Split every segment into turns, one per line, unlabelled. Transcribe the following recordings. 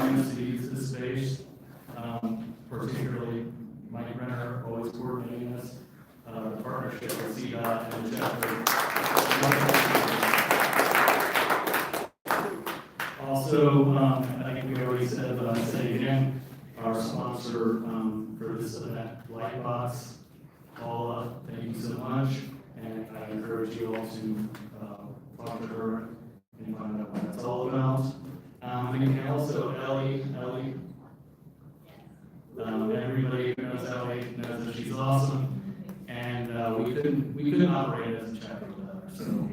allowing us to use this space, particularly Mike Renner, always coordinating us, the partnership with CDOT and the chapter. Also, I think we already said, but I'll say again, our sponsor for this event, Lightbox, Paula, thank you so much, and I encourage you all to talk to her and find out what that's all about. And also Ellie, everybody who knows Ellie knows that she's awesome, and we couldn't operate as a chapter without her. So.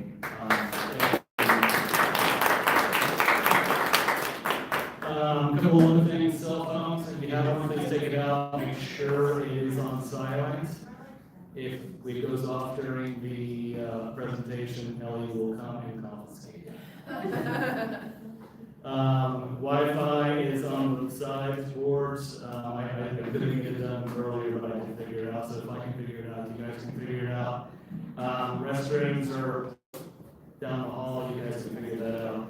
A couple other things, cell phones, if you have one, please take it out, make sure it is on silent. If it goes off during the presentation, Ellie will come and confiscate it. Wi-Fi is on the side towards, I couldn't get it done earlier, but I can figure it out, so if I can figure it out, you guys can figure it out. Restrooms are down the hall, you guys can figure that out.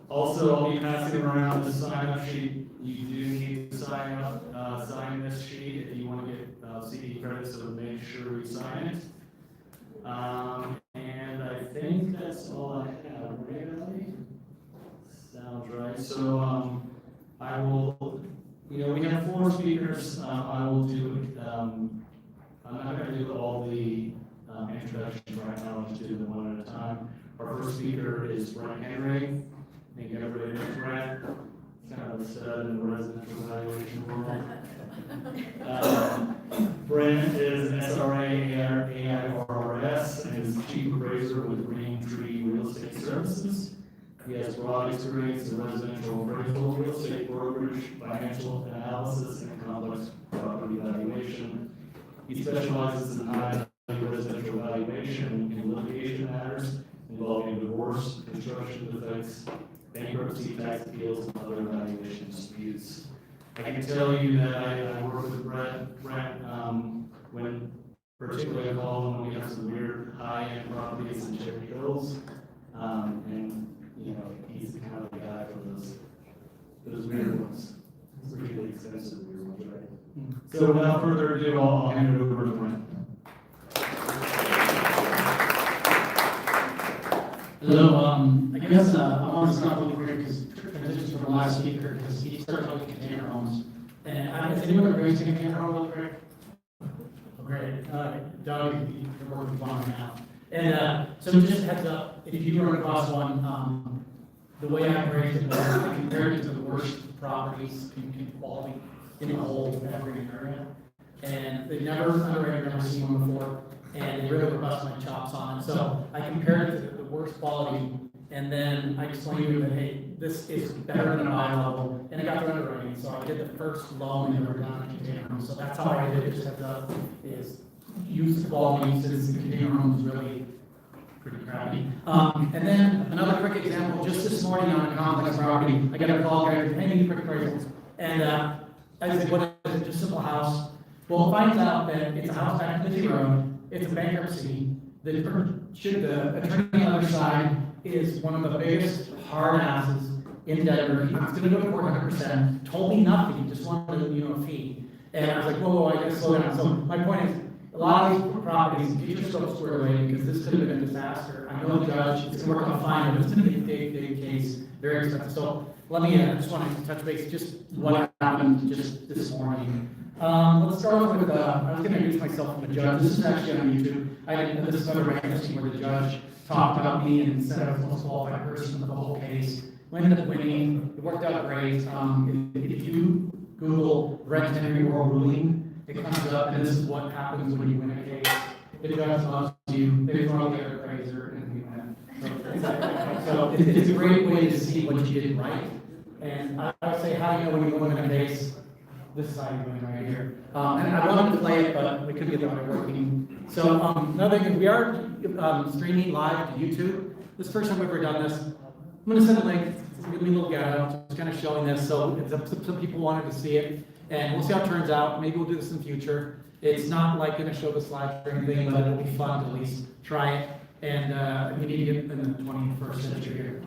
Also, I'll be passing around the sign-up sheet. You do need to sign this sheet if you want to get CD credits, so make sure you sign it. And I think that's all I have, really. Sounds right. So I will, we have 4 speakers. I will do, I'm not going to do all the introductions right now, I'll just do them one at a time. Our first speaker is Brent Henry. I think everybody knows Brent. He's kind of a stud in the residential evaluation world. Brent is an SRA AIRS and is Chief Appraiser with Green Tree Real Estate Services. He has broad experience in residential appraisal, real estate brokerage, financial analysis, and complex property valuation. He specializes in high-value residential valuation and litigation matters involving divorce, construction defects, bankruptcy, tax appeals, and other valuation disputes. I can tell you that I work with Brent when particularly I call him when we have some weird high-end properties in Cherry Hills, and he's kind of the guy for those weird ones. It's really expensive weird ones, right? So without further ado, I'll hand it over to Brent.
Hello, I guess I want to start really quick because transition from the last speaker because he started talking container homes. And is anyone agrees to container home real quick? Oh, great. Doug, you're working fine now. And so just a heads up, if you run across one, the way I appraised it was I compared it to the worst properties in quality in the whole evergreen area. And they've never seen one before. And they really were busting my chops on it. So I compared it to the worst quality, and then I explained to them that, hey, this is better than a buy level, and I got their underwriting. So I did the first loan in the done container home. So that's how I did it, just heads up, is use the quality since the container home is really pretty crappy. And then another quick example, just this morning on a complex property, I got a call, hey, I need quick appraisals. And I said, what is it? Just a simple house. Well, it finds out that it's a house back in the road. It's a bankruptcy. The attorney on the other side is one of the biggest hard asses in Denver. He was going to go to court 100%, told me nothing, just wanted a fee. And I was like, whoa, I gotta slow down. So my point is, a lot of these properties, get yourself squared away because this could have been a disaster. I know the judge, it's going to work out fine, but it's going to be a big case, very expensive. So let me, I just want to touch base, just what happened just this morning. Let's start off with, I was going to introduce myself from the judge. This is actually on YouTube. This is another ranking where the judge talked about me and said I was the most qualified person for the whole case. We ended up winning. It worked out great. If you Google Brent Henry oral ruling, it comes up, and this is what happens when you win a case. The judge loves you. They throw the other appraiser, and we win. So it's a great way to see what you did right. And I would say, how do you know when you win a case? This is how you win right here. And I wanted to play it, but we couldn't get the audio working. So another thing, we are streaming live to YouTube. This is the first time we've ever done this. I'm going to send a link. It's going to be a little ghetto, just kind of showing this. So some people wanted to see it, and we'll see how it turns out. Maybe we'll do this in the future. It's not like going to show the slides or anything, but it'll be fun to at least try it. And we need to get in the 21st century here.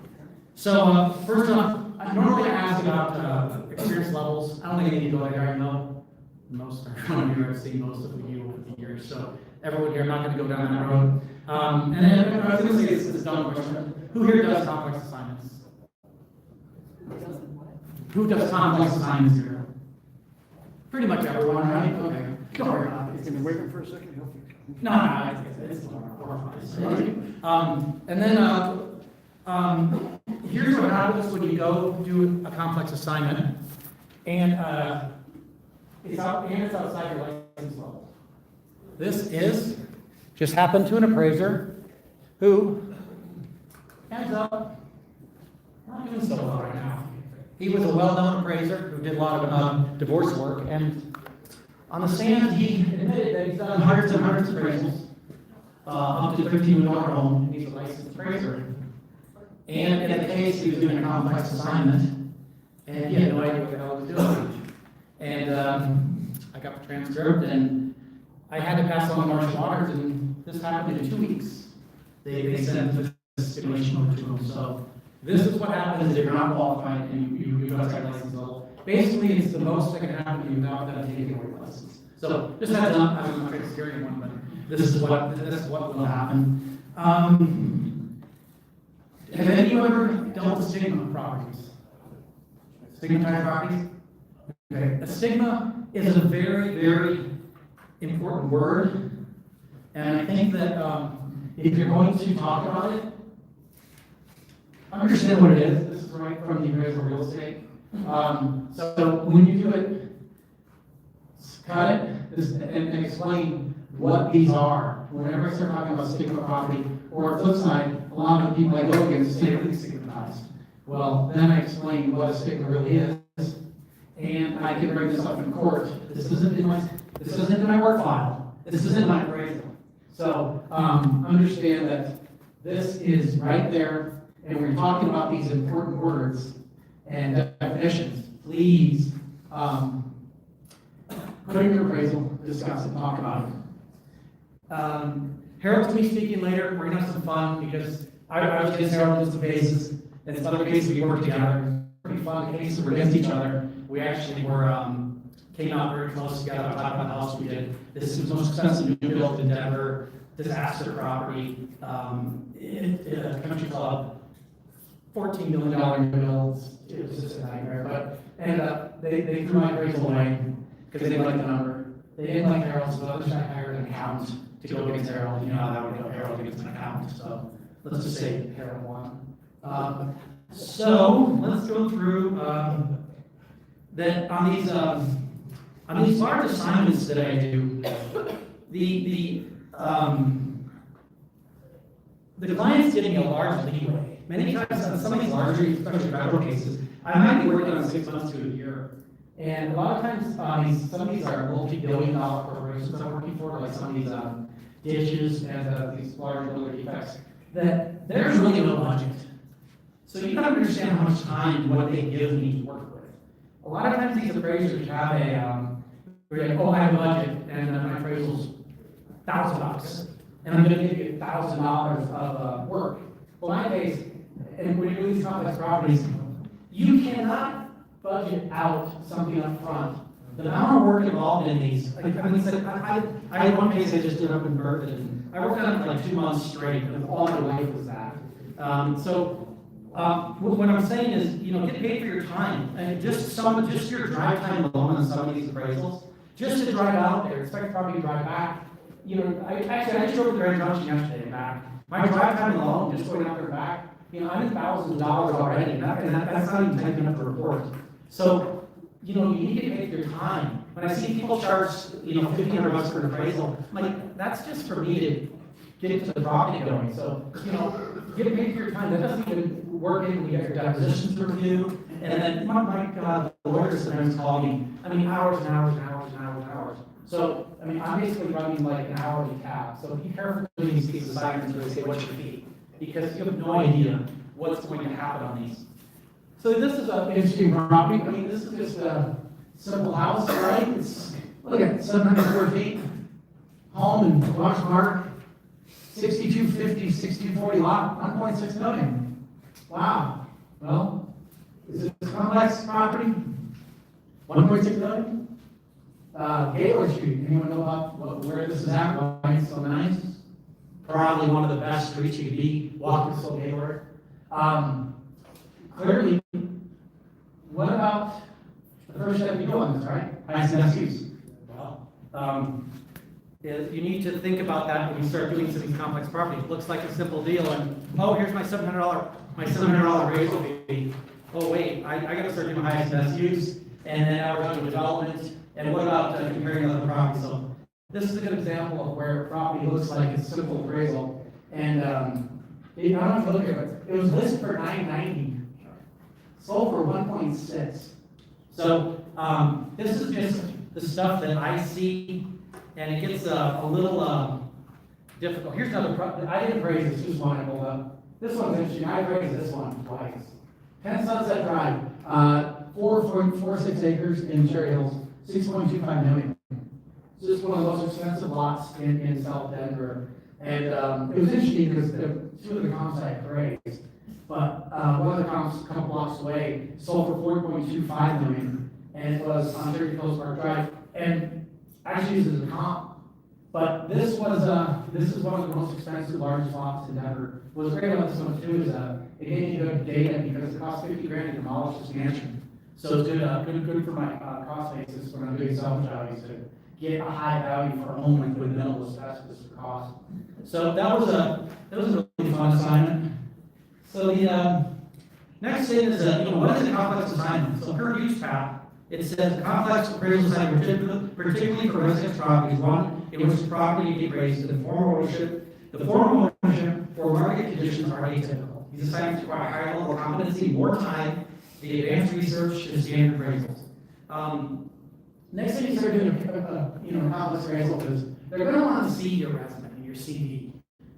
So first off, I normally ask about appraisals. I don't think I need to go there, I know most around here, I've seen most of you over the years, so everyone here, I'm not gonna go down that road. And then I was gonna say, it's a dumb question, who here does complex assignments? Who does complex assignments here? Pretty much everyone, right? Okay. Don't worry about it.
Can you wait for a second?
No, it's and then, here's what happens when you go do a complex assignment, and, it's outside your license level. This just happened to an appraiser who, hands up, not doing so well right now. He was a well-known appraiser who did a lot of divorce work, and on the stand, he admitted that he's done hundreds and hundreds of appraisals, up to $13 million home, and he's a licensed appraiser. And in the case, he was doing a complex assignment, and he had no idea what the hell he was doing. And I got the transcript, and I had to pass on the martial arts, and this happened in 2 weeks. They sent the stipulation over to him. So this is what happens if you're not qualified and you go outside license level. Basically, it's the most that can happen to you without them taking away your license. So just heads up, I'm not going to scare anyone, but this is what will happen. Have any of you ever dealt with stigma properties? Stigmatized properties? Okay. A stigma is a very, very important word, and I think that if you're going to talk about it, understand what it is. This is right from the appraisal real estate. So when you do it, cut it and explain what these are. Whenever I start talking about stigma property, or flip side, a lot of the people I go against say everything's stigmatized. Well, then I explain what a stigma really is, and I can bring this up in court. This isn't in my work file. This isn't my appraisal. So understand that this is right there, and we're talking about these important words and definitions. Please put in your appraisal, discuss it, talk about it. Harold's going to be speaking later. We're going to have some fun because I was against Harold in some cases, and in some other cases we worked together. Pretty fun cases we're against each other. We actually came out very close together. I talked about the house we did. This is the most expensive new build in Denver, disaster property, country club, $14 million new builds. It was just a nightmare. But ended up, they threw my appraisal away because they didn't like the number. They didn't like Harold's, so others hired an accountant to go against Harold. You know how that would go, Harold against an accountant. So let's just say Harold won. So let's go through that on these large assignments that I do. The client's getting a large leeway. Many times on some of these larger, especially federal cases, I might be working on 6 months to a year. And a lot of times, some of these are multi-billion-dollar corporations I'm working for, like some of these ditches and these large builder defects, that there's really no budget. So you gotta understand how much time and what they give me to work with. A lot of times these appraisers have where you're like, oh, I have a budget, and my appraisal's $1,000, and I'm gonna give you $1,000 of work. Well, in my case, and when you're doing these complex properties, you cannot budget out something up front. The amount of work involved in these, I had one case I just did up in Berkeley. I worked on it for like 2 months straight, and all my life was that. What I'm saying is, get paid for your time, and just your drive time alone on some of these appraisals, just to drive out there, expect probably to drive back. I just drove to Grand Junction yesterday and back. My drive time alone, just going out there and back, I'm in thousands of dollars already, and that's not even typing up the report. So, you need to pay for your time. When I see people charge, $1,500 for an appraisal, I'm like, that's just for me to get the property going. So, get paid for your time. That doesn't even work in when you get your depositions review. And then, my God, the lawyers sometimes call me, hours and hours and hours and hours and hours. So, I'm basically running like an hourly tab. So be careful doing these assignments where they say, what's your fee? Because you have no idea what's going to happen on these. So this is an interesting property. This is just a simple house, right? Look at 700 square feet. Home in Watch Park. 6250, 6240 lot, 1.6 million. Wow. Well, is it a complex property? 1.6 million? Gaylord Street, anyone know about where this is at, why it's so nice? Probably one of the best streets you could be, walking so Gaylord. Clearly, what about the first step you go on this, right? ICSUs.
Well, you need to think about that when you start doing some of these complex properties. It looks like a simple deal, and, oh, here's my $700 appraisal fee. Oh, wait, I gotta start doing my ICSUs, and then now we're doing development, and what about comparing other properties? So this is a good example of where a property looks like it's simple appraisal, and, I don't know if you look at it, it was listed for $990, sold for 1.6. So, this is just the stuff that I see, and it gets a little difficult. Here's another I didn't appraise this, just one I pulled up. This one's interesting, I appraised this one twice. 10 Sunset Drive, 4.46 acres in Cherry Hills, 6.25 million. So this is one of the most expensive lots in South Denver. And it was interesting because two of the comps I appraised, but one of the comps a couple blocks away sold for 4.25 million, and it was on 30 Coast Park Drive, and actually used as a comp. But this is one of the most expensive, largest lots in Denver. What's great about this one too is it gave me good data because it cost $50,000 to demolish this mansion. So it's good for my cost basis when I'm doing salvage values to get a high value for a home with minimal asbestos cost. So that was a really fun assignment. So the next thing is what is a complex assignment? So per use path, it says complex appraisal assignment, particularly for residential properties, one in which the property be appraised in the form of ownership. The form of ownership or market conditions are atypical. These assignments require higher level of competency, more time, the advanced research, and standard appraisals. Next thing you start doing a complex appraisal is they're going to want to see your resume and your CV.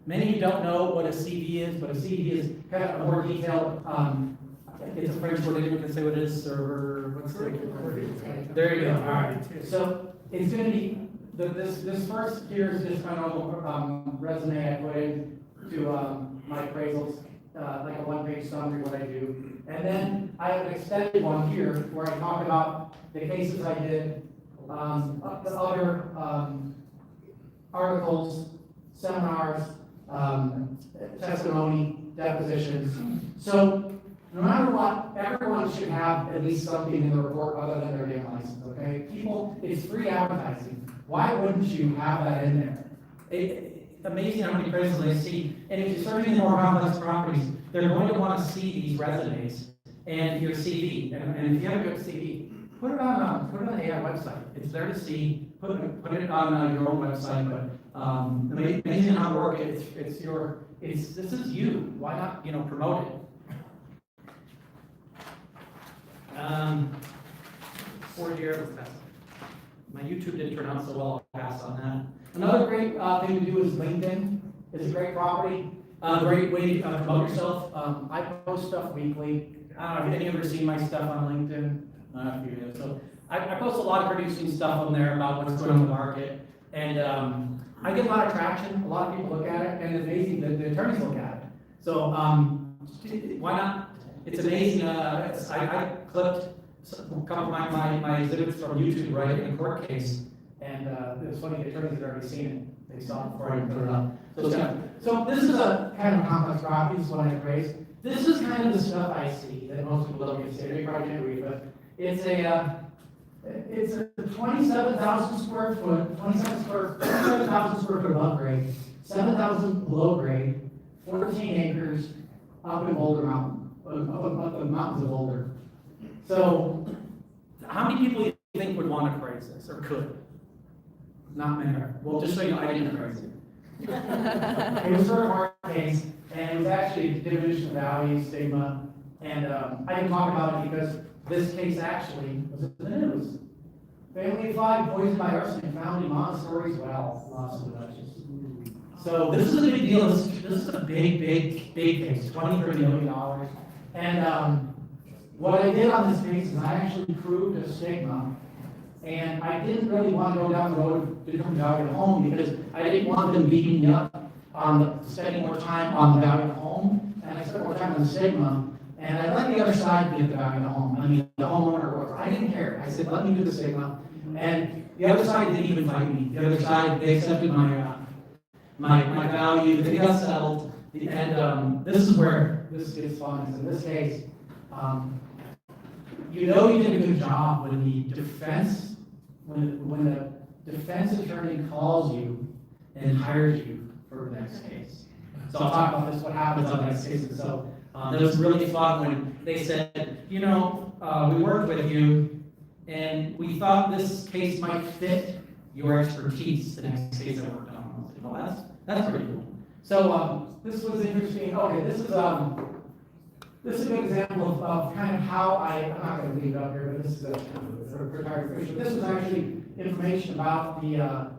Many of you don't know what a CV is, but a CV is kind of a more detailed. It's a French word. Anyone can say what it is, or what's the word? There you go. All right. So it's going to be this first here is just kind of resume I put in to my appraisals, like a one-page summary of what I do, and then I have an extended one here where I talk about the cases I did, the other articles, seminars, testimony, depositions. So no matter what, everyone should have at least something in the report other than their damn license, okay? People, it's free advertising. Why wouldn't you have that in there? Amazing how many appraisals I see. And if you're starting in more complex properties, they're going to want to see these resumes and your CV. And if you have a good CV, put it on the AI website. It's there to see. Put it on your own website. But amazing how it works. This is you. Why not promote it? My YouTube didn't turn out so well. I'll pass on that. Another great thing to do is LinkedIn. It's a great property. Great way to promote yourself. I post stuff weekly. I don't know if any of you ever seen my stuff on LinkedIn. A few of you. So I post a lot of producing stuff on there about what's going on in the market, and I get a lot of traction. A lot of people look at it, and it's amazing that the attorneys look at it. So why not? It's amazing. I clipped a couple of my exhibits from YouTube right in a court case, and it's funny, the attorneys had already seen it. They saw it before I even put it up. So this is a kind of complex property. This is one I appraised. This is kind of the stuff I see that most people don't get to see. They probably didn't read, but it's a 27,000 square foot, 27,000 square foot above grade, 7,000 below grade, 14 acres up in Boulder Mountain, up the mountains of Boulder. So, how many people do you think would want to appraise this, or could? Not many. Well, just so you know, I didn't appraise it. It was sort of hard case, and it was actually a diminution of value, stigma, and I can talk about it because this case actually was in the news. Family of 5 poisoned by arsenic found in Montessori's well, Los Angeles. So this is a big deal. This is a big case, $23 million. And what I did on this case is I actually proved a stigma, and I didn't really want to go down the road to become value of the home because I didn't want them beating me up on spending more time on the value of the home, and I spent more time on the stigma, and I let the other side get the value of the home.
I mean, the homeowner, or I didn't care. I said, let me do the stigma. And the other side didn't even fight me. The other side, they accepted my value, they got settled. And this is where this gets fun, is in this case, you know you did a good job when the defense, when the defense attorney calls you and hires you for the next case. So I'll talk about this, what happens on the next case. And so it was really fun when they said, you know, we worked with you and we thought this case might fit your expertise, the next case I worked on. I was like, well, that's pretty cool. So this was interesting. Okay, this is a good example of kind of how I'm not going to leave it up here, but this is a retired official. This was actually information about the a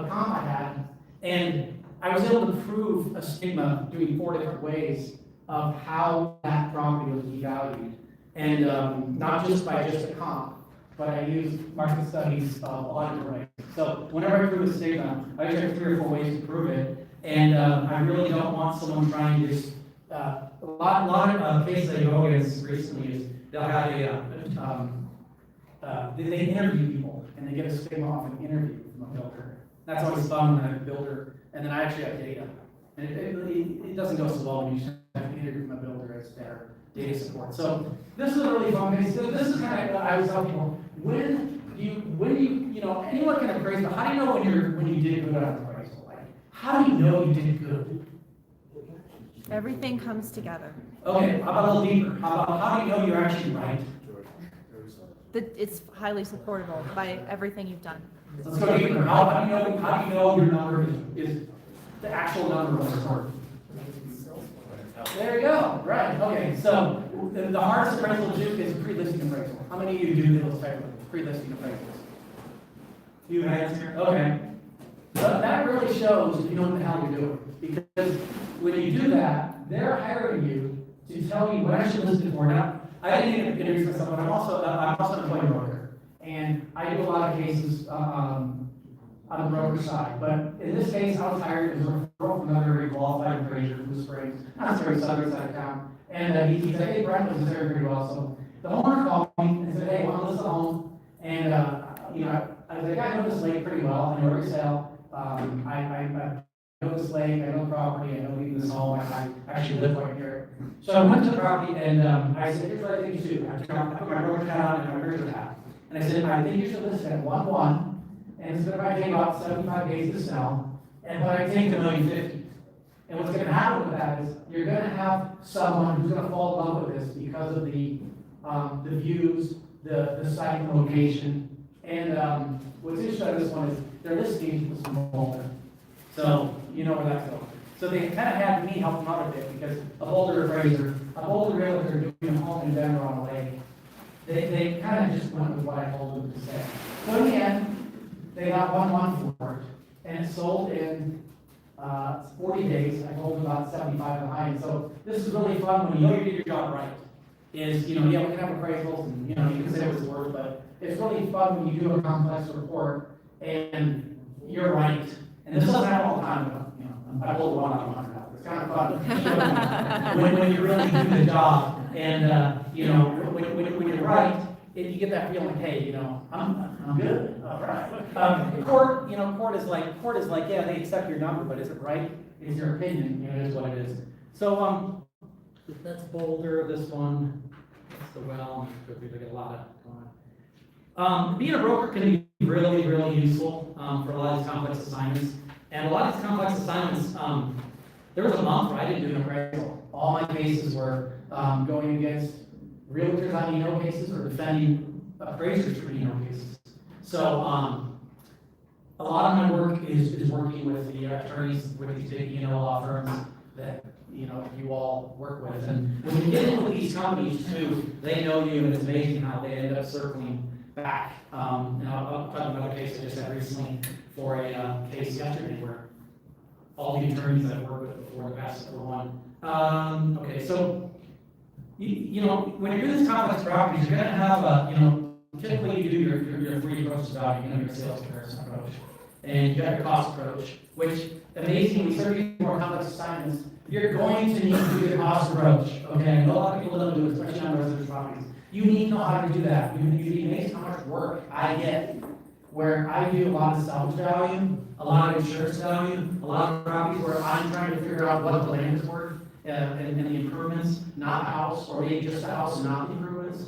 comp I had, and I was able to prove a stigma doing 4 different ways of how that property was devalued, and not just by just a comp, but I used market studies of a lot of different ways. So whenever I prove a stigma, I check 3 or 4 ways to prove it, and I really don't want someone trying to just a lot of cases I go against recently is they'll have they interview people and they get a stigma off an interview from a builder. That's always fun when I'm a builder, and then I actually have data. And it doesn't go so well when you just have an interview from a builder as their data support. So this is a really fun case. So this is kind of, I was telling people, when you know, anyone can appraise, but how do you know when you did good on an appraisal? Like, how do you know you did good?
Everything comes together.
Okay, how about a little deeper? How do you know you're actually right?
It's highly supportable by everything you've done.
Let's go deeper. How do you know your number is the actual number of the report? There you go. Right. Okay. So the hardest appraisal to do is pre-listing appraisal. How many of you do those type of pre-listing appraisals? Few hands here. Okay. But that really shows if you know what the hell you're doing. Because when you do that, they're hiring you to tell you what I should list it for. Now, I didn't even introduce myself, but I'm also an employee broker. And I do a lot of cases on the broker side. But in this case, I was hired as a referral from another very qualified appraiser from the Springs, not very southern side of town. And he said, hey, Brent was very, very well. So the homeowner called me and said, hey, I want to list the home. And, you know, I was like, I know this lake pretty well. I know every sale. I know this lake, I know the property, I know even this home, I actually live right here. So I went to the property and I said, here's what I think you should do. I put my broker hat on and my appraiser hat. And I said, I think you should list it at 1-1, and it's gonna take about 75 days to sell, and but I think $1,050,000. And what's gonna happen with that is you're gonna have someone who's gonna fall in love with this because of the views, the site and location. And what's interesting about this one is their listing was from Boulder. So you know where that's going. So they kind of had me help them out a bit because a Boulder appraiser, a Boulder realtor doing a home in Denver on a lake, they kind of just went with what I told them to say. So in the end, they got 1-1 for it, and it sold in 40 days. I told them about 75 behind. So this is really fun when you know you did your job right. Is, you know, yeah, we can have appraisals and, you know, you can say what it's worth, but it's really fun when you do a complex report and you're right. And this doesn't happen all the time, but, you know, I pulled 1 out of 100 out. It's kind of fun when you really do the job. And, you know, when you're right, you get that feeling, hey, you know, I'm good. All right. Court is like, yeah, they accept your number, but is it right? Is your opinion? You know, it is what it is. So, that's Boulder, this one, that's the well, we get a lot of going on. Being a broker can be really, really useful for a lot of these complex assignments. And a lot of these complex assignments, there was a month where I didn't do an appraisal. All my cases were going against realtors on E&O cases or defending appraisers for E&O cases. So a lot of my work is working with the attorneys with these big E&O law firms that you all work with. And when you get in with these companies too, they know you, and it's amazing how they end up circling back. And I'll talk about a case I just had recently for a case yesterday where all the attorneys I've worked with before the past were one. Okay, so you know, when you're doing these complex properties, you're going to have typically you do your 3 approaches about it. You know, your sales comparison approach, and you have your cost approach, which amazingly, start doing more complex assignments, you're going to need to do the cost approach. Okay, and a lot of people don't do it, especially on residential properties. You need to know how to do that. You'd be amazed how much work I get, where I do a lot of salvage value, a lot of insurance value, a lot of properties where I'm trying to figure out what the land is worth, and the improvements, not a house, or maybe just a house and not the improvements.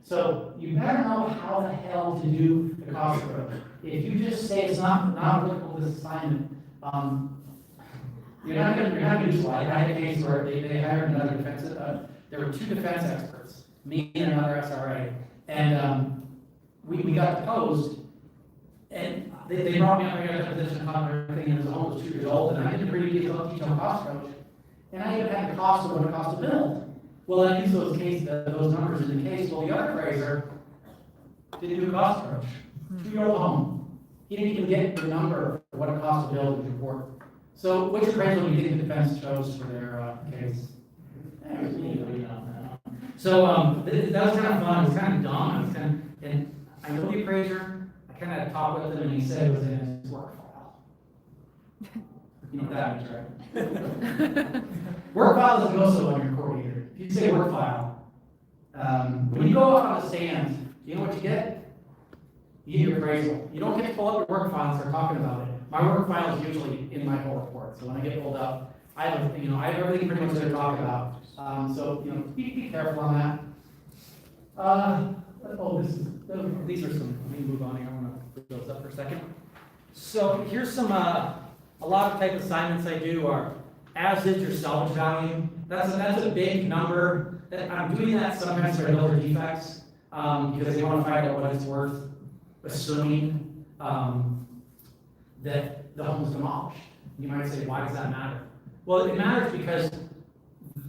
So you better know how the hell to do the cost approach. If you just say it's not applicable to this assignment, you're not gonna do slide. I had a case where they hired another defense, there were 2 defense experts, me and another SRA, and we got deposed, and they brought me up, I got a position on everything, and the home was 2 years old, and I didn't really detailed cost approach, and I even had the cost of what it cost to build. Well, I used those numbers in the case. Well, the other appraiser didn't do a cost approach. 2-year-old home. He didn't even get the number of what it cost to build the report. So, which appraisal do you think the defense chose for their case? It was me, but you know. So, that was kind of fun. It was kind of dumb. And I know the appraiser. I kind of had to talk with him, and he said it was in his work file. You know what that means, right? Work file doesn't go so on your court either. If you say work file, when you go out on the stand, you know what you get? You get your appraisal. You don't get to pull up your work file and start talking about it. My work file is usually in my whole report, so when I get pulled up, I have everything pretty much to talk about. So be careful on that.
These are some, let me move on here, I want to put those up for a second. So here's some, a lot of type of assignments I do are as is your salvage value. That's a big number. I'm doing that sometimes for builder defects, because they want to find out what it's worth, assuming that the home is demolished. You might say, why does that matter? Well, it matters because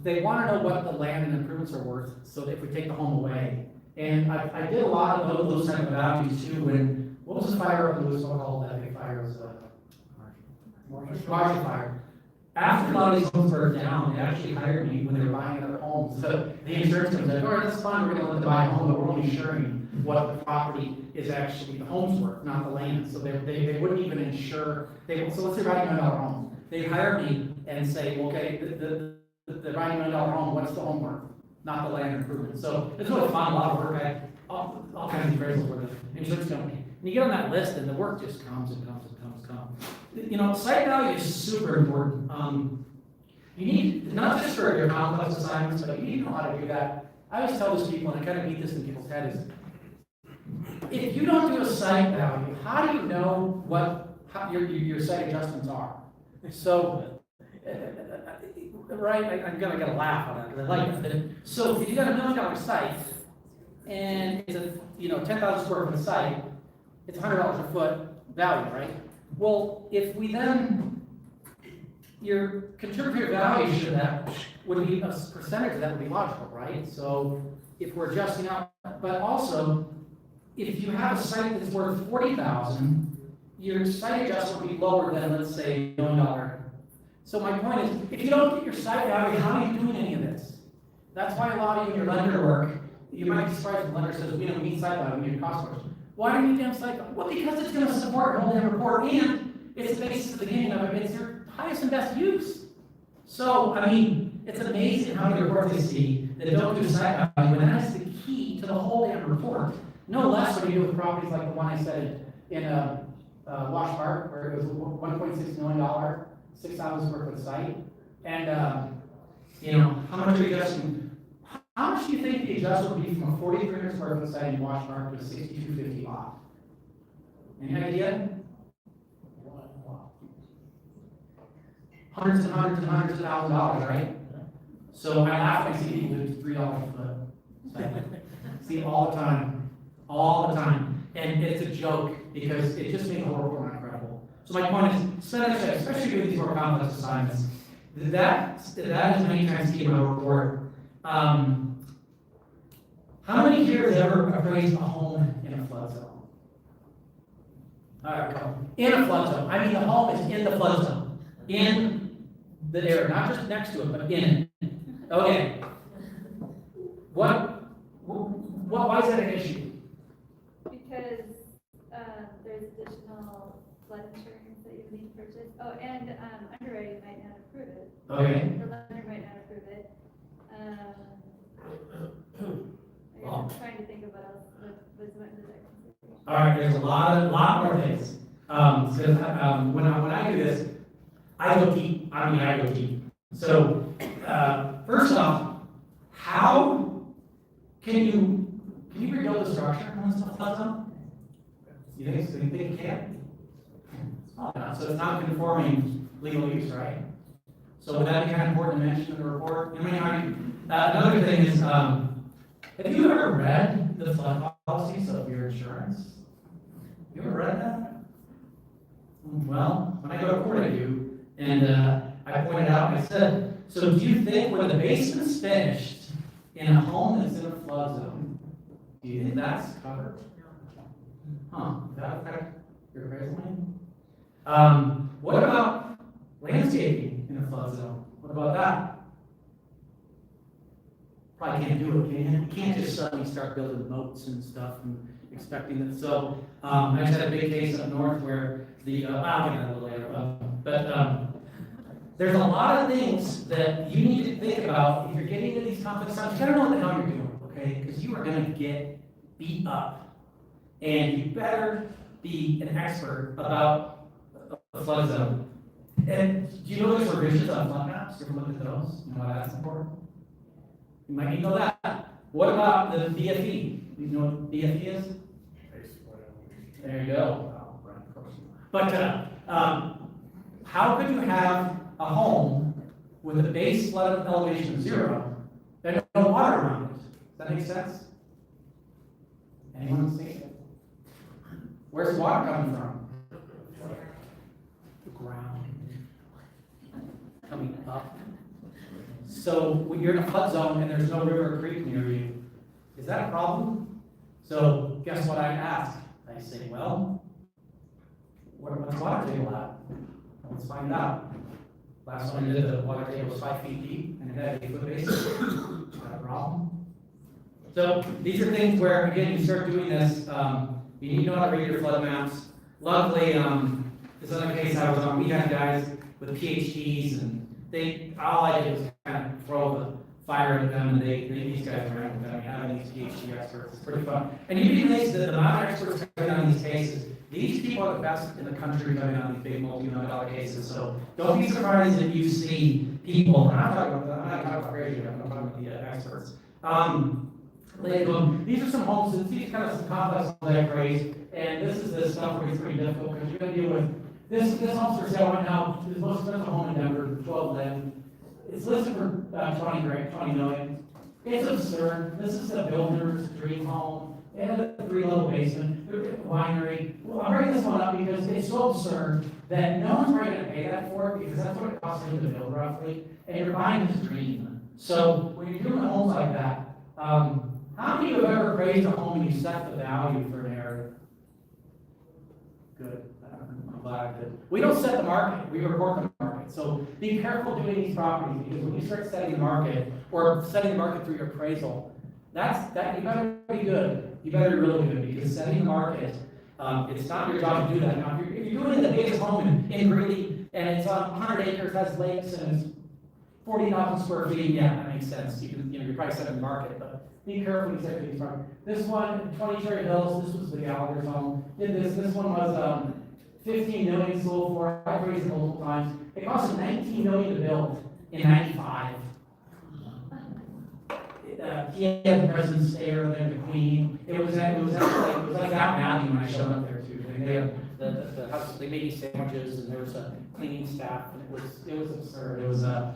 they want to know what the land and improvements are worth, so that if we take the home away. And I did a lot of those type of values too when, what was the fire up in Louisville called, that big fire? It was Marshall Fire. After a lot of these homes burned down, they actually hired me when they were buying other homes. So the insurance company said, all right, that's fine, we're going to let them buy a home, but we're only insuring what the property is actually the home's worth, not the land. So they wouldn't even insure, so let's say $90 million home. They hire me and say, okay, the $90 million home, what's the home worth? Not the land improvement. So it's really fun, a lot of work. All kinds of appraisals for the insurance company. And you get on that list and the work just comes and comes and comes and comes. Site value is super important. You need, not just for your complex assignments, but you need to know how to do that. I always tell those people, and I kind of beat this in people's heads, is if you don't do a site value, how do you know what your site adjustments are? So, right, I'm gonna get a laugh on that because I like that. So if you got $1 million site and it's a 10,000 square foot site, it's $100 a foot value, right? Well, if we then, your contributory value should that would be a percentage of that would be logical, right? So if we're adjusting out, but also if you have a site that's worth $40,000, your site adjustment would be lower than, let's say, $1 million. So my point is, if you don't get your site value, how are you doing any of this? That's why a lot of you in your lender work, you might be surprised when the lender says, we don't need site value, we need cost approach. Why do you need damn site value? Well, because it's going to support your whole damn report, and it's the basis of the game of it. It's your highest and best use. So, I mean, it's amazing how many reports they see that don't do site value, and that's the key to the whole damn report. No less when you do with properties like the one I said in Wash Park, where it was $1.6 million, 6,000 square foot site. And, how much are you adjusting? How much do you think the adjustment would be from a 4,300 square foot site in Wash Park to a 6,250 lot? Any idea? Hundreds and hundreds and hundreds of thousands of dollars, right? So I laugh when I see people do $3 a foot. See it all the time. And it's a joke because it just makes the whole report not credible. So my point is, especially with these more complex assignments, that is many times key in my report. How many here has ever appraised a home in a flood zone? All right, come. In a flood zone. I mean, the home is in the flood zone. In the area, not just next to it, but in it. Okay. Why is that an issue?
Because there's additional flood insurance that you need to purchase. Oh, and underwriting might not approve it.
Okay.
The lender might not approve it. I'm trying to think of what else was went into that consideration.
All right, there's a lot more things. When I do this, I go deep. I go deep. So, first off, how can you rebuild the structure when it's a flood zone? You think you can? Oh, no, so it's not conforming legal use, right? So would that be kind of important to mention in the report? I mean, another thing is, have you ever read the flood policies of your insurance? You ever read that? Well, when I go to court, I do, and I pointed out, I said, so do you think when the basement's finished in a home that's in a flood zone, do you think that's covered? Huh, does that affect your appraisal lane? What about landscaping in a flood zone? What about that? Probably can't do it, can you? You can't just suddenly start building moats and stuff and expecting that. So, I just had a big case up north where I'll get into it later, there's a lot of things that you need to think about if you're getting into these complex stuff. You gotta know what the hell you're doing, okay? Because you are gonna get beat up. And you better be an expert about a flood zone. And do you know there's revisions on flood maps? You ever looked at those? You know why that's important? You might need to know that. What about the BFE? You know what BFE is? There you go. But how could you have a home with a base flood elevation of 0 and no water around it? Does that make sense? Anyone see it? Where's the water coming from? The ground. Coming up. So when you're in a flood zone and there's no river or creek near you, is that a problem? So guess what I asked? I say, well, what's the water table at? Let's find out. Last one I did, the water table was 5 feet deep and it had 8 foot base. Is that a problem? So these are things where, again, you start doing this, you need to know how to read your flood maps. Luckily, this other case I was on, we had guys with PhDs and all I did was kind of throw the fire at them and these guys ran with them, having these PhD experts. It's pretty fun. And you'd be amazed that the amount of experts coming on these cases, these people are the best in the country coming on these big multi-million-dollar cases. So don't be surprised if you see people, and I'm not talking about crazy, I'm talking about the experts. These are some homes, and these kind of some complex homes I appraised, and this is the stuff where it's pretty difficult because you're going to deal with this home's for sale right now. This most expensive home in Denver, 1211. It's listed for 20 million. It's absurd. This is a builder's dream home. It had a 3-level basement, winery. Well, I'm bringing this one up because it's so absurd that no one's probably going to pay that for it because that's what it costs him to build roughly, and you're buying his dream. So when you're doing homes like that, how many of you have ever appraised a home and you set the value for an area? Good. I'm glad I did. We don't set the market, we report the market. So be careful doing these properties because when you start setting the market or setting the market through your appraisal, you better be good. You better be really good because setting the market, it's not your job to do that. Now, if you're doing the biggest home in Greeley and it's on 100 acres, has lakes, and it's 40,000 square feet, yeah, that makes sense. You're probably setting the market, but be careful when you set these markets. This one, 20 Cherry Hills, this was the Gallagher's home. This one was 15 million sold for. I've raised it multiple times. It cost them 19 million to build in 95. He had the president stay over there, the queen. It was like that value when I showed up there too. They had the house. They made me sandwiches, and there was a cleaning staff, and it was absurd. It was I've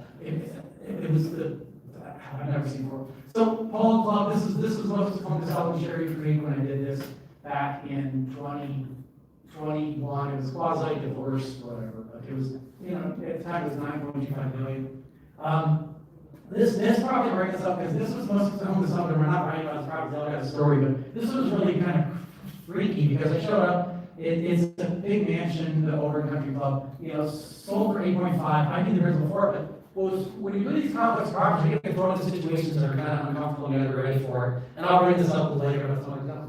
never seen before. So Polo Club. This was what was called the South Cherry Creek when I did this back in 2021. It was quasi divorce, whatever, but it was, at the time it was 9.25 million. This probably brings us up because this was most of the home something we're not writing about. It's probably all got a story, but this was really kind of freaky because I showed up. It's a big mansion, the Overton Country Club. Sold for 8.5. I knew the original before, but when you do these complex properties, you get thrown into situations that are kind of uncomfortable and you're never ready for it. And I'll bring this up later,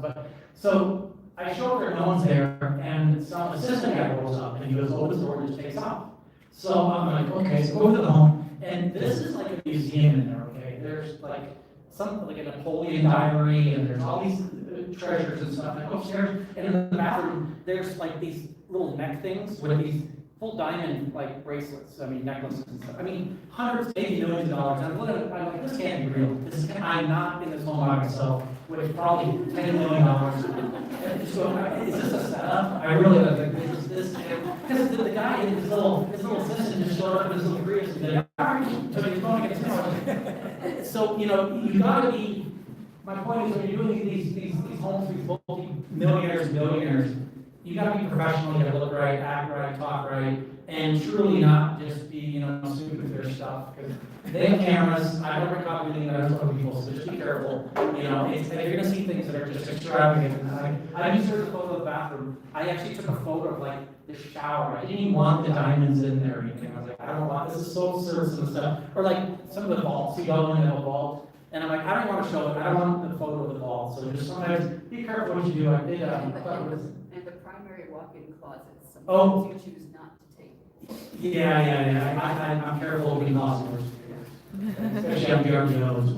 but so I show up there, no one's there, and some assistant guy rolls up and he goes, "Open the door and just takes off." So I'm like, okay, so go to the home. And this is like a museum in there, okay? There's like something like a Napoleon diary, and there's all these treasures and stuff. I go upstairs, and in the bathroom, there's like these little neck things with these full diamond like bracelets, necklaces and stuff. Hundreds, maybe millions of dollars. And I'm like, this can't be real. I'm not in this home by myself with probably $10 million. And so, is this a setup? I really don't think this. Because the guy in his little assistant just showed up in his little Prius and said, "All right," so he's going to get started. So, you gotta be, my point is when you're doing these homes, these multi-millionaires, billionaires, you gotta be professional, you gotta look right, act right, talk right, and truly not just be, stupid with their stuff. Because they have cameras, I've never caught anything that other people, so just be careful. You're gonna see things that are just extravagant. I just took a photo of the bathroom. I actually took a photo of like the shower. I didn't even want the diamonds in there or anything. I was like, I don't want, this is so absurd and stuff. Or like some of the vaults, you go in and have a vault. And I'm like, I don't want to show it, I don't want the photo of the vault. So just sometimes be careful what you do. I did,
And the primary walk-in closets,
Oh.
sometimes you choose not to take.
I'm careful opening closets. Especially on VRBOs.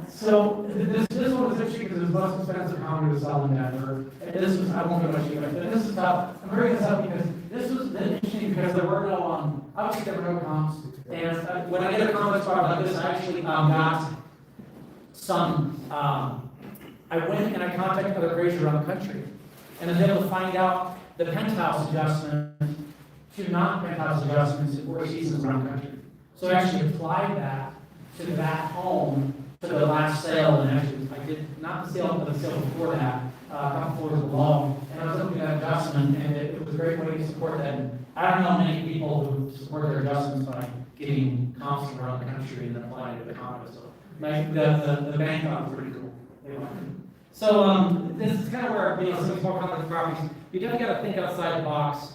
So this one was interesting because it was less expensive comedy to sell in Denver. And this was, I won't go much into it, but this is tough. I'm bringing this up because this was interesting because there were no, obviously there were no comps. And when I get a complex product like this, I actually got some, I went and I contacted other appraisers around the country. And I was able to find out the penthouse adjustment to non-penthouse adjustments in 4 seasons around the country. So I actually applied that to that home, to the last sale, and actually, I did not the sale, but the sale before that, a couple floors below, and I was looking at adjustment, and it was a great way to support that. And I don't know many people who support their adjustments by getting comps from around the country and then applying it to the condo. So the bank got pretty cool. So this is kind of where some of these more complex properties, you definitely got to think outside the box.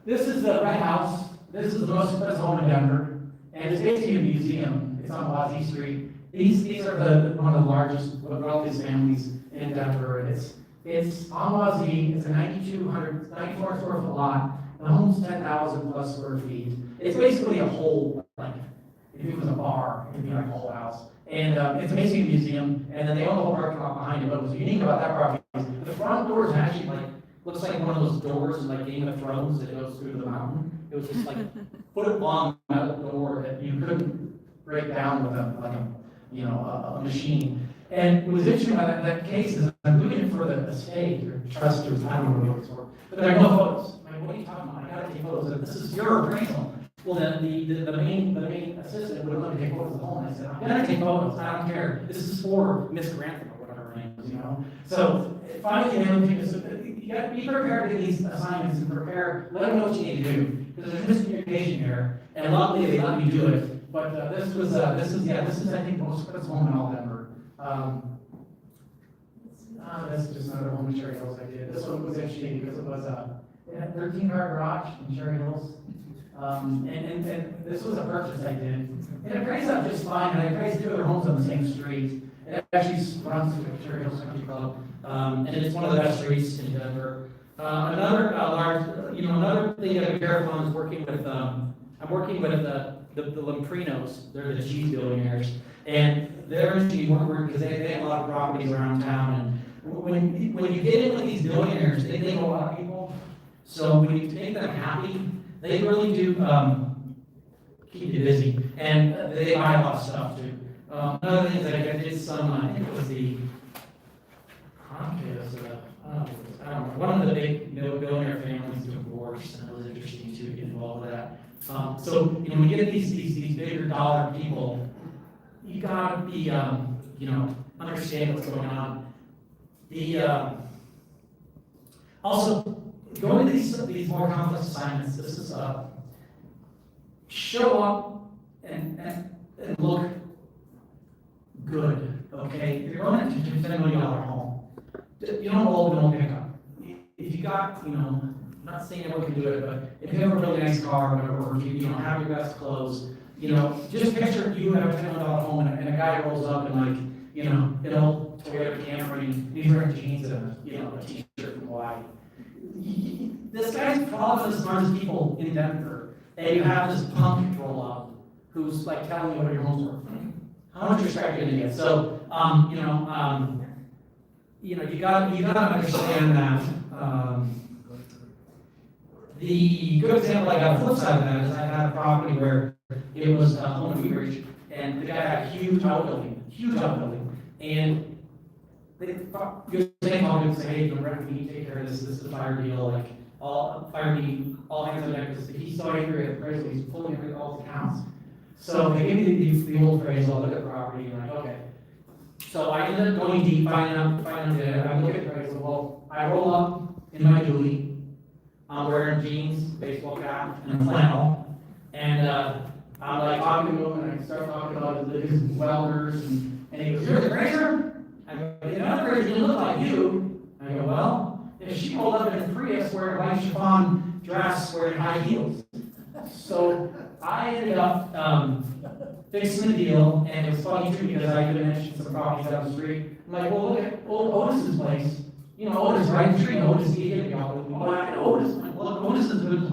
This is the Red House. This is the most expensive home in Denver, and it's basically a museum. It's on Wazee Street. These are one of the largest, wealthiest families in Denver. It's on Wazee. It's a 94 square foot lot. The home's 10,000 plus square feet. It's basically a whole, like, if it was a bar, it'd be like a whole house. And it's basically a museum, and then they own the whole parking lot behind it. What was unique about that property is the front door is actually looks like one of those doors in like Game of Thrones that goes through the mountain. It was just like foot long metal door that you couldn't break down with a machine. And what was interesting about that case is I'm doing it for the estate or trust or I don't know what it's for, but there are no photos. I'm like, what are you talking about? I gotta take photos. This is your appraisal. Well, then the main assistant would let me take photos of the home. I said, I'm gonna take photos. I don't care. This is for Miss Grantham or whatever her name is, So finally, the other thing is you got to be prepared to get these assignments and let them know what you need to do because there's miscommunication here. And luckily, they let me do it. But this is I think most of it's home in all Denver. This is just another home in Cherry Hills I did. This one was interesting because it was a 13-car garage in Cherry Hills. And this was a purchase I did. And it appraised up just fine, and I appraised 2 other homes on the same street. It actually runs through the Cherry Hills Country Club, and it's one of the best streets in Denver. Another another thing that I'm careful on is working with, I'm working with the Lamprinos. They're the cheese billionaires, and they're actually working because they have a lot of properties around town. And when you get in with these billionaires, they know a lot of people. So when you make them happy, they really do keep you busy, and they buy a lot of stuff too. Another thing is I did some, I think it was the, I don't know, one of the big billionaire families divorced, and it was interesting to get involved with that. So when you get these bigger dollar people, you gotta be, understand what's going on. Also, going to these more complex assignments, this is show up and look good, okay? If you're going to a $10 million home, you don't hold no pickup. If you got, I'm not saying everyone can do it, but if you have a really nice car or whatever, or you have your best clothes, just picture you have a $10 million home and a guy rolls up in an old Toyota Camry, and he's wearing jeans and a t-shirt from Hawaii. This guy's probably the smartest people in Denver, and you have this punk roll up who's like telling you what your home's worth.
how much respect you're gonna get. So, you gotta understand that, the good example I got, the flip side of that is I had a property where it was a home in Weaverage, and the guy had a huge outbuilding, and you're saying, call say, hey, the rent, we need to take care of this is a fire deal, like, all hands on deck, because he's so angry at appraisal, he's pulling every, all the accounts. So they gave me the old appraisal, I look at the property, and like, okay. So I ended up going deep, finding out that I look at the appraisal, well, I roll up in my dually, I'm wearing jeans, baseball cap, and a flannel, and, I'm like talking to him, and I start talking about his welders, and he goes, you're the appraiser? I go, yeah, the appraiser didn't look like you. I go, well, if she rolled up in a Prius wearing white chiffon dress, wearing high heels. So I ended up fixing the deal, and it was funny too, because I even mentioned some properties down the street. I'm like, well, look at old Otis's place. Otis right in the street, Otis, he hit me off. Oh, I know Otis. I'm like, well, look, Otis is good.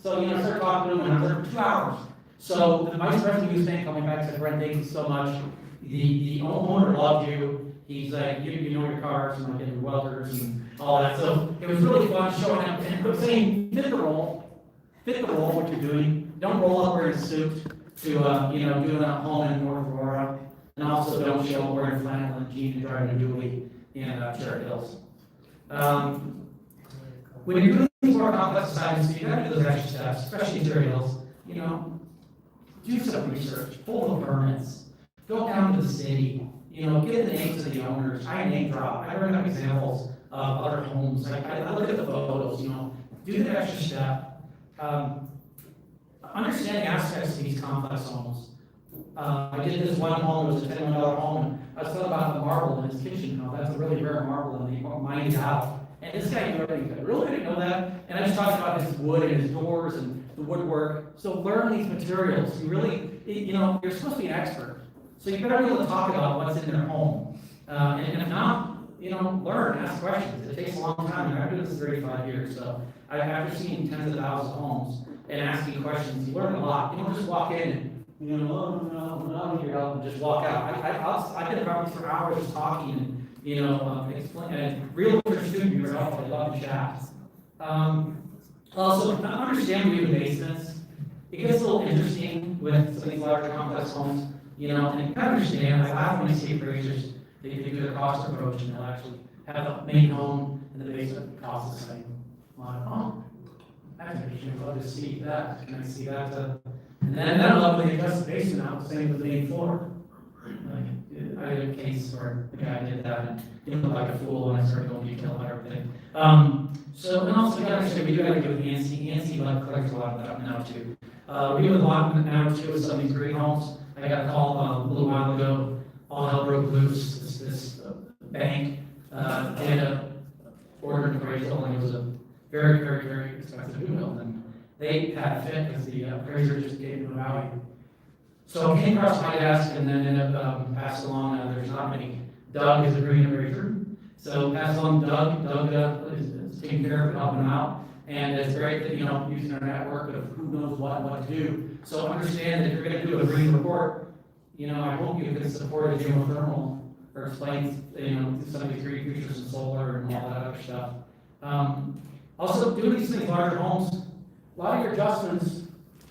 So, I started talking to him, and I was there for 2 hours. So the vice president was saying, coming back, said, Brent, thank you so much. The owner loved you. He's like, you know your cars, and like your welders and all that. So it was really fun showing him and saying, fit the role, what you're doing. Don't roll up wearing a suit to, doing a home in North Aurora. And also don't show up wearing flannel and jeans and driving a dually in Cherry Hills. When you're doing these more complex assignments, you gotta do those extra steps, especially in Cherry Hills. Do some research, pull the permits, go down to the city, get the names of the owners. I name drop. I bring up examples of other homes. I look at the photos, do the extra step. Understanding aspects of these complex homes. I did this one home, it was a $10 million home, and I was talking about the marble in his kitchen, how that's a really rare marble, and they mined it out. And this guy knew everything, I really didn't know that. And I just talked about his wood and his doors and the woodwork. So learn these materials. You really, you're supposed to be an expert. So you better be able to talk about what's in their home. And if not, learn, ask questions. It takes a long time. I've been doing this 35 years, so after seeing tens of thousands of homes and asking questions, you learn a lot. You don't just walk in and, no, your help, and just walk out. I did probably for hours just talking and, explain, and realtors too, you're helpful, they love to chat. Also, understand we have basements. It gets a little interesting with some of these larger complex homes, and you can understand, I laugh when I see appraisers, they do their cost approach and they'll actually have a main home and the basement costs the same. I'm like, oh, that's interesting, I'd love to see that, can I see that? And then I love when they adjust the basement out, the same with the main floor. Like, I had a case where the guy did that and he looked like a fool when I started going detail about everything. And also, you gotta understand, we do gotta do with ANSI. ANSI collects a lot of that now too. We do a lot now too with some of these great homes. I got a call a little while ago, all hell broke loose. This bank did a order an appraisal, and it was a very, very, very expensive new build. And they had a fit because the appraiser just gave them a value. So it came across my desk and then ended up passed along. There's not many. Doug is a green appraiser. So pass along Doug. Doug is taking care of it, helping him out. And it's great that, using our network of who knows what to do. So understand that if you're going to do a green report, I hope you can support a geothermal or explain, some of these green features in solar and all that other stuff. Also, doing these things larger homes, a lot of your adjustments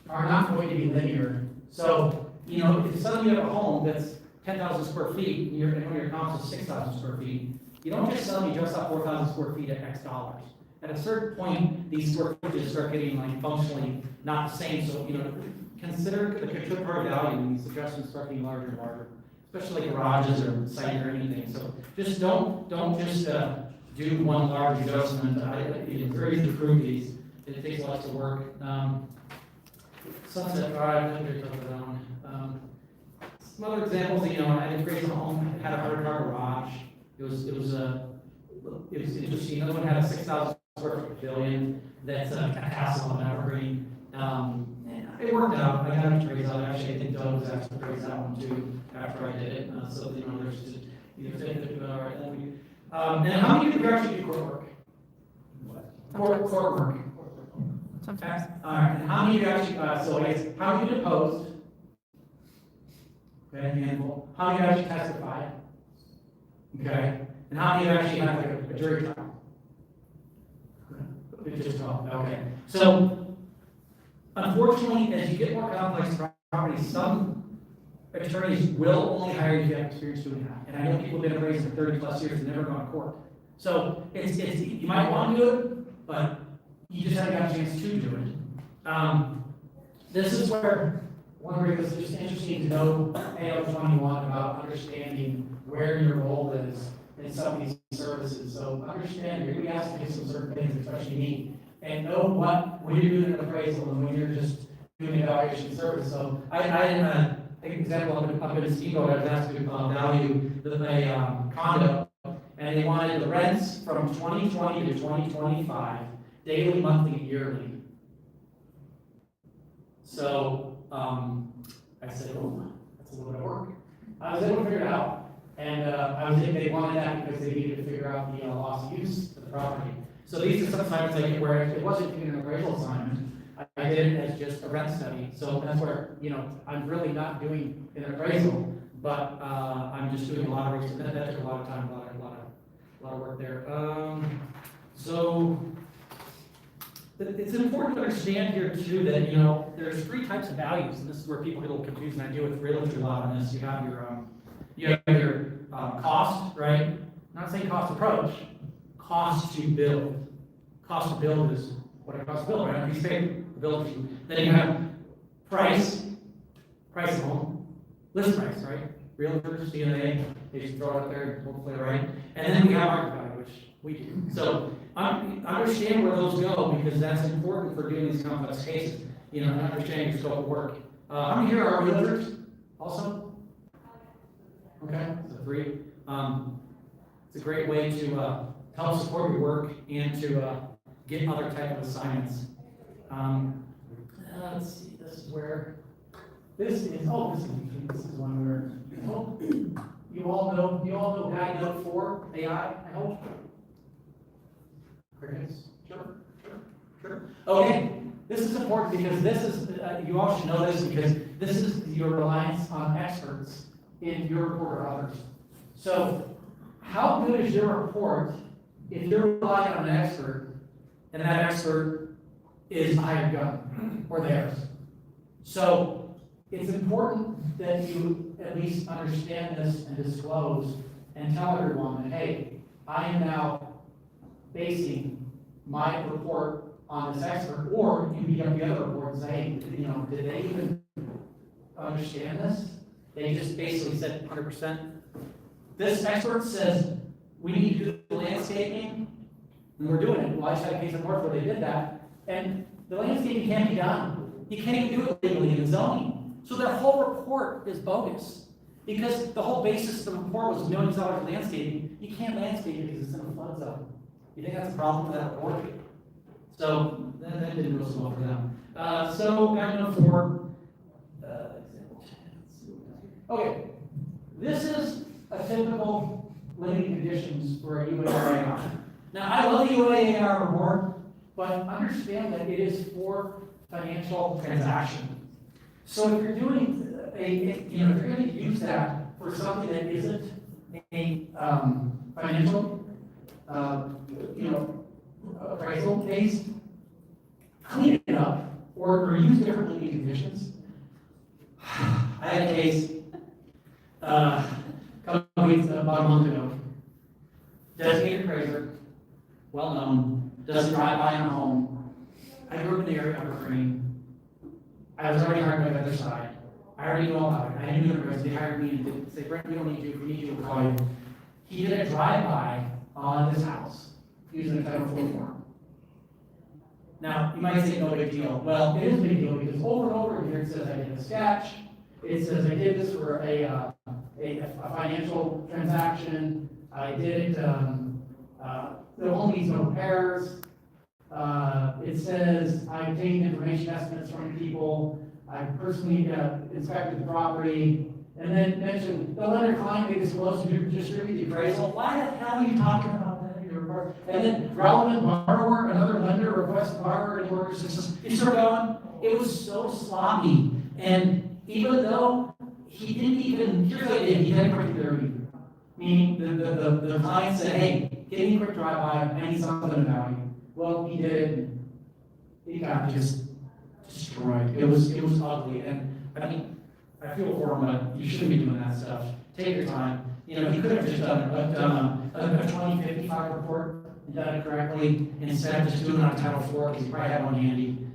are not going to be linear. So, if suddenly you have a home that's 10,000 square feet, and one of your comps is 6,000 square feet, you don't just suddenly adjust up 4,000 square feet at X dollars. At a certain point, these square footages start getting functionally not the same. So, consider the contributory value when these adjustments start getting larger and larger, especially garages or site or anything. So just don't just do one large adjustment. It's very easy to prove these. It takes lots of work. Sunset Drive, under down. Some other examples, I did create a home, it had a 100-car garage. It was interesting. Another one had a 6,000 square foot pavilion that's a castle on Evergreen. It worked out. I got an appraisal. Actually, I think Doug was actually appraised that one too after I did it. So there's just all right. And how many of you actually do court work? What? Court work.
Sometimes.
All right. And how many of you actually? So I guess how many deposed?
Okay, a handful. How many have actually testified? Okay, and how many have actually had like a jury trial? It's just 12, okay. So, unfortunately, as you get more complex properties, some attorneys will only hire you if you have experience doing that. And I know people have been appraised for 30+ years and never gone to court. So, you might want to do it, but you just haven't got a chance to do it. This is where, one where it's just interesting to know AO 21 about understanding where your role is in some of these services. So understand, you're going to be asked to do some certain things, especially me, and know what, when you're doing an appraisal and when you're just doing evaluation service. So I take an example up in Steamboat, I was asked to value the condo, and they wanted the rents from 2020 to 2025, daily, monthly, and yearly. So I said, oh, that's a little bit of work. I was able to figure it out. And I was thinking they wanted that because they needed to figure out the loss of use of the property. So these are some assignments I did where it wasn't even an appraisal assignment. I did it as just a rent study. So that's where, I'm really not doing an appraisal, but I'm just doing a lot of research. That took a lot of time, a lot of work there. So it's important to understand here too that, there's 3 types of values, and this is where people get a little confused, and I deal with realty a lot on this. You have your cost, right? I'm not saying cost approach, cost to build. Cost to build is what it costs to build, right? If you say the build, then you have price of home, list price, right? Realtors, CNA, they just throw it up there, hopefully, right? And then we have market value, which we do. So understand where those go, because that's important for doing these complex cases, and understanding your scope of work. How many here are realtors also? Okay, so 3. It's a great way to help support your work and to get other type of assignments. Let's see, this is this is one where you all know guide note 4 AI, I hope. Crickets? Sure. Okay, this is important because this is, you all should know this because this is your reliance on experts in your report or others. So, how good is your report if you're relying on an expert and that expert is hired gun or theirs? So, it's important that you at least understand this and disclose and tell everyone that, hey, I am now basing my report on this expert, or you beat up the other report and say, hey, did they even understand this? They just basically said 100%. This expert says, we need to do the landscaping, and we're doing it. Well, I just had a case in North where they did that, and the landscaping can't be done. You can't even do it legally in zoning. So their whole report is bogus, because the whole basis of the report was millions of dollars of landscaping. You can't landscape it because it's in a flood zone. You think that's a problem with that report? So that didn't go so well for them. So back to 4. Okay, this is a typical limiting conditions for a UAR. Now, I love the UAR report, but understand that it is for financial transaction. So if you're doing if you're going to use that for something that isn't a financial, appraisal case, clean it up or use different limiting conditions. I had a case. About a month ago. Designated appraiser, well known, doesn't drive by on a home. I grew up in the area of Evergreen. I was already hired by the other side. I already knew all about it. I knew the appraiser. They hired me and did say, Brent, we don't need you. If we need you, we'll call you. He did a drive-by on this house using a Title 4 form. Now, you might say no big deal. Well, it is a big deal because over and over here it says I did a sketch. It says I did this for a financial transaction. I did it, there only needs no repairs. It says I obtained information estimates from people. I personally inspected the property. And then mentioned the lender client may disclose to distribute the appraisal. Why the hell are you talking about that in your report? And then relevant borrower, another lender requests borrower in orders. You start going. It was so sloppy. And even though
he didn't even, here's what he did, he didn't break the either. Meaning, the client said, hey, give me a quick drive-by, I need something of value. Well, he did, and he got just destroyed. It was ugly, and I mean, I feel for him, but you shouldn't be doing that stuff. Take your time. You know, he could have just done a 2055 report and done it correctly instead of just doing it on Title IV, because he probably had one handy.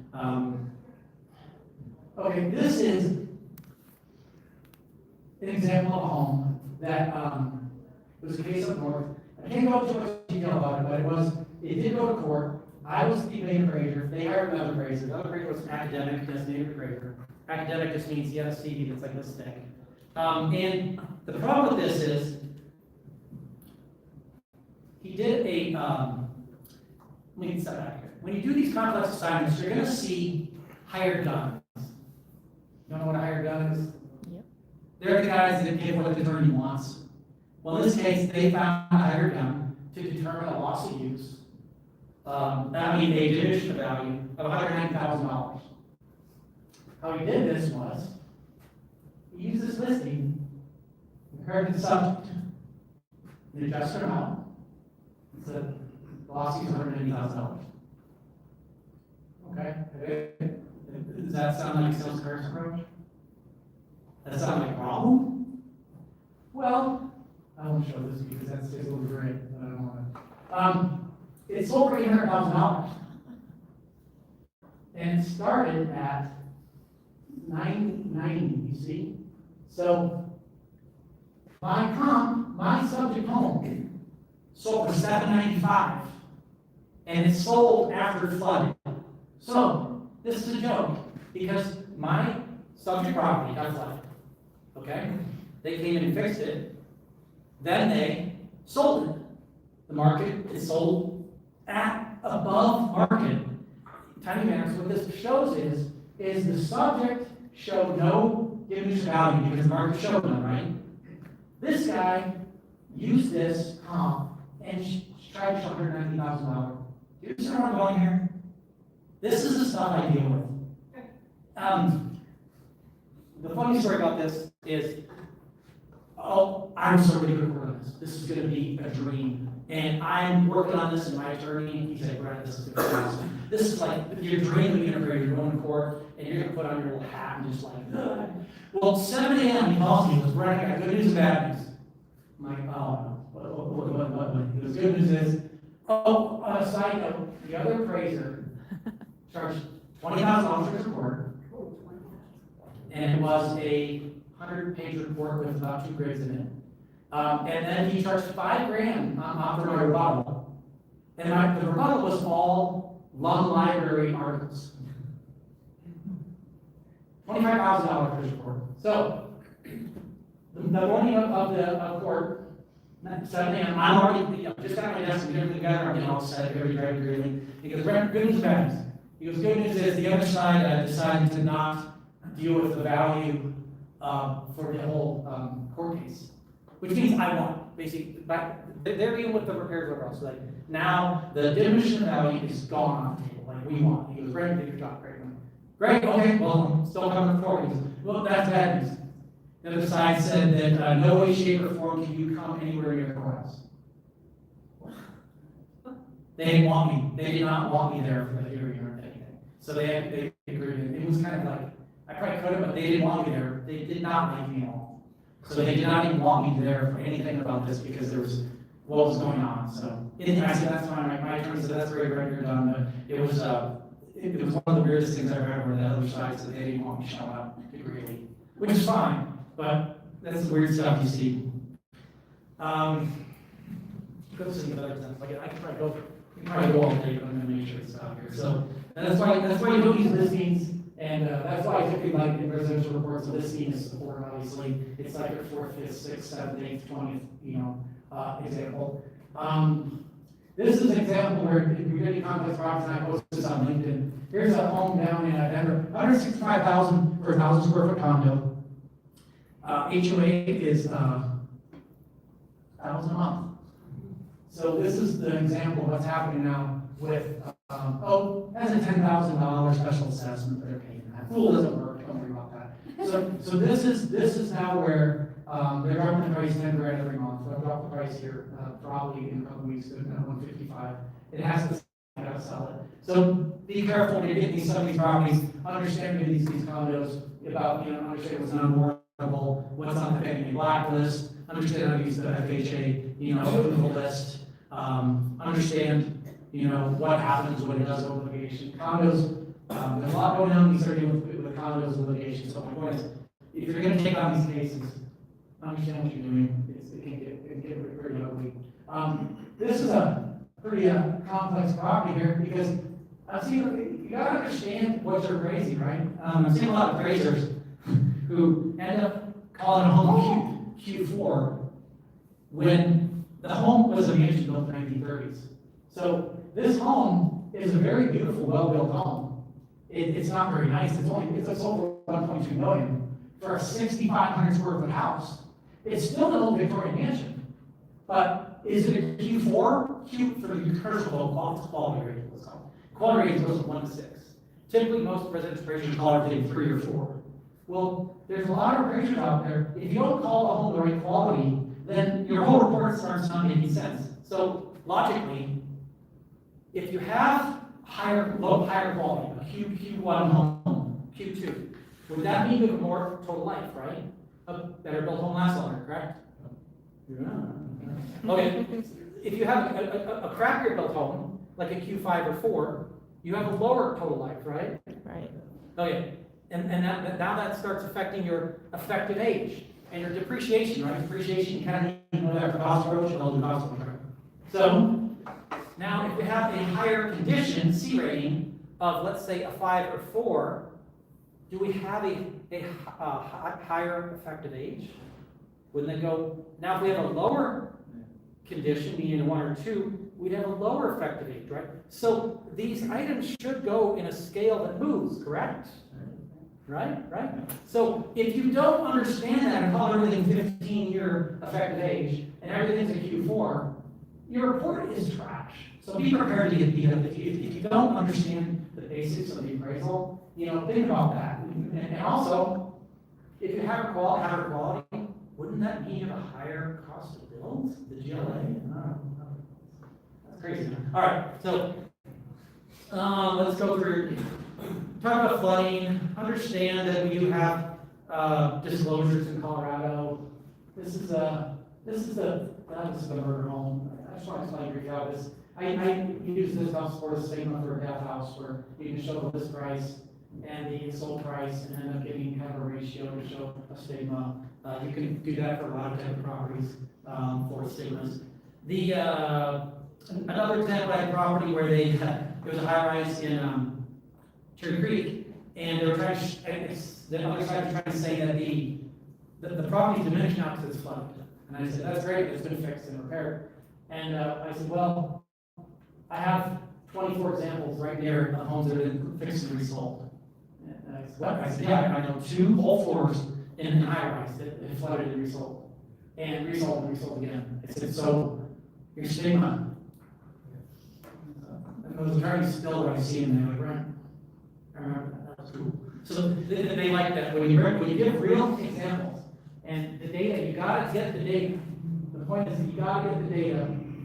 Okay, this is an example of a home that it was a case up north. I can't go into too much detail about it, but it did go to court. I was the main appraiser. They hired another appraiser. The other appraiser was an academic designated appraiser. Academic just means he had a CV that's like this thick. And the problem with this is, he did a, let me step back here. When you do these complex assignments, you're gonna see hired guns. You know what a hired gun is?
Yep.
They're the guys that give what the attorney wants. Well, in this case, they found a hired gun to determine a loss of use. I mean, they diminished the value of $190,000. How he did this was, he used this listing, compared to the subject, the adjusted amount, said, the loss is $190,000. Okay? Does that sound like a sales cars approach? Does that sound like a problem? Well, I won't show this because that's just a little great. I don't want to. It sold for $800,000. And it started at $990, you see? So, my subject home sold for $795. And it sold after flooding. So, this is a joke, because my subject property got flooded. Okay? They came in and fixed it. Then they sold it. The market is sold at above market. Tiny Matters, what this shows is the subject showed no diminished value because the market showed none, right? This guy used this comp and tried to show $190,000. Do you see where I'm going here? This is the stuff I deal with. The funny story about this is, I'm so ready to work on this. This is going to be a dream. And I'm working on this, and my attorney, he said, Brad, this is going to be awesome. This is like your dream of being a lawyer. You're going to court, and you're going to put on your little hat and just like, ugh. Well, 7 a.m. he calls me, he goes, Brad, I got good news and bad news. I'm like, oh, what? He goes, good news is, on a side note, the other appraiser charged $20,000 for his report, and it was a 100-page report with about 2 grades in it. And then he charged $5,000 for my rebuttal. And the rebuttal was all Lund Library articles. $25,000 for his report. So, the morning of the court, 7 a.m., I'm already, just got my desk and getting together, I'm getting all set, everybody driving greatly. He goes, Brent, good news, bad news. He goes, good news is the other side decided to not deal with the value for the whole court case. Which means I won, basically. They're dealing with the repairs overall. So like now the diminution of value is gone off the table. Like we won. He goes, Greg, did your job, great. Great, okay, well, I'm still coming forward. He goes, well, that's bad news. The other side said that no way, shape, or form can you come anywhere near the courthouse. They didn't want me. They did not want me there for the hearing or anything. So they agreed. It was kind of like, I probably could have, but they didn't want me there. They did not like me at all. So they did not even want me there for anything about this because there was what was going on. So I said, that's fine. My attorney said, that's great, Greg, you're done. But it was one of the weirdest things I've ever heard. The other side said they didn't want me showing up really, which is fine. But that's the weird stuff you see. Go to some other stuff. Like I can probably go all day, but I'm going to make sure it's out here. So that's why you do these listings. And that's why I typically like in residential reports, a listing is support, obviously. It's like your 4th, 5th, 6th, 7th, 8th, 20th, example. This is an example where if you're getting complex properties, and I post this on LinkedIn. Here's a home down in Denver, $165,000 for a 1,000 square foot condo. HOA is $1,000 a month. So this is the example of what's happening now with, that's a $10,000 special assessment that they're paying. That rule doesn't work, don't worry about that. So this is now where, they're dropping the price 10 grand every month. They'll drop the price here, probably in a couple weeks to 155. It has to, have to sell it. So be careful when you're getting some of these properties, understand these condos about, understand what's non-mortgable, what's on the family blacklist, understand how to use the FHA, approval list, understand, what happens when it does go to litigation. Condos, there's a lot going on when you start dealing with condos and litigation. So my point is, if you're gonna take on these cases, understand what you're doing. It can get pretty ugly. This is a pretty complex property here because I've seen, you gotta understand what you're appraising, right? I've seen a lot of appraisers who end up calling a home Q4 when the home was a mansion built in the 1930s. So this home is a very beautiful, well-built home. It's not very nice. It's over 1.2 million for a 6,500 square foot house. It's still an old Victorian mansion, but is it a Q4? Q for the commercial quality rating, let's call it. Quality rating goes from 1 to 6. Typically, most residential appraisers call it 3 or 4. Well, there's a lot of appraisers out there. If you don't call a home the right quality, then your whole report starts not making sense. So logically, if you have higher quality, a Q1 home, Q2, would that mean you have more total life, right? A better built home lasts longer, correct? Yeah. Okay, if you have a crappier built home, like a Q5 or 4, you have a lower total life, right?
Right.
Okay, and now that starts affecting your effective age and your depreciation, right? Depreciation, you kind of know that for cost approach, and all the cost approach. So now if we have a higher condition, C rating, of let's say a 5 or 4, do we have a higher effective age? Wouldn't it go, now if we have a lower condition, meaning a 1 or 2, we'd have a lower effective age, right? So these items should go in a scale that moves, correct? Right? So if you don't understand that and call everything 15-year effective age and everything's a Q4, your report is trash. So be prepared to get beat up. If you don't understand the basics of the appraisal, think about that. And also, if you have a higher quality, wouldn't that mean you have a higher cost to build, the GLA? That's crazy. All right, so let's go through. Talk about flooding. Understand that we do have disclosures in Colorado. This is the murder home. I just want to explain briefly how this. I use this house for a statement for a death house where you can show the list price and the sold price and end up getting kind of a ratio to show a stigma. You can do that for a lot of different properties for stigmas. Another example, I had a property where it was a high rise in Cherry Creek, and they were trying to, the other side was trying to say that the property diminished now because it's flooded. And I said, that's great, it's been fixed and repaired. And I said, well, I have 24 examples right there of homes that have been fixed and resold. And I said, what? I said, yeah, I know 2 whole floors in high rise that have flooded and resold. And resold again. I said, so your stigma. And those attorneys still, when I see them, they're like, right. I remember that was cool. So they like that. When you give real examples and the data, you gotta get the data. The point is that you gotta get the data,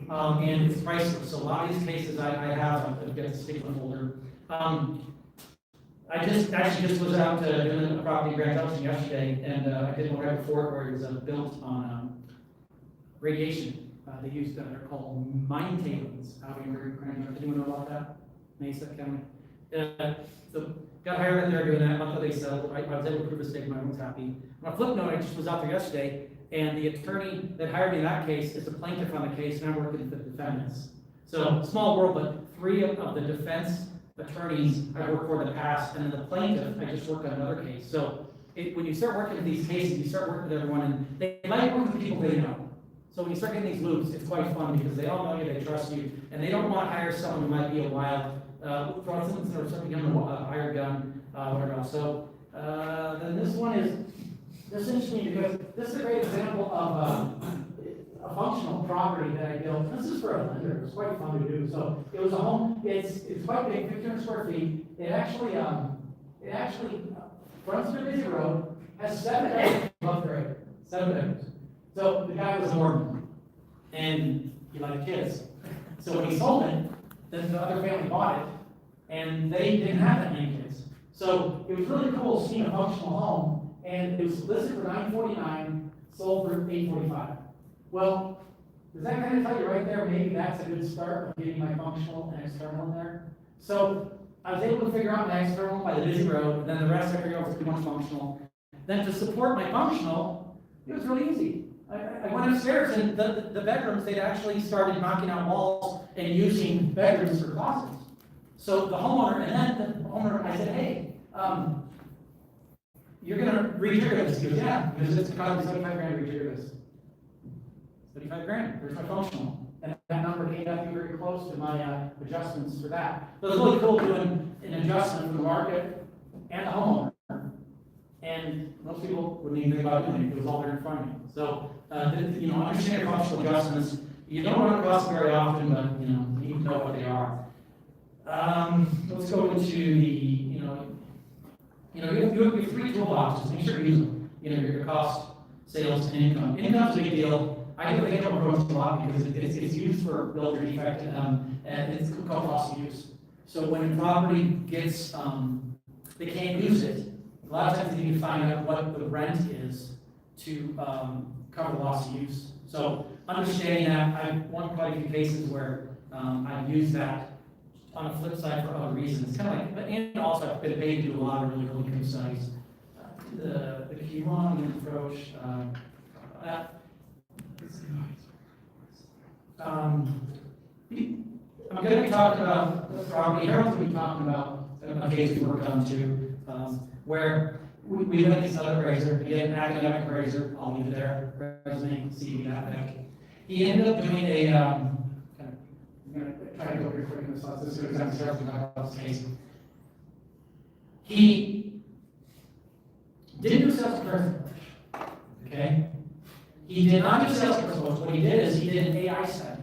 and it's priceless. So a lot of these cases I have, I've got a stigma folder. I just was out doing a property in Grand Junction yesterday, and I did one right before it where it was built on radiation. They used, they're called mine tailings out in Grand Junction. Anyone know about that? Mesa County. So got hired in there doing that. Month they settled. I was able to prove a stigma. Everyone's happy. On a flip note, I just was out there yesterday, and the attorney that hired me in that case is the plaintiff on the case, and I'm working with the defendants. So small world, but 3 of the defense attorneys I worked for in the past, and then the plaintiff, I just worked on another case. So when you start working with these cases, you start working with everyone, and they like working with people they know. So when you start getting these loops, it's quite fun because they all know you, they trust you, and they don't want to hire someone who might be a wild fraudulent or something, a hired gun, whatever else. So then this one is interesting because this is a great example of a functional property that I built. This is for a lender. It was quite fun to do. So it was a home. It's quite big, 1,500 square feet. It actually runs through a busy road. has 7 bedrooms above grade, 7 bedrooms. So the guy was a Mormon, and he liked kids. So when he sold it, then the other family bought it, and they didn't have that many kids. So it was really cool seeing a functional home, and it was listed for $949, sold for $845. Well, does that kind of tell you right there, maybe that's a good start of getting my functional and external in there? So I was able to figure out my external by the busy road, and then the rest I figured out was pretty much functional. Then to support my functional, it was really easy. I went upstairs, and the bedrooms, they'd actually started knocking out walls and using bedrooms for closets. So the homeowner, and then the homeowner, I said, hey, you're gonna rejigger this. He goes, yeah, because it's costing 75 grand to rejigger this. 75 grand, there's my functional. And that number came out to be very close to my adjustments for that. So it's really cool doing an adjustment for the market and the homeowner. And most people wouldn't even think about doing it, it was all there in front of you. So, you know, understand your functional adjustments. You don't run across them very often, but, you know, you need to know what they are. Let's go into the, you have 3 toolboxes, make sure you use them. You know, your cost, sales, and income. Income's a big deal. I do the income approach a lot because it's used for builder defect, and it's called loss of use. So when a property gets, they can't use it, a lot of times they need to find out what the rent is to cover the loss of use. So understanding that, I've won quite a few cases where I've used that on a flip side for other reasons. Kind of like, but and also I've been paid to do a lot of really good studies. The key one approach. I'm going to be talking about the property. Harold's going to be talking about a case we worked on too, where we had this other appraiser, again, an academic appraiser, I'll leave it there, resume, CV, that back. He ended up doing a, I'm going to try to go pretty quick in this thoughts, this is because I'm starting to talk about this case. He didn't do sales appraisal, okay? He did not do sales appraisal, what he did is he did an AI study.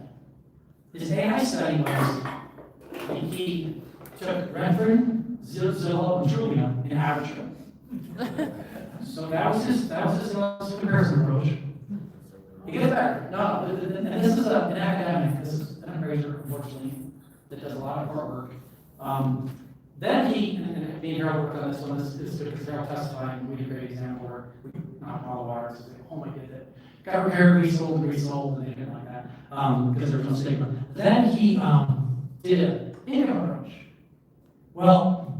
His AI study was, he took Redford, Zillow, and Julia, and averaged them. So that was his comparison approach. It gets better. No, and this is an academic, this is an appraiser, unfortunately, that does a lot of hard work. Then he, and me and Harold worked on this one, this is because Harold testified, and we did a great example where we knocked all the wires, oh my goodness. Got repaired, resold, and they didn't like that, because there was no stigma. Then he did an income approach. Well,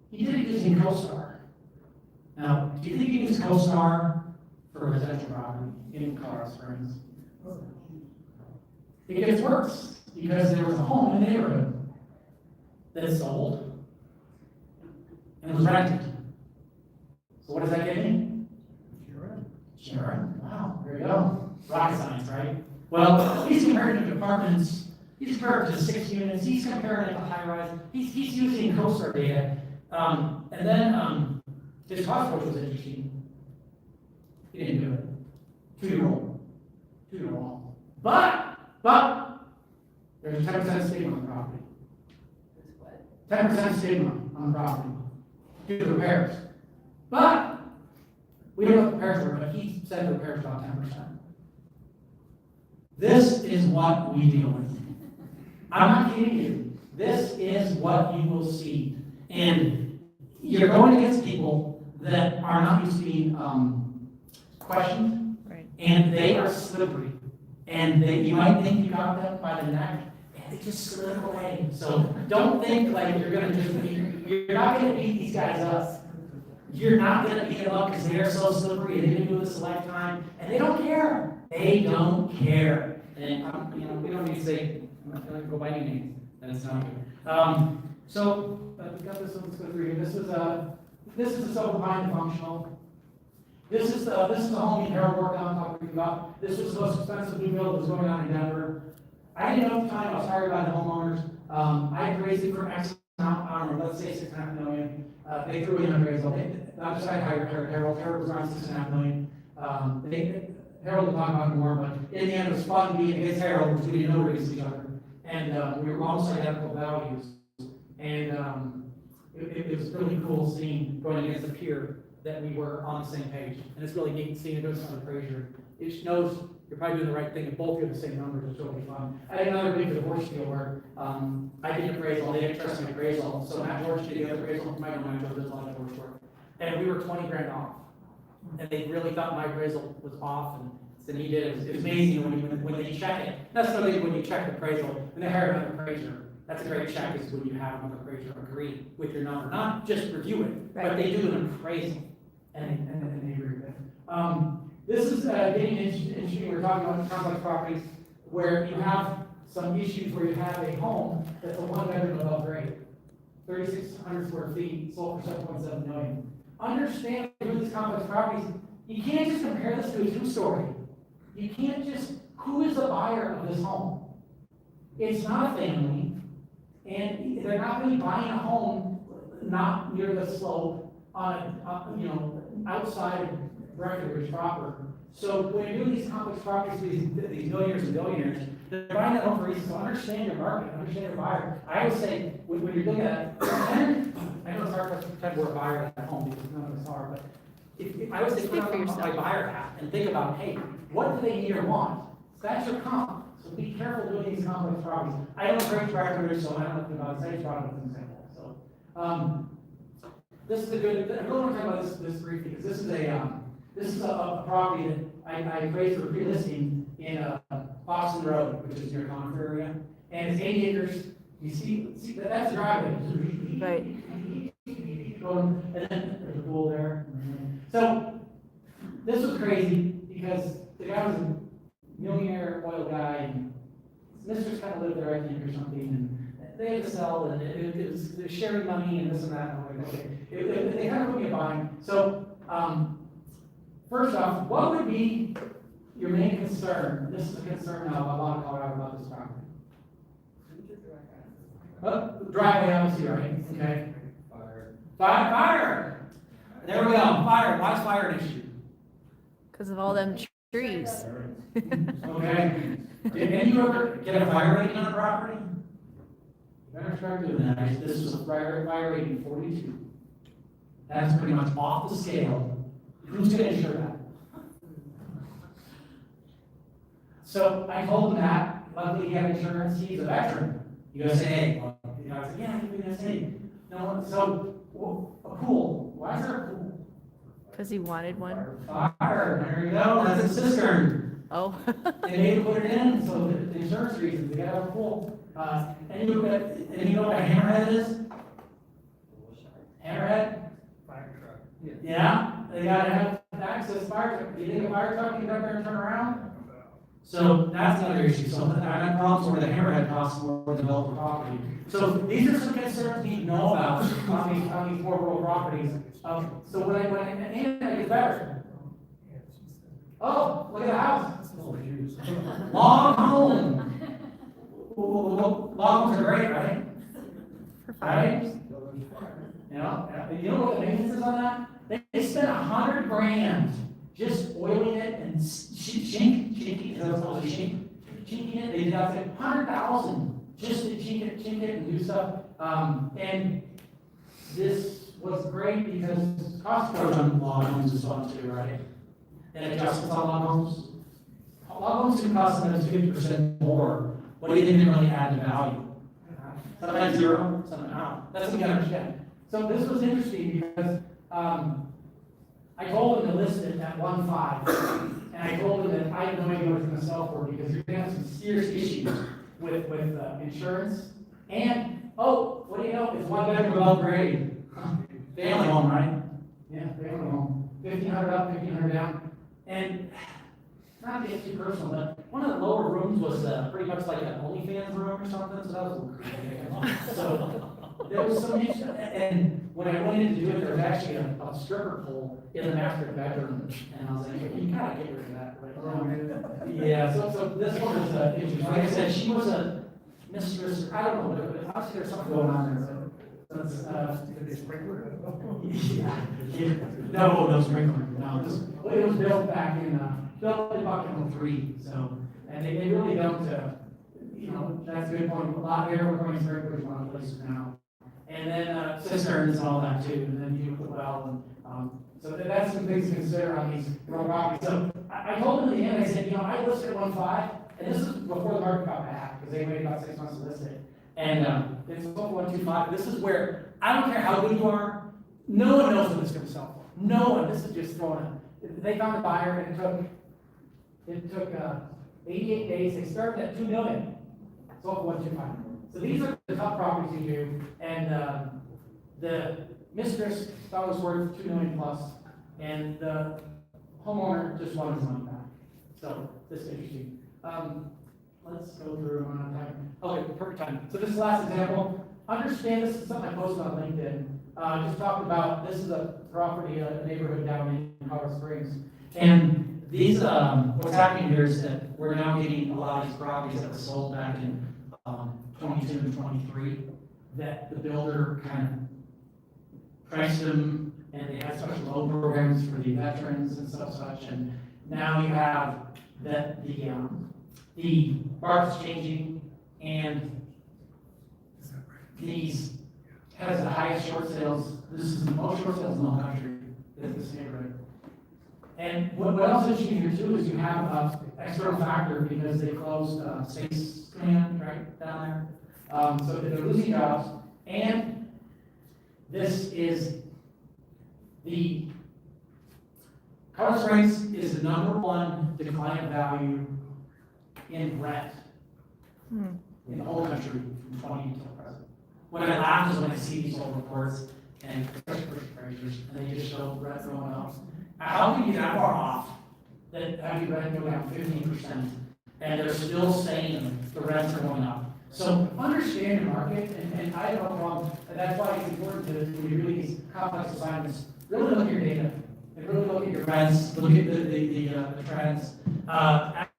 he did it using CoStar. Now, do you think he used CoStar for residential property in Colorado Springs? It gets worse, because there was a home in the neighborhood that sold and was rented. So what does that get me? Sure. Wow, there you go. Rocket science, right? Well, he's comparing it to apartments, he's comparing it to 6 units, he's comparing it to high rise, he's using CoStar data. And then his cost approach was interesting. He didn't do it. 2-year-old. 2-year-old. But there's a 10% stigma on the property. 10% stigma on the property due to repairs. But we don't know what the repairs were, but he said the repairs were about 10%. This is what we deal with. I'm not kidding you. This is what you will see. And you're going against people that are not used to being questioned,
Right.
and they are slippery. And you might think you got them by the neck, and they just slip away. So don't think like you're going to just you're not going to beat these guys up. You're not going to beat them up because they're so slippery. They've been doing this a lifetime, and they don't care. They don't care. And we don't need to say, I'm not going to go by any names. That's not good. So we got this one. Let's go through here. This is the self-defined functional. This is the home me and Harold worked on talking about. This was the most expensive new build that was going on in Denver. I didn't know at the time. I was hired by the homeowners. I raised it for X amount. I don't know. Let's say $6.5 million. They threw in an appraisal. I decided to hire Harold. Harold was around $6.5 million. Harold will talk about it more, but in the end, it was fun being against Harold because we didn't know against each other, and we were almost identical values. And it was really cool seeing going against a peer
that we were on the same page. And it's really neat seeing it goes on the appraiser. It knows you're probably doing the right thing, and both are the same numbers, it's really fun. I had another big divorce deal where, I did appraisal, they didn't trust my appraisal, so Matt George did the other appraisal, my manager does a lot of divorce work. And we were 20 grand off. And they really thought my appraisal was off, and then he did, it was amazing when they check it. That's not only when you check the appraisal, when they hire another appraiser, that's a great check, is when you have another appraiser agree with your number, not just review it, but they do an appraisal, and they agree with it. This is getting interesting, we're talking about complex properties where you have some issues where you have a home that's a one bedroom above grade, 3,600 square feet, sold for 7.7 million. Understand with these complex properties, you can't just compare this to a two-story. You can't just, who is the buyer of this home? It's not a family, and they're not really buying a home not near the slope on outside of Breckenridge proper. So when you're doing these complex properties, these millionaires and billionaires, they're buying that home for reasons. So understand your market, understand your buyer. I always say, when you're doing that, I know it's hard for us to pretend we're a buyer at home because none of us are, but I always say, put on my buyer hat and think about, hey, what do they need or want? That's your comp. So be careful doing these complex properties. I don't break Breckenridge, so I don't know anything about site product and things like that. So, this is a good, I really want to talk about this briefly, because this is a property that I appraised for pre-listing in Boston Road, which is near Confer area, and it's 80 acres. You see that's the driveway.
Right.
And then there's a pool there. So this was crazy because the guy was a millionaire oil guy, and his mistress kind of lived there, I think, or something, and they had to sell, and it was sharing money and this and that. And okay. They kind of put me in a bind. So, first off, what would be your main concern? This is a concern now about a lot of Colorado about this property. Driveway, obviously, right? Okay. Fire! There we go, fire. Why is fire an issue?
Because of all them trees.
Okay. Did any of you ever get a fire rating on a property? Better start doing that. This is a fire rating 42. That's pretty much off the scale. Who's going to insure that? So I told him that. Luckily, he had insurance. He's a veteran. You gotta say, hey, well, I said, yeah, you're gonna say. No, so a pool. Why is there a pool?
Because he wanted one.
Fire. There you go. That's a cistern.
Oh.
They made to put it in, so the insurance reasons, they gotta have a pool. And you know what a hammerhead is? Hammerhead?
Fire truck.
Yeah, they gotta have access fire truck. Do you think a fire truck can get up there and turn around? So that's another issue. So I've had problems where the hammerhead costs more than developer property. So these are some concerns we know about on these more rural properties. So when I get better. Oh, look at the house. Log home. Log homes are great, right? Right? You know what the maintenance is on that? They spent $100 grand just oiling it and chinking it. They did that for $100,000 just to chink it and do stuff. And this was great because cost coverage on log homes is fun too, right? And adjustments on log homes. Log homes can cost them 50% more. What do you think they really add to value? Sometimes zero, sometimes not. That's what you gotta understand. So this was interesting because I told him to list it at 1.5, and I told him that I had no idea what it's going to sell for because you're going to have some serious issues with insurance. And what do you know? It's one bedroom above grade. Family home, right? Yeah, family home. 1,500 up, 1,500 down. And not to get too personal, but one of the lower rooms was pretty much like an OnlyFans room or something. So that was a little crazy. So there was some issue, and when I went in to do it, there was actually a stripper pole in the master bedroom, and I was like, you gotta get rid of that right now. Yeah, so this one was interesting. Like I said, she was a mistress, I don't know, but obviously there's something going on there. No sprinkler. No, it was built back in built in about 03. So, and they really don't. That's a good point. A lot of air sprinklers in a lot of places now. And then cisterns and all that too. And then you put well, and So that's some things to consider on these real properties. So I told them in the end, I said, you know, I listed 1.5, and this is before the market got bad, because they waited about 6 months to list it. And it's sold for 1.25. This is where, I don't care how good you are, no one knows what it's gonna sell for. No one, this is just throwing it. They found a buyer, and it took 88 days. They started at $2 million, sold for 1.25. So these are the top properties you do, and the mistress thought it was worth $2 million plus, and the homeowner just wanted his money back. So this is interesting. Let's go through one at a time. Okay, perfect time. So this last example, understand this is something I posted on LinkedIn. Just talked about, this is a property, a neighborhood down in Colorado Springs. And these, what's happening here is that we're now getting a lot of these properties that were sold back in 22 and 23, that the builder kind of priced them, and they had special loan programs for the veterans and such. And now you have that the market's changing, and these has the highest short sales. This is the most short sales in the whole country, this neighborhood. And what else is interesting here too is you have an external factor, because they closed Space Command right down there. So they're losing jobs, and this is the Colorado Springs is the #1 decline of value in rent in the whole country from 20 until present. What I laugh is when I see these old reports, and especially for appraisers, and they just show rent going up. How can you get that far off that having rent go down 15%, and they're still saying the rents are going up? So understand your market, and I don't have a problem, and that's why it's important to, when you're doing these complex assignments, really look at your data, and really look at your rents, look at the trends.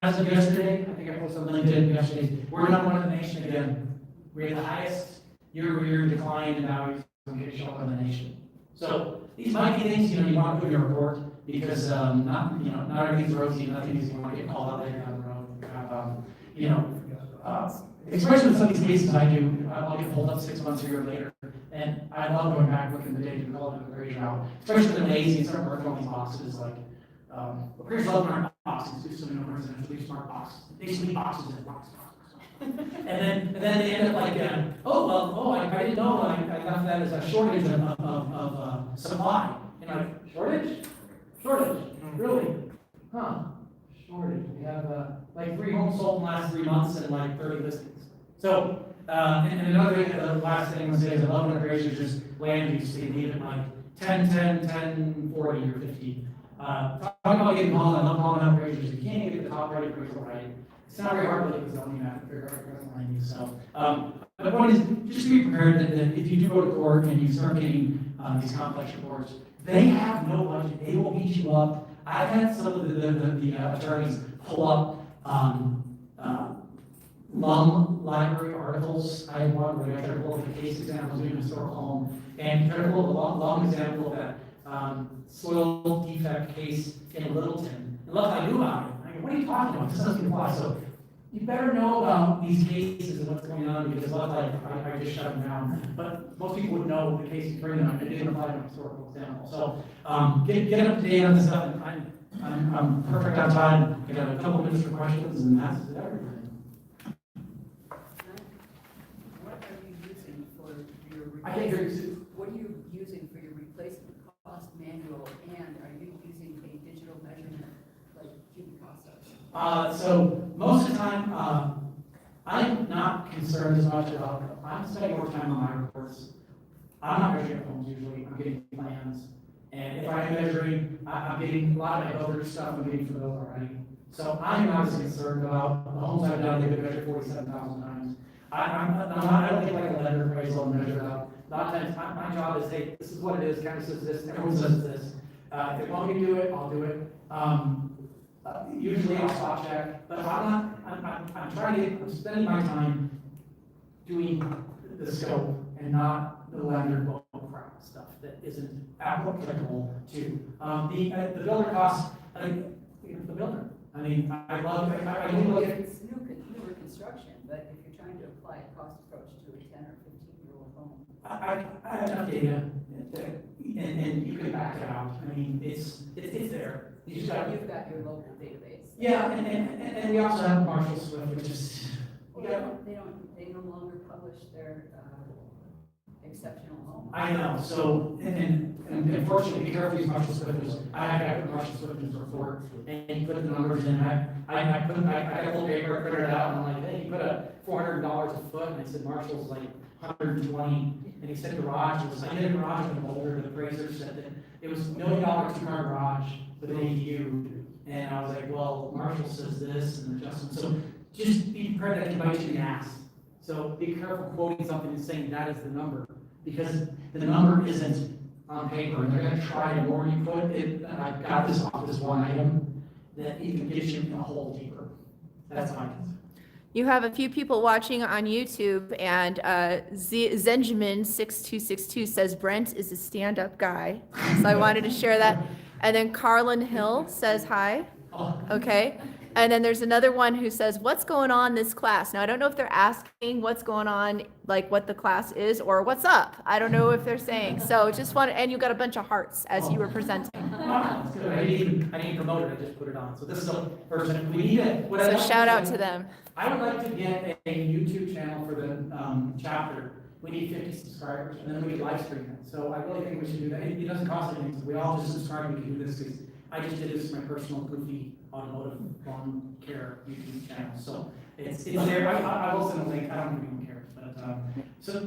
As of yesterday, I think I posted on LinkedIn yesterday, we're #1 in the nation again. We had the highest year-over-year decline in values we show up in the nation. So these might be things, you want to put in your report, because not everything's rosy, nothing is you want to get called out later down the road. Especially with some of these cases I do, I'll get pulled up 6 months or a year later, and I love going back, looking at the data, developing a great job. Especially the lazy and start working on these boxes, like, appraisal love aren't boxes, do some residential, these smart boxes. They should be boxes and boxes. and then they end up like, I didn't know, I got that as a shortage of supply. And like, shortage? Really? Huh? Shortage. We have like 3 homes sold in the last 3 months and like 30 listings. So, and another thing, the last thing I'm going to say is I love when appraisers just land use, they leave it like 10, 10, 10, 40 or 50. Talking about getting called, I love calling out appraisers. You can't get the top right appraisal right. It's not very hard to look at the zoning map, figure out what land use. So, the point is, just be prepared that if you do go to court and you start getting these complex reports, they have no budget. They will beat you up. I've had some of the attorneys pull up LUM library articles. I had one where I tried to pull up the case examples in a historical home, and tried to pull up a long example of that soil defect case in Littleton. And look, I knew about it. I mean, what are you talking about? This doesn't apply. So you better know about these cases and what's going on, because look, like I just shut them down. But most people would know the case you bring them. It didn't apply to an historical example. So get up to date on this stuff. And I'm perfect on time. I got a couple minutes for questions, and that's everything.
What are you using for your
I can't hear
replacement?
you.
What are you using for your replacement cost manual, and are you using a digital measurement like cubic cost?
So most of the time, I'm not concerned as much about, I'm spending more time on my reports. I'm not measuring homes usually, I'm getting plans. And if I'm measuring, I'm getting a lot of my builder stuff, I'm getting from those already. So I'm not as concerned about the homes I've done, they've been measured 47,000 times. I don't get like a letter appraisal and measure it out. A lot of times, my job is, hey, this is what it is, county says this, everyone says this. If they want me to do it, I'll do it. Usually I'll spot check, but I'm spending my time doing the scope and not the lender book crap stuff that isn't applicable to. The builder costs, the builder. I mean, I love, I do look at.
It's newer construction, but if you're trying to apply a cost approach to a 10 or 15-year-old home.
I have enough data. and you can back it out. I mean, it's there. You just got,
You've got your local database.
yeah, and we also have Marshall Swift, which is,
Well, they no longer publish their, exceptional home.
I know, so, and unfortunately, be careful, these Marshall Swifters, I have got Marshall Swifters report, and he put the numbers in, I got a little paper, printed it out, and I'm like, hey, you put a $400 a foot, and I said Marshall's like 120, and he said garage, I did a garage in Boulder, the appraiser said that it was $1 million 2-car garage with an ADU, and I was like, well, Marshall says this, and adjustment, so just be prepared that can bite you in the ass. So be careful quoting something and saying that is the number, because the number isn't on paper, and they're gonna try to more you put it, and I got this off this one item, that even gets you in a hole deeper. That's my concern.
You have a few people watching on YouTube, and Zenjamin6262 says Brent is a stand-up guy. So I wanted to share that. And then Carlin Hill says hi.
Oh,
Okay. And then there's another one who says, what's going on this class? Now, I don't know if they're asking what's going on, like what the class is, or what's up. I don't know if they're saying. So just want, and you got a bunch of hearts as you were presenting.
that's good. I didn't promote it, I just put it on. So this is a person, we need it. What I'd
So
like
shout out
say-
to them.
I would like to get a YouTube channel for the chapter. We need 50 subscribers, and then we can live stream it. So I really think we should do that. It doesn't cost anything. We all just subscribe, we can do this, because I just did this for my personal goofy automotive lawn care YouTube channel. So it's there. I will send a link. I don't know if anyone cares, but,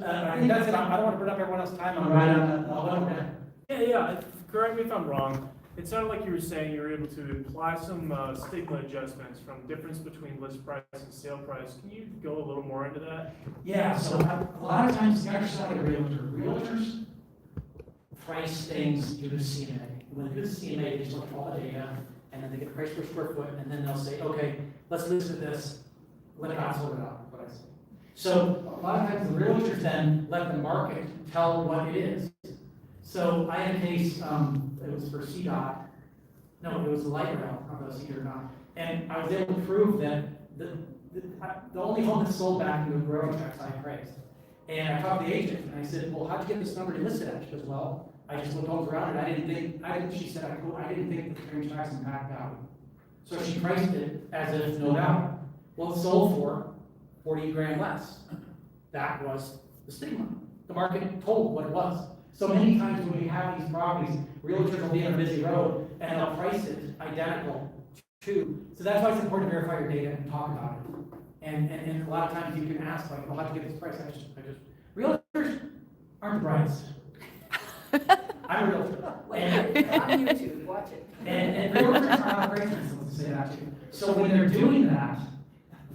I think that's it. I don't want to burn up everyone else's time.
I'm right on that.
Yeah, correct me if I'm wrong. It sounded like you were saying you were able to apply some stigma adjustments from difference between list price and sale price. Can you go a little more into that?
Yeah, so a lot of times, the other side of realtors price things through the CMA. When they do the CMA, they just look at all the data, and then they get a price per square foot, and then they'll say, okay, let's listen to this, let God sort it out, what I say. So a lot of times, the realtors then let the market tell what it is. So I had a case, it was for CDOT, no, it was light rail, I don't know if it was CDOT or not, and I was able to prove that the only home that sold back into the railroad tracks I appraised. And I talked to the agent, and I said, well, how'd you get this number to list it at? She goes, well, I just looked all around it, she said, I didn't think the train tracks impact value. So she priced it as if no value. Well, it sold for 40 grand less. That was the stigma. The market told what it was. So many times when we have these properties, realtors will be on a busy road and they'll price it identical to, so that's why it's important to verify your data and talk about it. And a lot of times you can ask, like, well, how'd you get this price? Realtors aren't the brightest. I'm a realtor.
On YouTube, watch it.
And realtors are not great, let's say that too. So when they're doing that,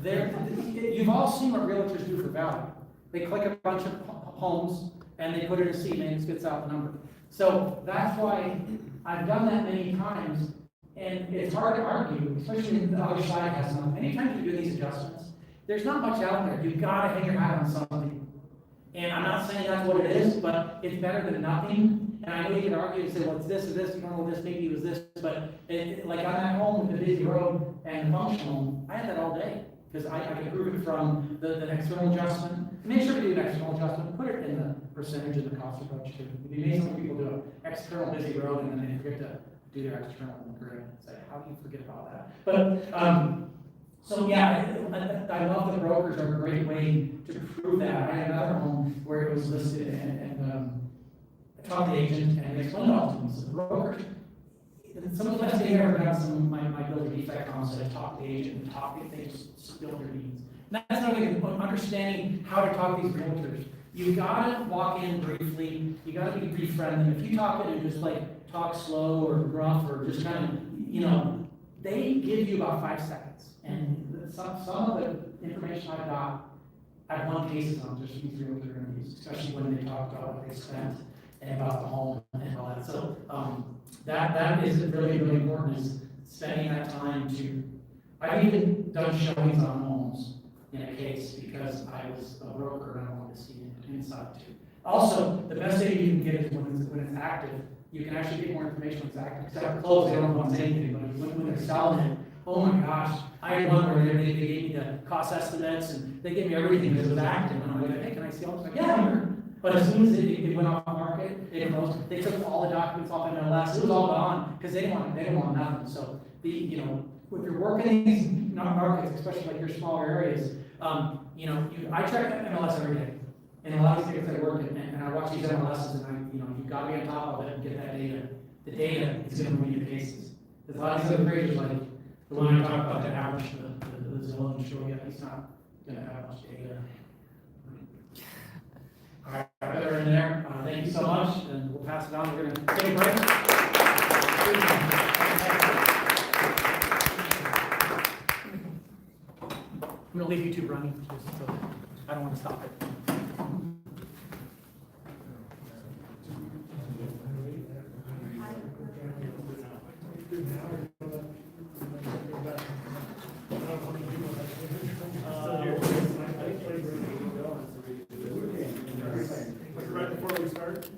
you've all seen what realtors do for value. They click a bunch of homes and they put it in a CMA and it spits out the number. So that's why I've done that many times, and it's hard to argue, especially if the other side has something. Anytime you do these adjustments, there's not much out there. You've got to hang your hat on something. And I'm not saying that's what it is, but it's better than nothing. And I know you can argue and say, well, it's this or this, you don't know this, maybe it was this, but like on that home with the busy road and functional, I had that all day. Because I can prove it from the external adjustment. Make sure to do an external adjustment, put it in the percentage of the cost approach too. It'd be amazing when people do an external busy road and then they forget to do their external grid. It's like, how do you forget about that? But, so yeah, I love the brokers are a great way to prove that. I had another home where it was listed and I talked to the agent and they explained it all to me. So the broker, some of the best thing I ever done, some of my builder defect comments, I talked to the agent and talked to things, spill their needs. And that's not like understanding how to talk to these realtors. You gotta walk in briefly, you gotta be befriendly. If you talk and just like talk slow or gruff or just kind of, they give you about 5 seconds. And some of the information I got, I've won cases on just these realtors are gonna use, especially when they talk about what they spent and about the home and all that. So that is really, really important, is spending that time to, I've even done showings on homes in a case because I was a broker and I wanted to see it inside too. Also, the best data you can get is when it's active. You can actually get more information when it's active. Because after close, they don't want to say anything, but when they're selling it, oh my gosh, I had one where they gave me the cost estimates and they gave me everything because it was active. And I'm like, hey, can I see all this? Like, yeah, But as soon as it went off market, it closed, they took all the documents off MLS, it was all gone, because they didn't want nothing, so you know, if you're working in these markets, especially like your smaller areas, you know, I check MLS every day. And a lot of these things that work, and I watch these MLSs, and you know, you've got to be on top of it and get that data. The data is going to win you cases. There's a lot of these other pages, like the one I talked about, the average, the zone, show you, it's not going to have much data. All right, better in there. Thank you so much, and we'll pass it on. We're going to take a break. I'm going to leave YouTube running, just so I don't want to stop it.
Right before we start?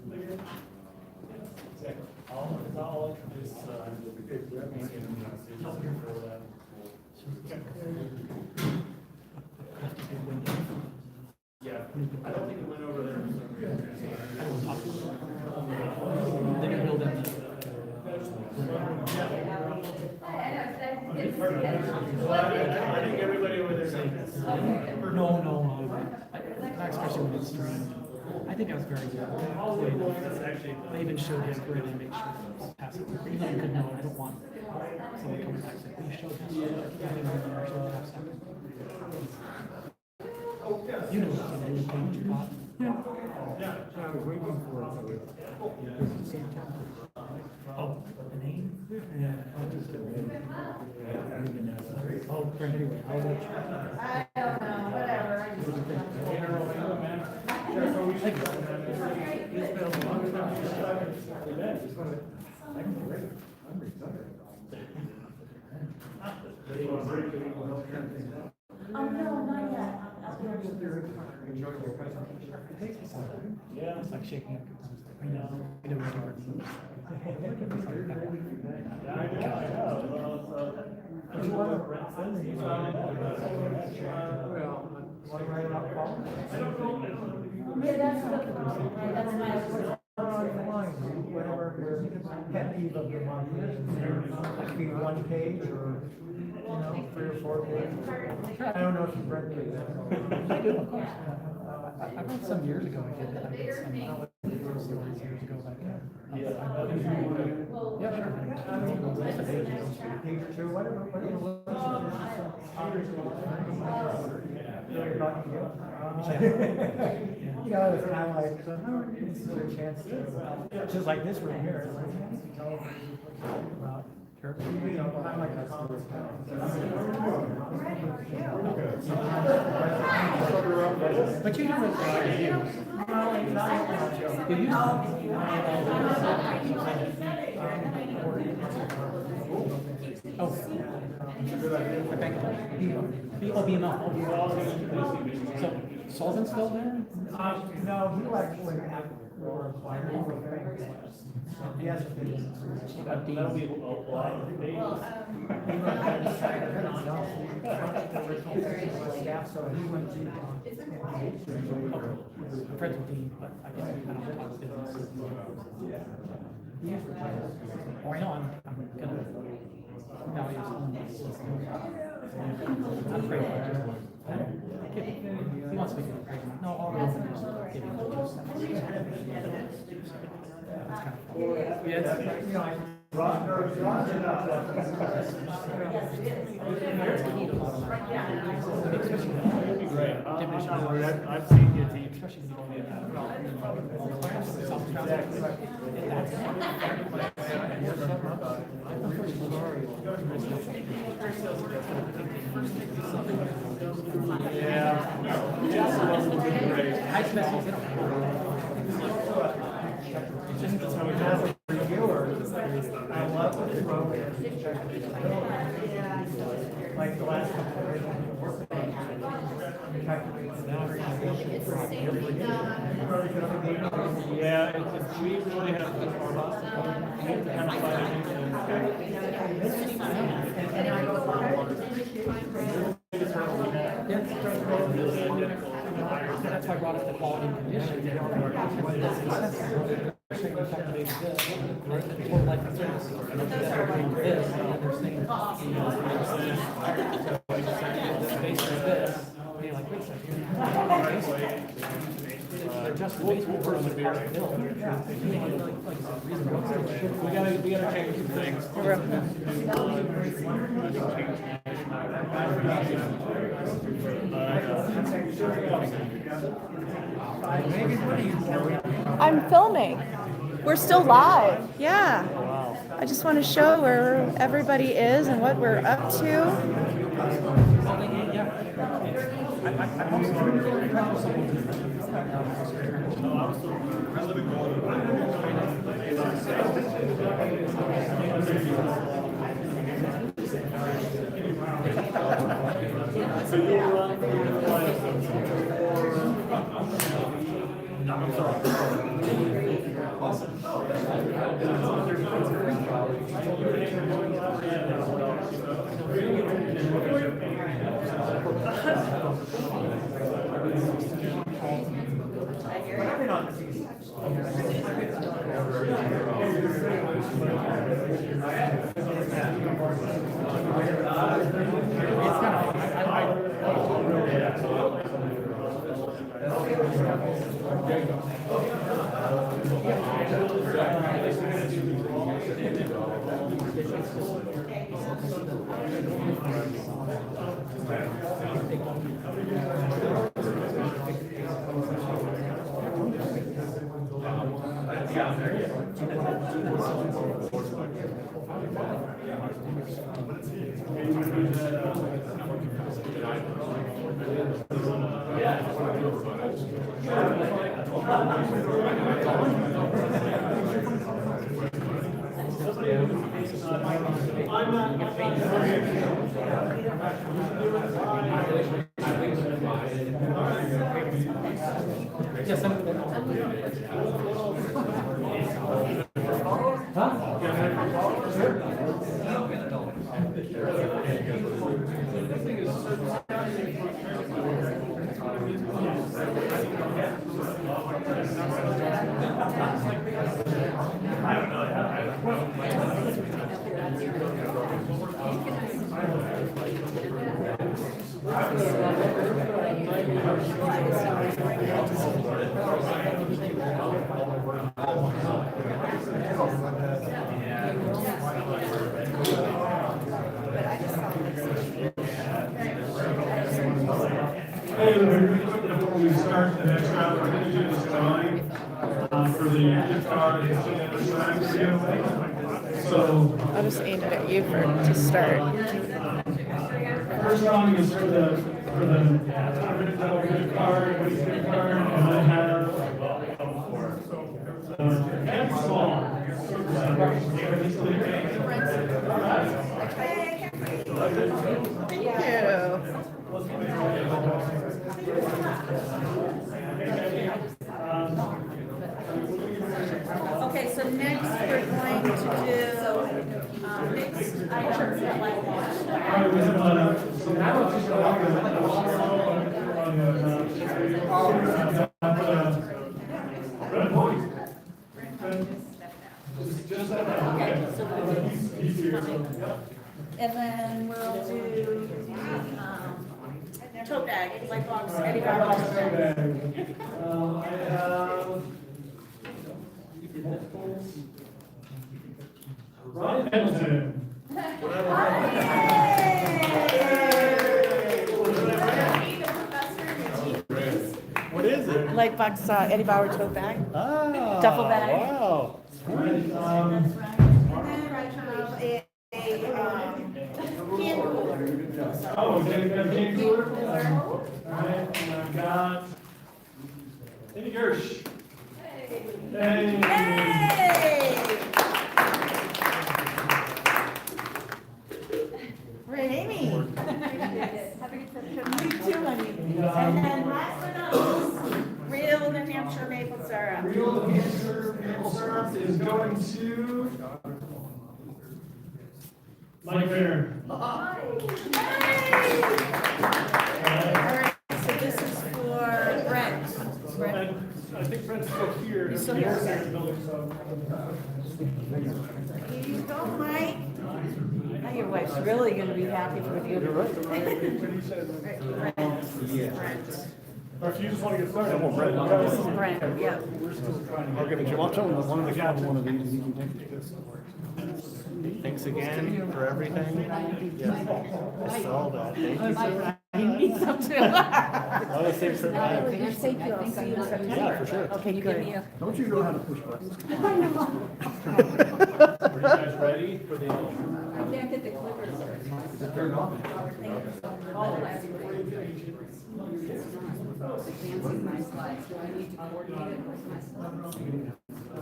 I'll introduce,
Yeah, I don't think it went over there.
Then you build them.
I think everybody over there.
No, not especially when it's streamed. I think that was very good. I even showed him where they make sure it was passive. Even though you could know, I don't want someone coming back saying, we showed him. You know, you pay what you got.
Yeah, I was waiting for it.
Oh, the name?
Yeah, I'll just get it.
Oh, great, anyway, I'll let you.
I don't know, whatever. I just-
Thank you.
Oh, no, not yet.
Yeah, it's like shaking up. I know, I know what you were.
Yeah, that's the problem, right? That's my.
Whatever your pet peeve of the month is, like be 1 page or, 3 or 4 pages. I don't know if you've read it.
I do, of course. I wrote some years ago, I did, I did some, years ago, like, yeah, sure.
Page or 2, whatever. You know, it's kind of like, this is a chance to, just like this room here, it's like, about, I like that song.
But you know what, you used Oh. So, Sullivan's still there?
No, he actually had more Yes.
That'll be a lot of days.
So he went to.
I'm friends with Dean, but I guess we kind of talk business. Oh, I know, I'm gonna value his I'm afraid of it. He wants me to be crazy. No, all the others are giving him 2 cents. That's kind of cool. Yeah, it's,
You know, I.
That'd be great. I've seen your team.
especially when you
Reviewers, I love what the program is. Like the last
Yeah, it's, we really have to kind of find
why I brought up the quality and condition. You know, they're effectively this, full life and service. This, and then there's things, so I just said, this base is this. And you're like, wait a second. They're just the base will versus the cost bill. We gotta change some things.
I'm filming. We're still live. Yeah. I just want to show where everybody is and what we're up to.
Before we start the next round, we're going to do this drawing for the gift card and the sign for you. So
I'll just aim it at you to start.
first drawing is for the gift card, and I have and small.
Thank you.
Okay, so next we're going to do, mixed items that like wash. And then we'll do, tote bag, like box, Eddie Bauer.
Ron Pendleton.
What is it?
Lightbox Eddie Bauer tote bag.
Ah,
Duffel bag.
Wow.
Oh, is that a cane cooler? Alright, and I've got Eddie Gersh. Hey.
Right, Amy.
Have a good trip.
You too, honey.
And then last but not least, real New Hampshire maple syrup.
Real New Hampshire maple syrup is going to Mike Fair.
All right, so this is for Brent.
And I think Brent's still here.
He's still
He's
here.
in the building, so.
Here you go, Mike. Now your wife's really gonna be happy with you.
You're right. Or if you just want to get started.
This is Brent, yeah.
I'll give it to you. I'll tell him one of the guys, one of these, and you can take this. Thanks again for everything. Yeah, I saw that. Thank you, sir.
He needs some too.
I'll save for
You're safe, I'll see you in September.
Yeah, for sure.
Okay, good.
Don't you know how to push buttons?
Are you guys ready for the?
I can't get the clippers.
Is it turned on?
Advancing my slides, do I need to coordinate it with my slides? I did. I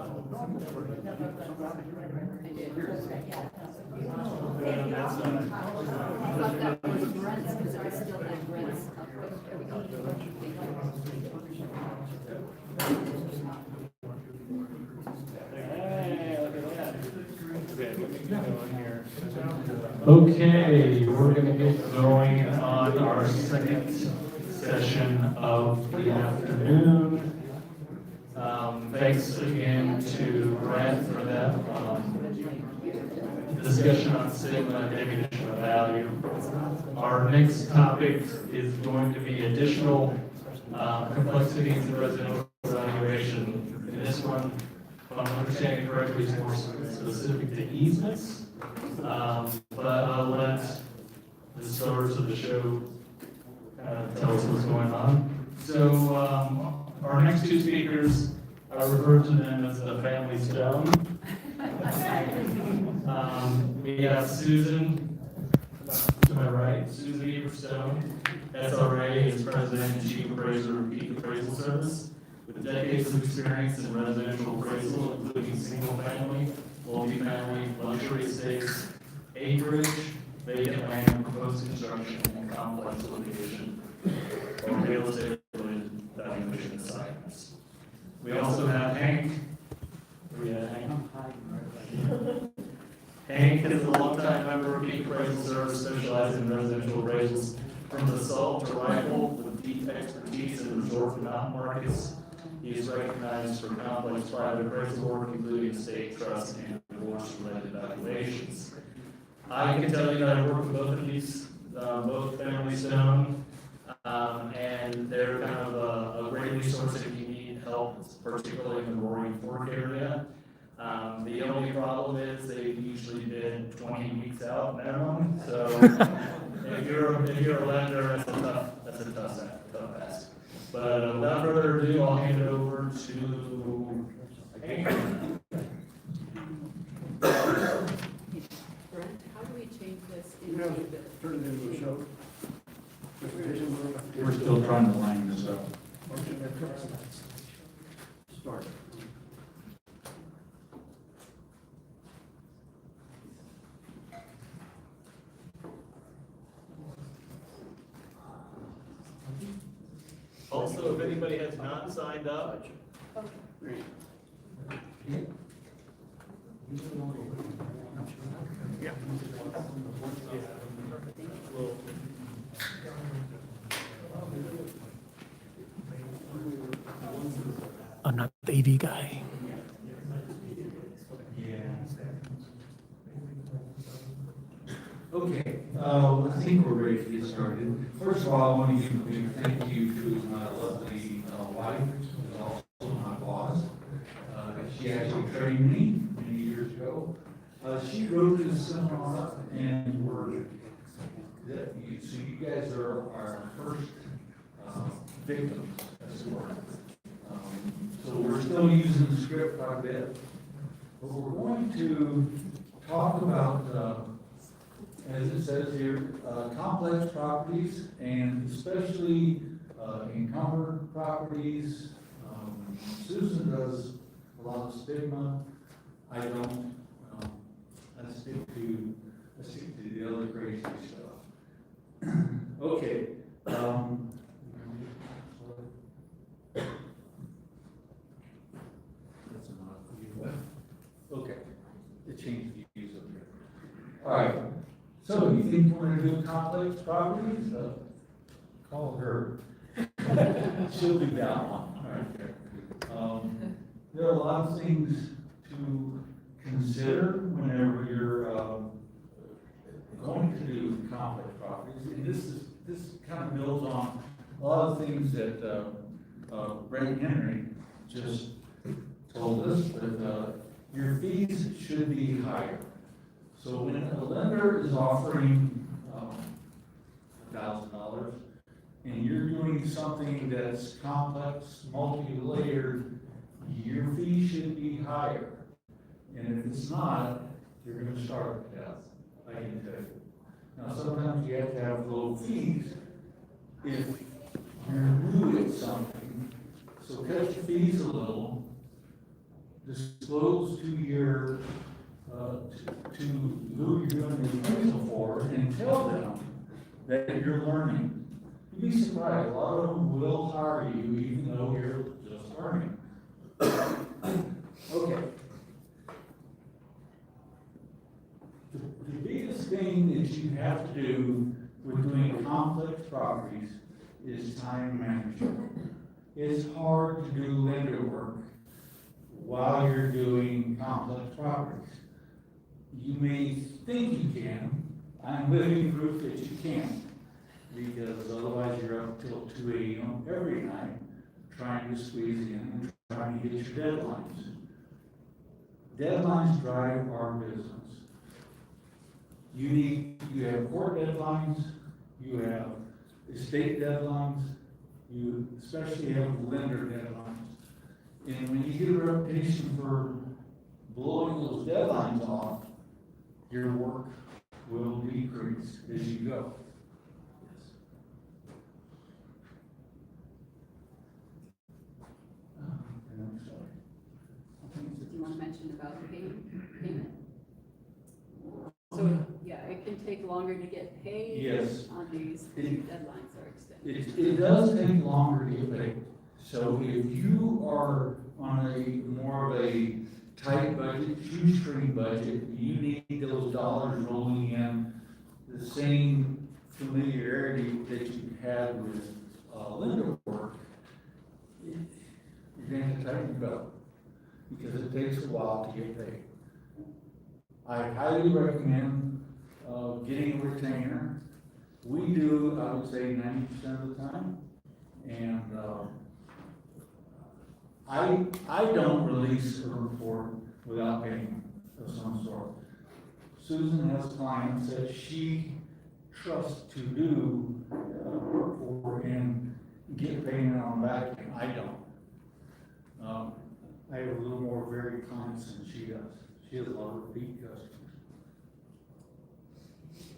thought that was Brent's, because I still have Brent's.
Hey, look at that. Okay, let me go in here.
Okay, we're gonna get going on our second session of the afternoon. Thanks again to Brent for that, discussion on stigma and diminution of value. Our next topic is going to be additional, complexities in residential valuation. And this one, if I'm understanding correctly, is more specific to easements. But I'll let the stars of the show tell us what's going on. So, our next two speakers, I refer to them as the family stone. We have Susan, to my right, Susan Everstone, SRA, is President and Chief Appraiser of Peak Appraisal Service, with decades of experience in residential appraisal, including single-family, multifamily, luxury estates, acreage, vacant land, proposed construction, and complex litigation, or real estate-related valuation assignments. We also have Hank. We have Hank. Hank is a longtime member of Peak Appraisal Service, specializing in residential appraisals from the salt to rifle, with deep expertise in resort and mountain markets. He is recognized for complex private appraisal work, including estate, trust, and divorce-related valuations. I can tell you that I work with both of these, both family stone, and they're kind of a great resource if you need help, particularly in the Roaring Fork area. The only problem is they usually bid 20 weeks out minimum, so if you're a lender, that's a tough ask. But without further ado, I'll hand it over to Hank.
Brent, how do we change this
You know,
into the?
turn it into a show.
We're still trying to line this up.
Start.
Also, if anybody has not signed up,
I'm not the AV guy.
Okay, I think we're ready to get started. First of all, I want to give a big thank you to my lovely wife, who's also my boss. She actually trained me many years ago. She wrote this seminar and so you guys are our first victims, as it were. So we're still using the script quite a bit. But we're going to talk about as it says here, complex properties and especially encumbered properties. Susan does a lot of stigma. I don't. I stick to the other crazy stuff. Okay. That's enough. Okay. It changed the views up here. All right. So you think we're gonna do complex properties? Call her. She'll be down one. All right. There are a lot of things to consider whenever you're, going to do complex properties. And this kind of builds on a lot of things that, Brent Henry just told us, but, your fees should be higher. So when a lender is offering, $1,000, and you're doing something that's complex, multi-layered, your fee should be higher. And if it's not, you're gonna start at death, I can tell you. Now, sometimes you have to have low fees if you're new at something. So cut your fees a little, disclose to your, to who you're doing the appraisal for, and tell them that you're learning. You'd be surprised, a lot of them will hire you even though you're just learning. Okay. The biggest thing that you have to do with doing complex properties is time management. It's hard to do lender work while you're doing complex properties. You may think you can. I'm living proof that you can't, because otherwise you're up till 2 a.m. every night trying to squeeze in and trying to get your deadlines. Deadlines drive our business. You have court deadlines, you have estate deadlines, you especially have lender deadlines. And when you get a reputation for blowing those deadlines off, your work will decrease as you go. And I'm sorry.
Do you want to mention about the payment? So, yeah, it can take longer to get paid.
Yes.
On these, deadlines are extended.
It does take longer to get paid. So if you are on a more of a tight budget, shoestring budget, you need those dollars rolling in the same familiarity that you had with lender work, you're going to have to tighten your belt because it takes a while to get paid. I highly recommend getting a retainer. We do, I would say, 90% of the time. And I don't release a report without payment of some sort. Susan has clients that she trusts to do work for and get payment on the back end. I don't. I have a little more very clients than she does. She has a lot of repeat customers.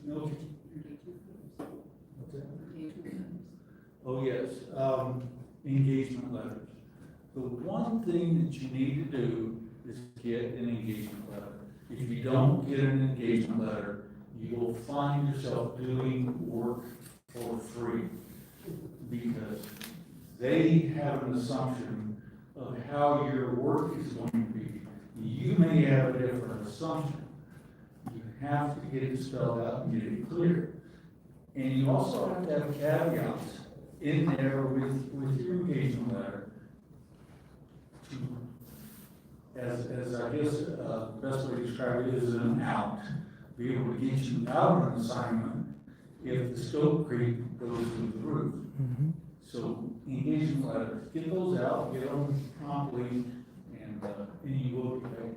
No. What's that? Oh, yes, engagement letters. The one thing that you need to do is get an engagement letter. If you don't get an engagement letter, you will find yourself doing work for free because they have an assumption of how your work is going to be. You may have a different assumption. You have to get it spelled out and get it clear. And you also have to have caveats in there with your engagement letter. As I guess, the best way to describe it is an out. Be able to get you out of an assignment if the scope creep goes through the roof.
Mm-hmm.
So engagement letters, get those out, get them promptly, and you will be paid.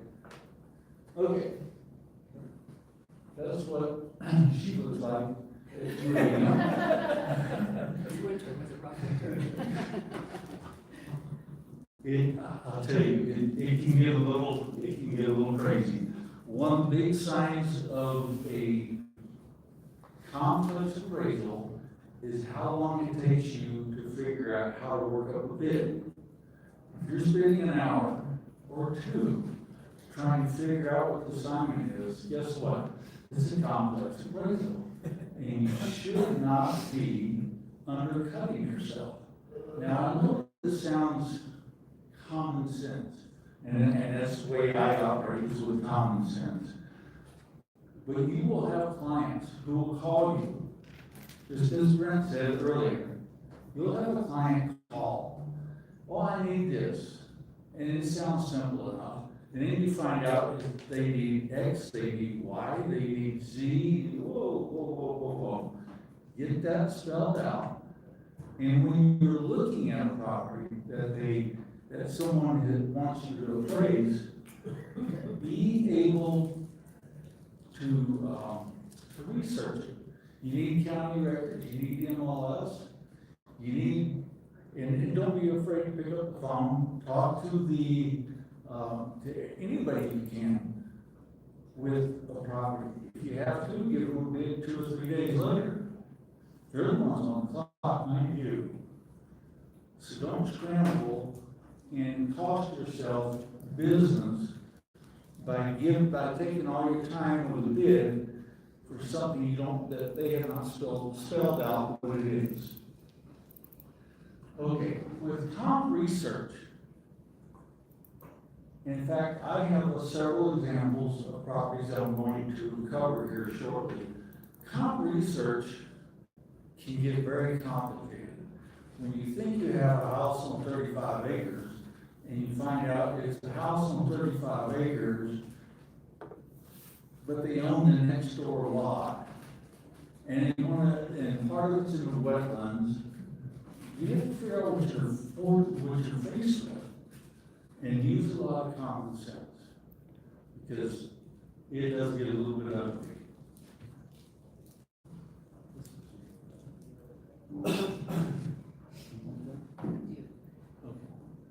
Okay. That's what she looks like.
Winter was a rough winter.
I'll tell you, it can get a little crazy. One big signs of a complex appraisal is how long it takes you to figure out how to work up a bid. If you're spending an hour or two trying to figure out what the assignment is, guess what? It's a complex appraisal. And you should not be undercutting yourself. Now, I know this sounds common sense, and that's the way I operate, is with common sense. But you will have clients who will call you, just as Brent said earlier. You'll have a client call, oh, I need this. And it sounds simple enough. And then you find out if they need X, they need Y, they need Z, whoa. Get that spelled out. And when you're looking at a property that someone wants you to appraise, be able to research it. You need county records, you need MLS, you need, and don't be afraid to pick up the phone, talk to to anybody you can with a property. If you have to, give them a bid 2 or 3 days later. They're the ones on the clock, not you. So don't scramble and cost yourself business by taking all your time with a bid for something that they have not spelled out what it is. Okay, with comp research, in fact, I have several examples of properties that I'm going to cover here shortly. Comp research can get very complicated. When you think you have a house on 35 acres, and you find out it's a house on 35 acres, but they own the next door lot, and part of it's in the wetlands, you have to figure out what you're faced with, and use a lot of common sense, because it does get a little bit ugly.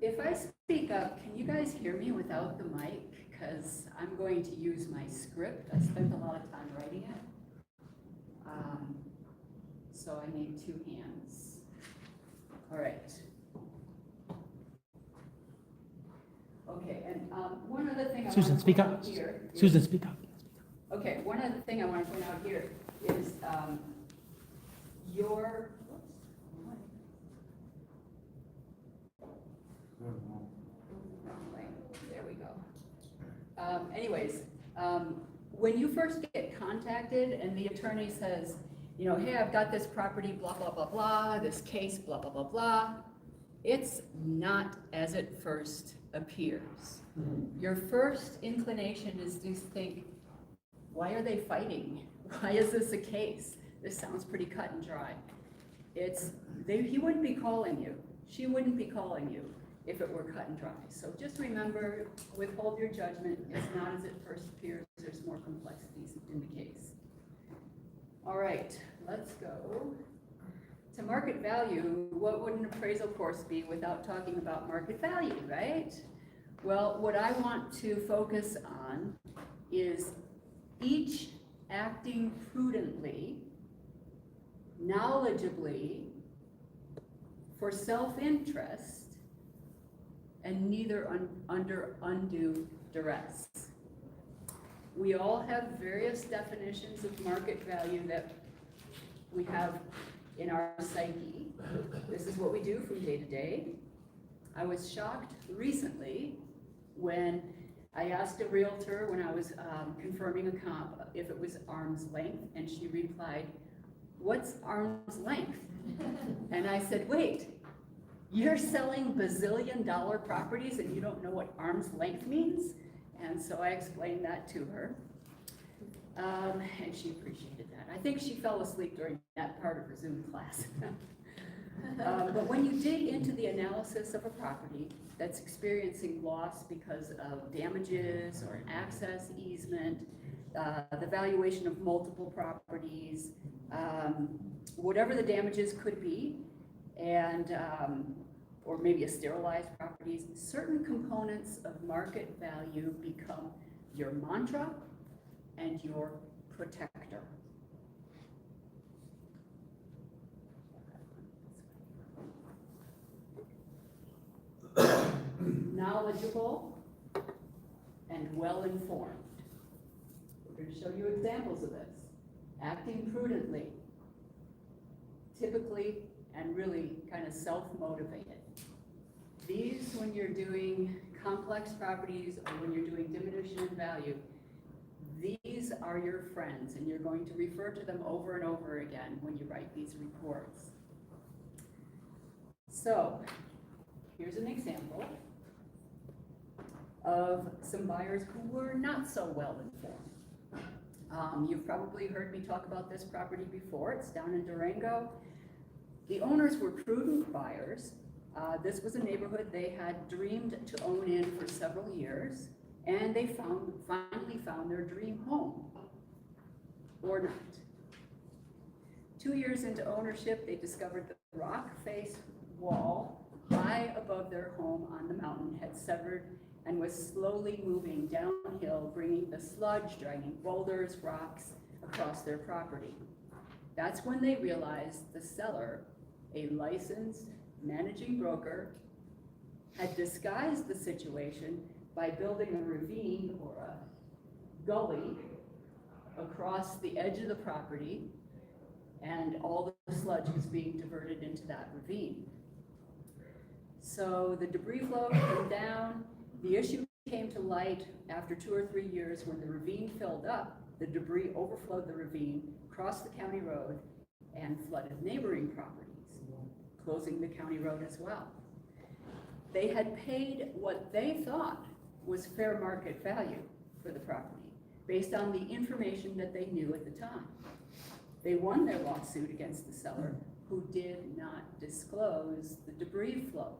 If I speak up, can you guys hear me without the mic? Because I'm going to use my script. I spent a lot of time writing it. So I need 2 hands. All right. Okay, and one other thing I
Susan,
want to
speak
point
up.
out here.
Susan, speak up.
Okay, one other thing I want to point out here is your, there we go. Anyways, when you first get contacted and the attorney says, you know, hey, I've got this property, blah, blah, blah, blah, this case, blah, blah, blah, blah, it's not as it first appears. Your first inclination is to think, why are they fighting? Why is this a case? This sounds pretty cut and dry. He wouldn't be calling you. She wouldn't be calling you if it were cut and dry. So just remember, withhold your judgment. It's not as it first appears. There's more complexities in the case. All right, let's go to market value. What would an appraisal course be without talking about market value, right? Well, what I want to focus on is each acting prudently, knowledgeably, for self-interest, and neither under undue duress. We all have various definitions of market value that we have in our psyche. This is what we do from day to day. I was shocked recently when I asked a realtor when I was confirming a comp if it was arm's length, and she replied, "What's arm's length?" And I said, wait, you're selling bazillion-dollar properties and you don't know what arm's length means? And so I explained that to her, and she appreciated that. I think she fell asleep during that part of her Zoom class. But when you dig into the analysis of a property that's experiencing loss because of damages or an access easement, the valuation of multiple properties, whatever the damages could be, and or maybe a sterilized properties, certain components of market value become your mantra and your protector. Knowledgeable and well-informed. We're going to show you examples of this. Acting prudently, typically and really kind of self-motivated. These, when you're doing complex properties or when you're doing diminution in value, these are your friends, and you're going to refer to them over and over again when you write these reports. So, here's an example. of some buyers who were not so well informed. You've probably heard me talk about this property before. It's down in Durango. The owners were prudent buyers. This was a neighborhood they had dreamed to own in for several years, and they finally found their dream home, or not. 2 years into ownership, they discovered the rock face wall high above their home on the mountain had severed and was slowly moving downhill, bringing the sludge, dragging boulders, rocks across their property. That's when they realized the seller, a licensed managing broker, had disguised the situation by building a ravine or a gully across the edge of the property, and all the sludge was being diverted into that ravine. So the debris flow came down. The issue came to light after 2 or 3 years when the ravine filled up. The debris overflowed the ravine, crossed the county road, and flooded neighboring properties, closing the county road as well. They had paid what they thought was fair market value for the property, based on the information that they knew at the time. They won their lawsuit against the seller, who did not disclose the debris flow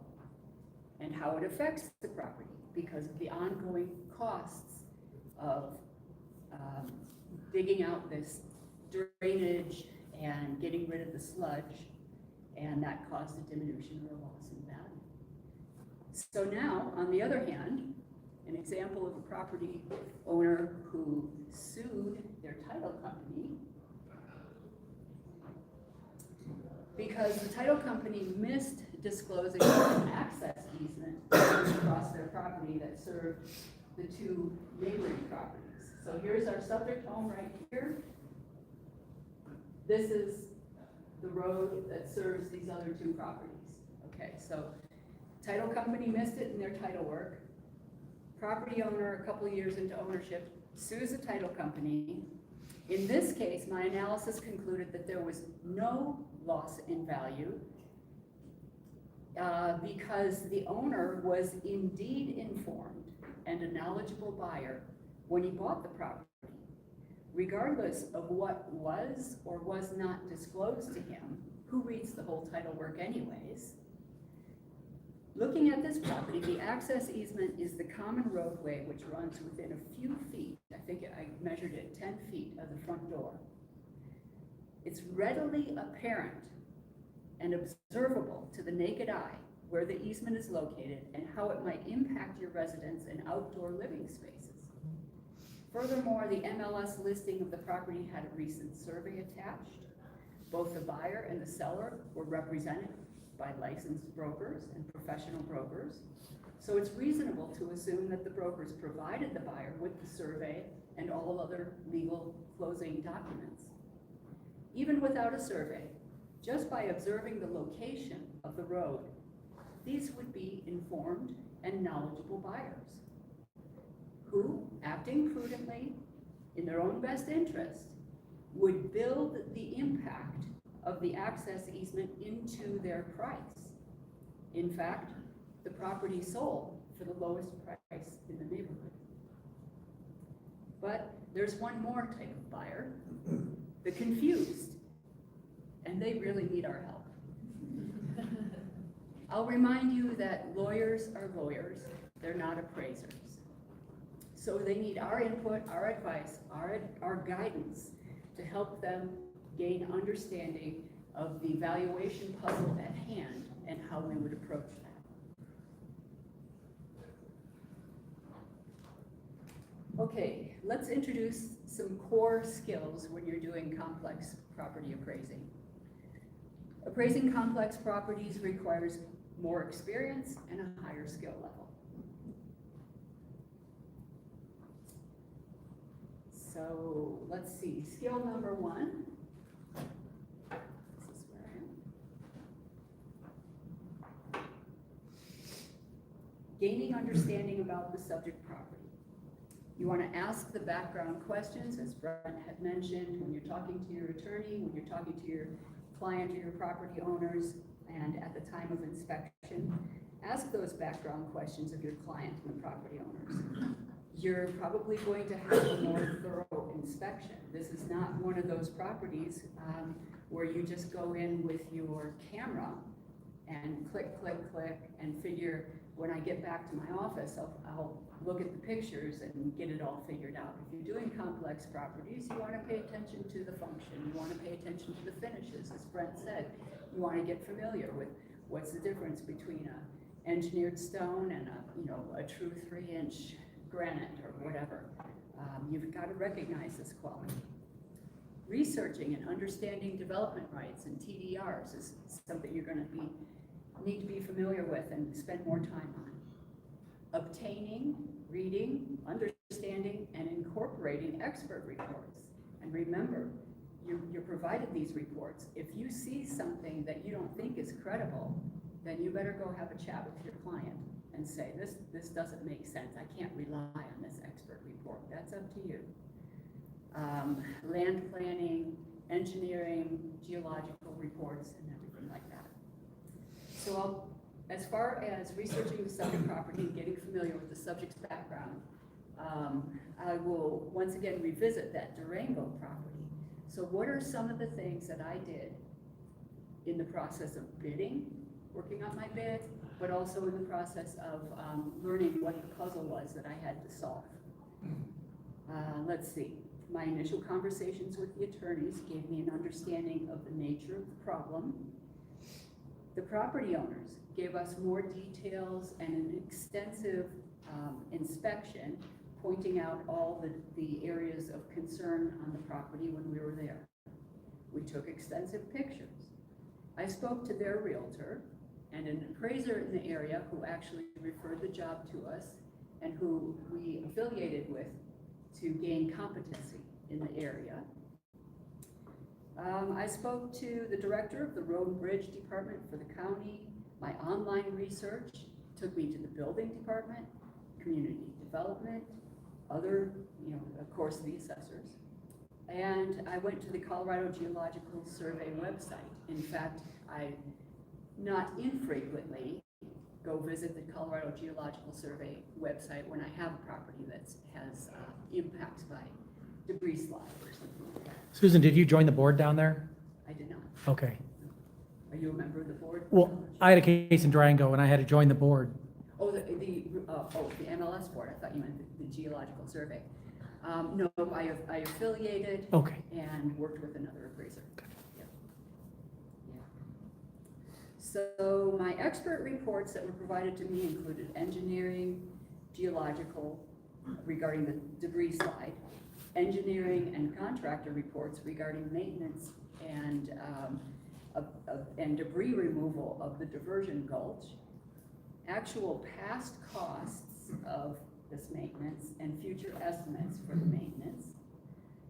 and how it affects the property because of the ongoing costs of digging out this drainage and getting rid of the sludge, and that caused a diminution or a loss in value. So now, on the other hand, an example of a property owner who sued their title company because the title company missed disclosing an access easement across their property that served the 2 neighboring properties. So here's our subject home right here. This is the road that serves these other 2 properties. Okay, so title company missed it in their title work. Property owner, a couple of years into ownership, sues the title company. In this case, my analysis concluded that there was no loss in value because the owner was indeed informed and a knowledgeable buyer when he bought the property, regardless of what was or was not disclosed to him. Who reads the whole title work anyways? Looking at this property, the access easement is the common roadway which runs within a few feet, I think I measured it 10 feet of the front door. It's readily apparent and observable to the naked eye where the easement is located and how it might impact your residence and outdoor living spaces. Furthermore, the MLS listing of the property had a recent survey attached. Both the buyer and the seller were represented by licensed brokers and professional brokers. So it's reasonable to assume that the brokers provided the buyer with the survey and all other legal closing documents. Even without a survey, just by observing the location of the road, these would be informed and knowledgeable buyers who, acting prudently in their own best interest, would build the impact of the access easement into their price. In fact, the property sold for the lowest price in the neighborhood. But there's one more type of buyer, the confused, and they really need our help. I'll remind you that lawyers are lawyers, they're not appraisers. So they need our input, our advice, our guidance to help them gain understanding of the valuation puzzle at hand and how we would approach that. Okay, let's introduce some core skills when you're doing complex property appraising. Appraising complex properties requires more experience and a higher skill level. So let's see, skill number 1. This is where I am. Gaining understanding about the subject property. You want to ask the background questions, as Brent had mentioned, when you're talking to your attorney, when you're talking to your client or your property owners, and at the time of inspection. ask those background questions of your client and the property owners. You're probably going to have a more thorough inspection. This is not one of those properties where you just go in with your camera and click, click, click, and figure, when I get back to my office, I'll look at the pictures and get it all figured out. If you're doing complex properties, you want to pay attention to the function. You want to pay attention to the finishes, as Brent said. You want to get familiar with what's the difference between a engineered stone and a true 3-inch granite or whatever. You've got to recognize this quality. Researching and understanding development rights and TDRs is something you're going to need to be familiar with and spend more time on. Obtaining, reading, understanding, and incorporating expert reports. And remember, you're provided these reports. If you see something that you don't think is credible, then you better go have a chat with your client and say, this doesn't make sense. I can't rely on this expert report. That's up to you. Land planning, engineering, geological reports, and everything like that. So as far as researching the subject property and getting familiar with the subject's background, I will once again revisit that Durango property. So what are some of the things that I did in the process of bidding, working on my bid, but also in the process of learning what the puzzle was that I had to solve? Let's see. My initial conversations with the attorneys gave me an understanding of the nature of the problem. The property owners gave us more details and an extensive inspection, pointing out all the areas of concern on the property when we were there. We took extensive pictures. I spoke to their realtor and an appraiser in the area who actually referred the job to us and who we affiliated with to gain competency in the area. I spoke to the director of the Road and Bridge Department for the county. My online research took me to the building department, community development, other, of course, the assessors. And I went to the Colorado Geological Survey website. In fact, I not infrequently go visit the Colorado Geological Survey website when I have a property that has impacts by debris slide or something like that.
Susan, did you join the board down there?
I did not.
Okay.
Are you a member of the board?
Well, I had a case in Durango and I had to join the board.
Oh, the MLS board. I thought you meant the Geological Survey. No, I affiliated.
Okay.
And worked with another appraiser. Yeah. So my expert reports that were provided to me included engineering, geological, regarding the debris slide, engineering and contractor reports regarding maintenance and debris removal of the diversion gulch, actual past costs of this maintenance and future estimates for the maintenance,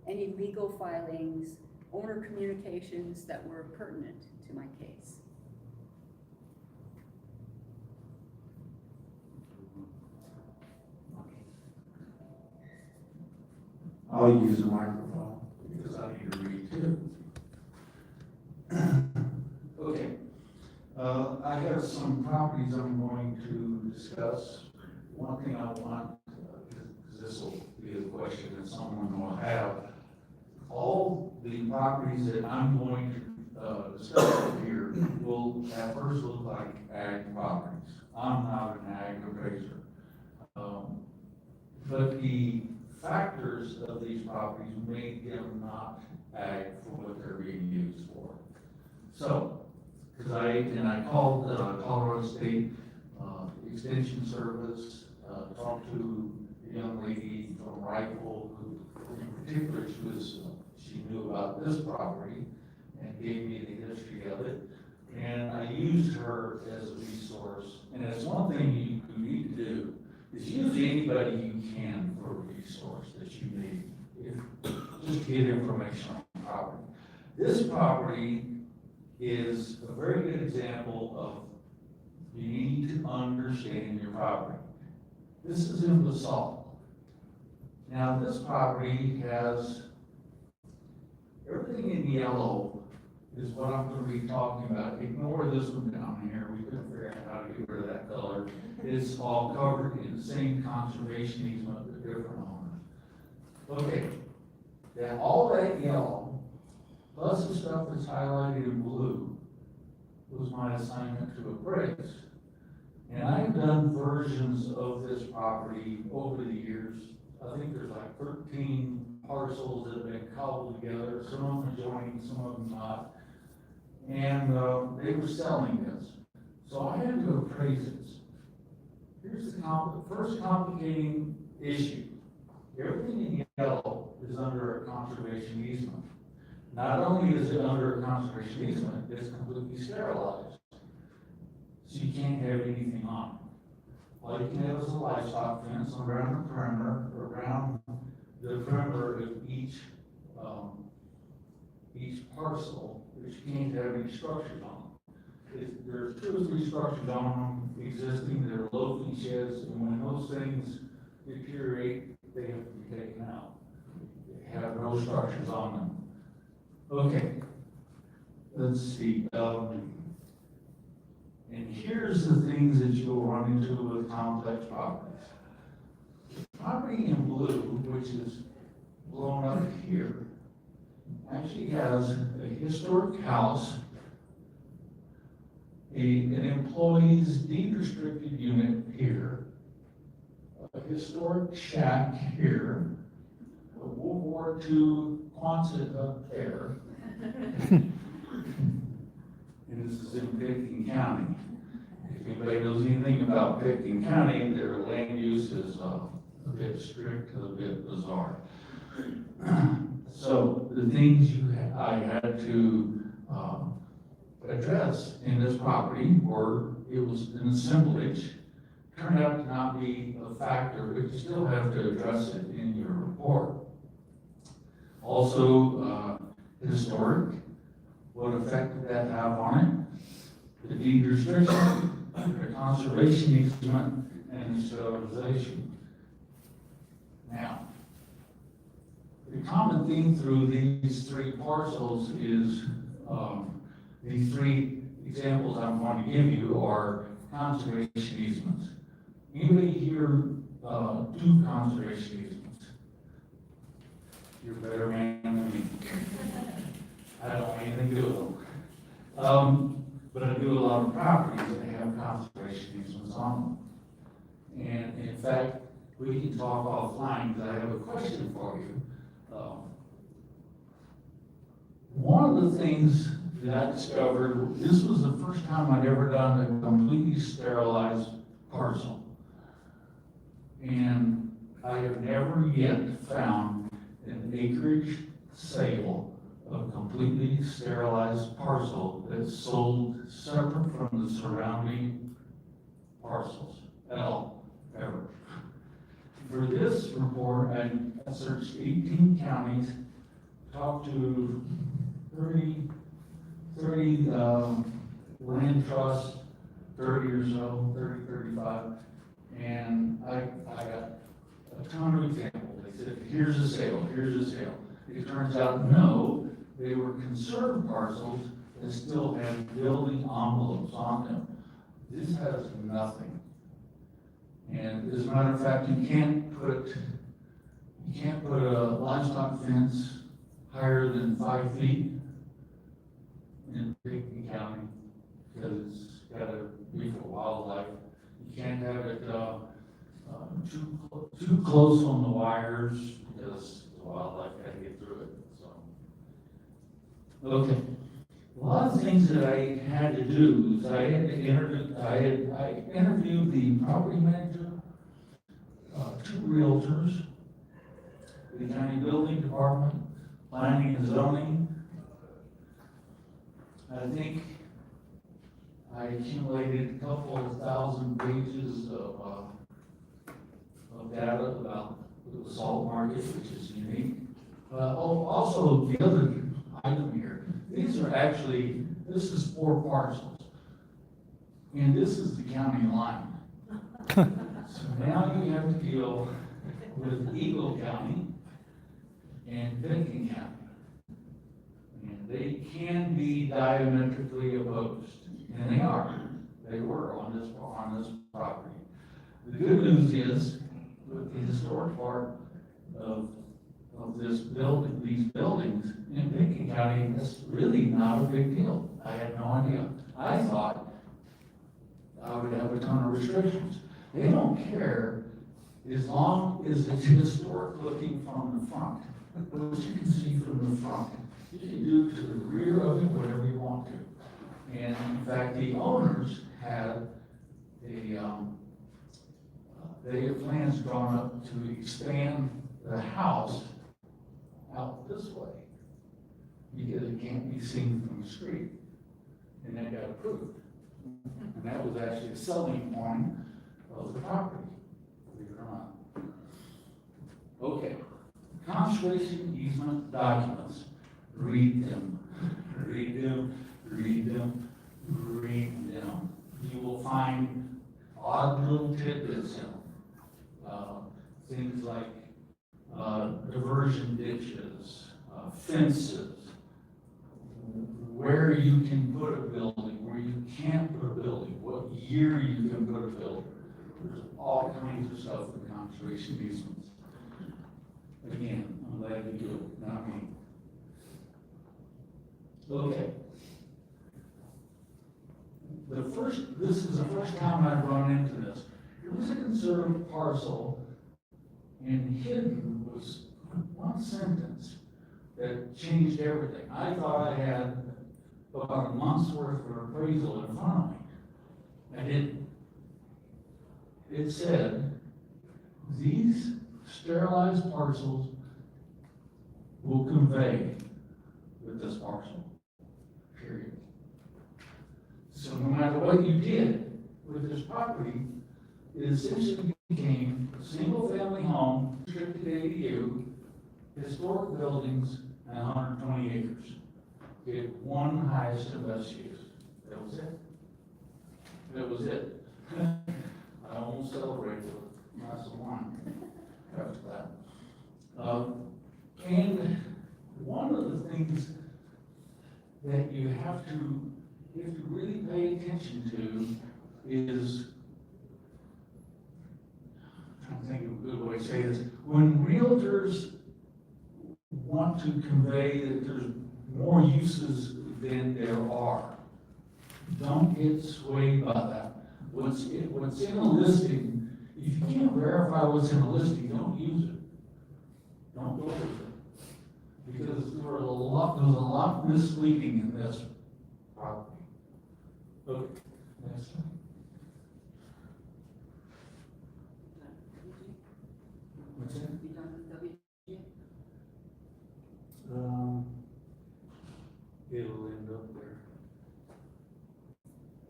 any legal filings, owner communications that were pertinent to my case.
I'll use the microphone because I need to read too. Okay. I have some properties I'm going to discuss. One thing I want, because this will be a question that someone will have, all the properties that I'm going to discuss here will at first look like ag properties. I'm not an ag appraiser. But the factors of these properties make them not ag for what they're being used for. So, because I called Colorado State Extension Service, talked to a young lady from Rifle, who in particular she knew about this property and gave me the history of it. And I used her as a resource. And it's one thing you need to do is use anybody you can for a resource that you need, just to get information on the property. This property is a very good example of you need to understand your property. This is in basalt. Now this property has everything in yellow is what I'm gonna be talking about. Ignore this one down here, we couldn't figure out how to get rid of that color. It's all covered in the same conservation easement with different owners. Okay, now all that yellow, plus the stuff that's highlighted in blue, was my assignment to appraise. And I've done versions of this property over the years. I think there's like 13 parcels that have been cobbled together, some of them adjoining, some of them not. And they were selling this. So I had to appraise this. Here's the first complicating issue. Everything in yellow is under a conservation easement. Not only is it under a conservation easement, it's completely sterilized. So you can't have anything on it. All you can have is a livestock fence around the perimeter, around the perimeter of each parcel, but you can't have any structures on them. There's 2 or 3 structures on them existing, they're loafing sheds, and when those things deteriorate, they have to be taken out. They have no structures on them. Okay, let's see, and here's the things that you'll run into with complex properties. The property in blue, which is blown up here, actually has a historic house, an employee's deed restricted unit here, a historic shack here, a World War II Quonset up there. And this is in Pickton County. If anybody knows anything about Pickton County, their land use is a bit strict, a bit bizarre. So the things I had to address in this property were, it was an assemblage, turned out to not be a factor, but you still have to address it in your report. Also, historic, what effect did that have on it? The deed restriction, the conservation easement, and the sterilization. Now, the common theme through these 3 parcels is, these 3 examples I'm going to give you are conservation easements. Anybody here do conservation easements? You're a better man than me. I don't want anything to do with them. But I do a lot of properties that have conservation easements on them. And in fact, we can talk offline because I have a question for you. One of the things that I discovered, this was the first time I'd ever done a completely sterilized parcel. And I have never yet found an acreage sale of a completely sterilized parcel that's sold separate from the surrounding parcels at all, ever. For this report, I searched 18 counties, talked to 30 land trusts, 30 or so, 30, 35, and I got a ton of examples. They said, here's a sale, here's a sale. It turns out, no, they were conserved parcels that still had building envelopes on them. This has nothing. And as a matter of fact, you can't put a livestock fence higher than 5 feet in Pickton County because it's got to be for wildlife. You can't have it too close on the wires because the wildlife got to get through it. So, okay. A lot of things that I had to do is I interviewed the property manager, 2 realtors, the county building department, planning and zoning. I think I accumulated a couple of 1,000 pages of data about the salt market, which is unique. Also, the other item here, these are actually, this is 4 parcels. And this is the county line. So now you have to deal with Eagle County and Pickton County. And they can be diametrically opposed, and they were on this property. The good news is, with the historic part of these buildings in Pickett County, it's really not a big deal. I had no idea. I thought I would have a ton of restrictions. They don't care as long as it's historic looking from the front. What you can see from the front, you can do to the rear of it whatever you want to. And in fact, the owners had they have plans drawn up to expand the house out this way, because it can't be seen from the street. And that got approved. And that was actually a selling point of the property, believe it or not. Okay, conservation easement documents, read them, read them, read them, read them. You will find odd little tidbits in them. Things like diversion ditches, fences, where you can put a building, where you can't put a building, what year you can put a building. There's all kinds of stuff in conservation easements. Again, I'm glad you do it, not me. Okay. This is the first time I've run into this. It was a conserved parcel, and hidden was one sentence that changed everything. I thought I had about a month's worth of appraisal in front of me. I didn't. It said, these sterilized parcels will convey with this parcel, period. So no matter what you did with this property, it essentially became a single-family home, restricted ADU, historic buildings, and 120 acres. It had one highest and best use. That was it. That was it. I almost celebrated with a glass of wine after that. And one of the things that you have to really pay attention to is, I'm trying to think of a good way to say this, when realtors want to convey that there's more uses than there are, don't get swayed by that. What's in a listing, if you can't verify what's in a listing, don't use it. Don't go with it. Because there's a lot misleading in this property. Okay, next one. What's that?
You done with WG?
It'll end up there.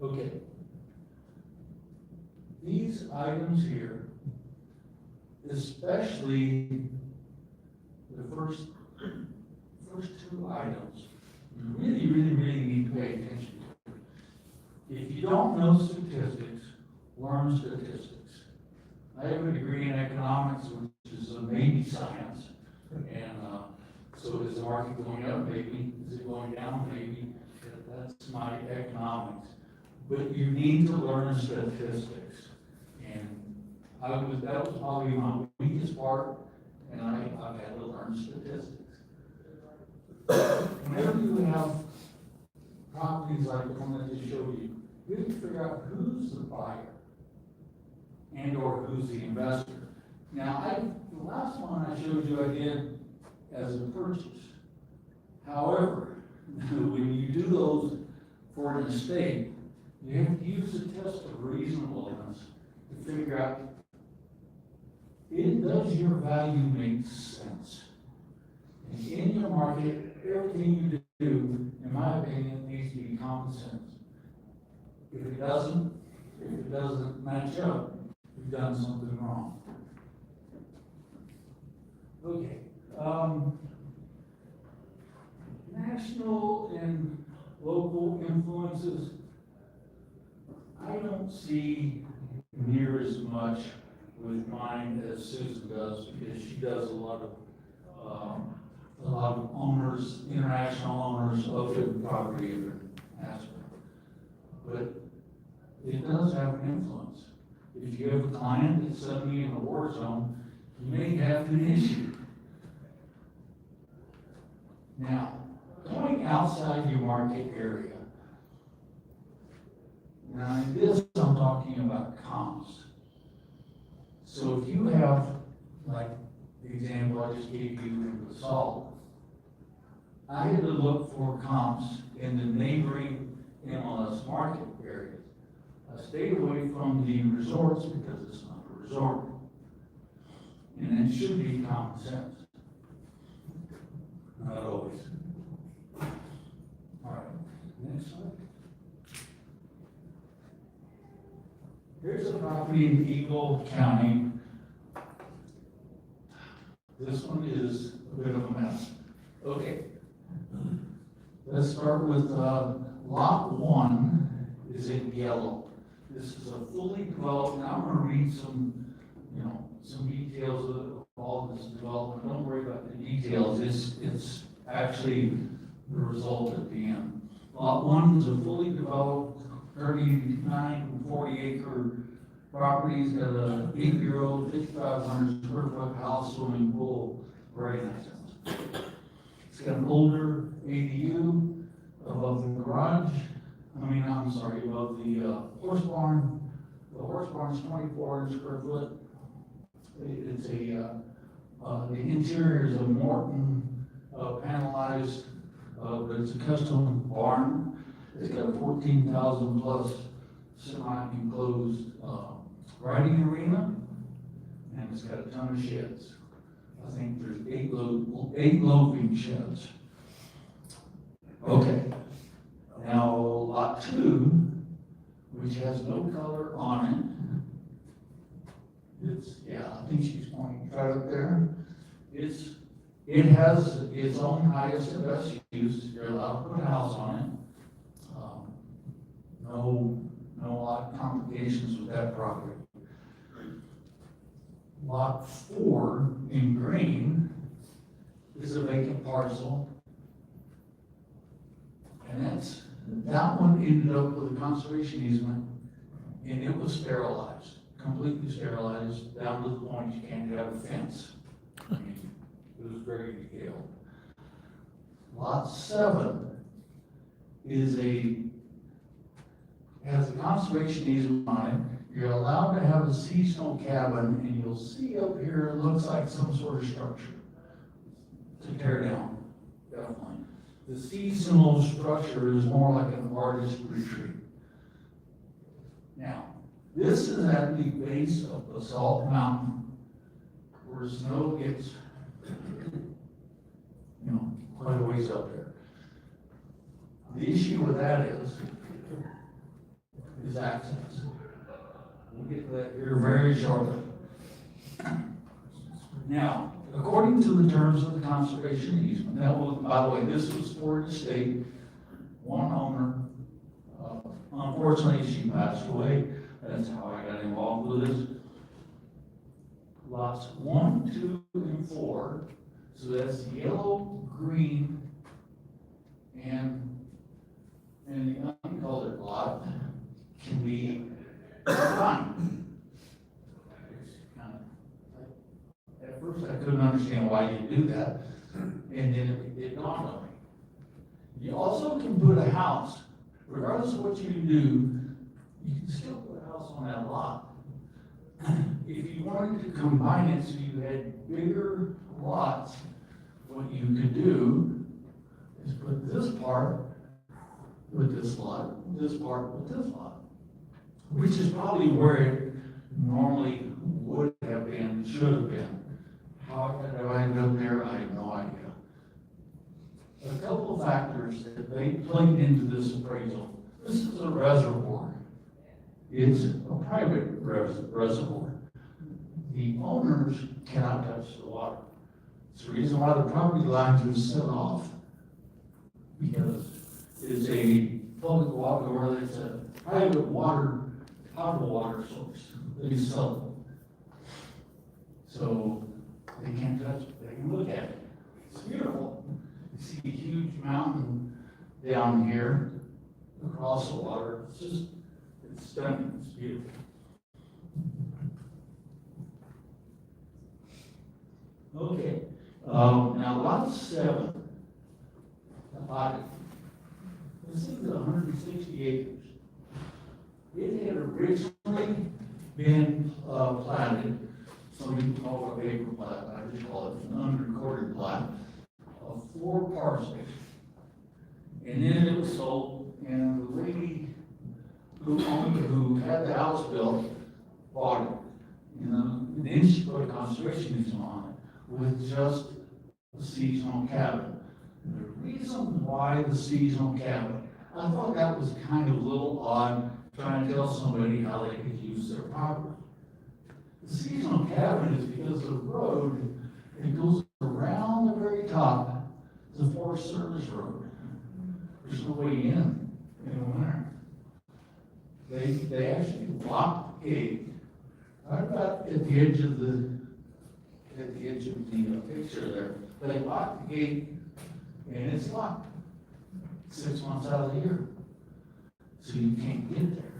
Okay. These items here, especially the first two items, you really need to pay attention to. If you don't know statistics, learn statistics. I have a degree in economics, which is a maybe science, and so is the market going up? Maybe. Is it going down? Maybe. That's my economics. But you need to learn statistics, and that was probably my weakest part, and I've had to learn statistics. Whenever you have properties like the one that I just showed you, you have to figure out who's the buyer and or who's the investor. Now, the last one I showed you, I did as a purchase. However, when you do those for an estate, you have to use the test of reasonableness to figure out, does your value make sense? And in your market, everything you do, in my opinion, needs to be common sense. If it doesn't match up, you've done something wrong. Okay. National and local influences, I don't see near as much with mine as Susan does, because she does a lot of a lot of owners, international owners of the property have been asked for. But it does have an influence. If you have a client that's suddenly in a war zone, you may have an issue. Now, going outside your market area. Now, in this, I'm talking about comps. So if you have, like the example I just gave you with salt, I had to look for comps in the neighboring MLS market areas. I stayed away from the resorts because it's not a resort. And it should be common sense. Not always. All right, next slide. Here's a property in Eagle County. This one is a bit of a mess. Okay. Let's start with lot 1 is in yellow. This is a fully developed, now I'm gonna read some, some details of all this development. Don't worry about the details. It's actually the result at the end. Lot 1 is a fully developed 39, 40 acre property. It's got a 8-year-old, 5,500 square foot house, swimming pool, very nice house. It's got an older ADU above the garage. Above the horse barn. The horse barn is 24 square foot. It's the interior is a Morton panelized, but it's a custom barn. It's got a 14,000 plus semi-enclosed riding arena, and it's got a ton of sheds. I think there's eight loading sheds. Okay. Now, lot 2, which has no color on it. I think she's pointing right up there. It has its own highest and best use. You're allowed to put a house on it. No lot of complications with that property. Lot 4 in green is a vacant parcel. And that one ended up with a conservation easement, and it was sterilized, completely sterilized, down to the point you can't have a fence. I mean, it was very detailed. Lot 7 has a conservation easement on it. You're allowed to have a seasonal cabin, and you'll see up here, it looks like some sort of structure to tear down, definitely. The seasonal structure is more like an artist retreat. Now, this is at the base of Basalt Mountain, where snow gets, quite a ways up there. The issue with that is access. We'll get to that here very shortly. Now, according to the terms of the conservation easement, by the way, this was for the state, one owner. Unfortunately, she passed away. That's how I got involved with this. Lots 1, 2, and 4. So that's yellow, green, and the uncolored lot can be combined. At first, I couldn't understand why you do that, and then it dawned on me. You also can put a house, regardless of what you do, you can still put a house on that lot. If you wanted to combine it so you had bigger lots, what you could do is put this part with this lot, this part with this lot, which is probably where it normally would have been, should have been. How I ended up there, I have no idea. A couple of factors that they played into this appraisal. This is a reservoir. It's a private reservoir. The owners cannot touch the water. It's the reason why the property lines are set off, because it's a public water, or it's a private water, potable water source. They sell it. So they can't touch it. They can look at it. It's beautiful. mountain down here across the water. It's just, it's stunning, it's beautiful. Okay, now lot 7, this is 160 acres. It had originally been platted, some people call it a paper plat, I just call it an unrecorded plat, of 4 parcels. And then it was sold, and the lady who had the house built bought it. And then she put a conservation easement on it with just a seasonal cabin. The reason why the seasonal cabin, I thought that was kind of a little odd, trying to tell somebody how they could use their property. The seasonal cabin is because the road, it goes around the very top, the Forest Service Road. There's no way in the winter. They actually blocked the gate right about at the edge of the picture there. They locked the gate, and it's locked 6 months out of the year. So you can't get there.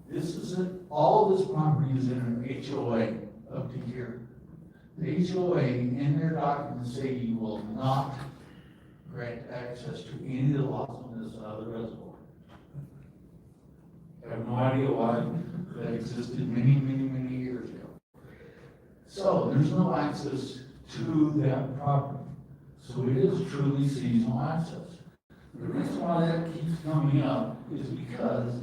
This is it, all this property is in an HOA up to here. The HOA in their documents say you will not grant access to any of the lots on this side of the reservoir. I have no idea why that existed many, many, many years ago. So there's no access to that property. So it is truly seasonal access. The reason why that keeps coming up is because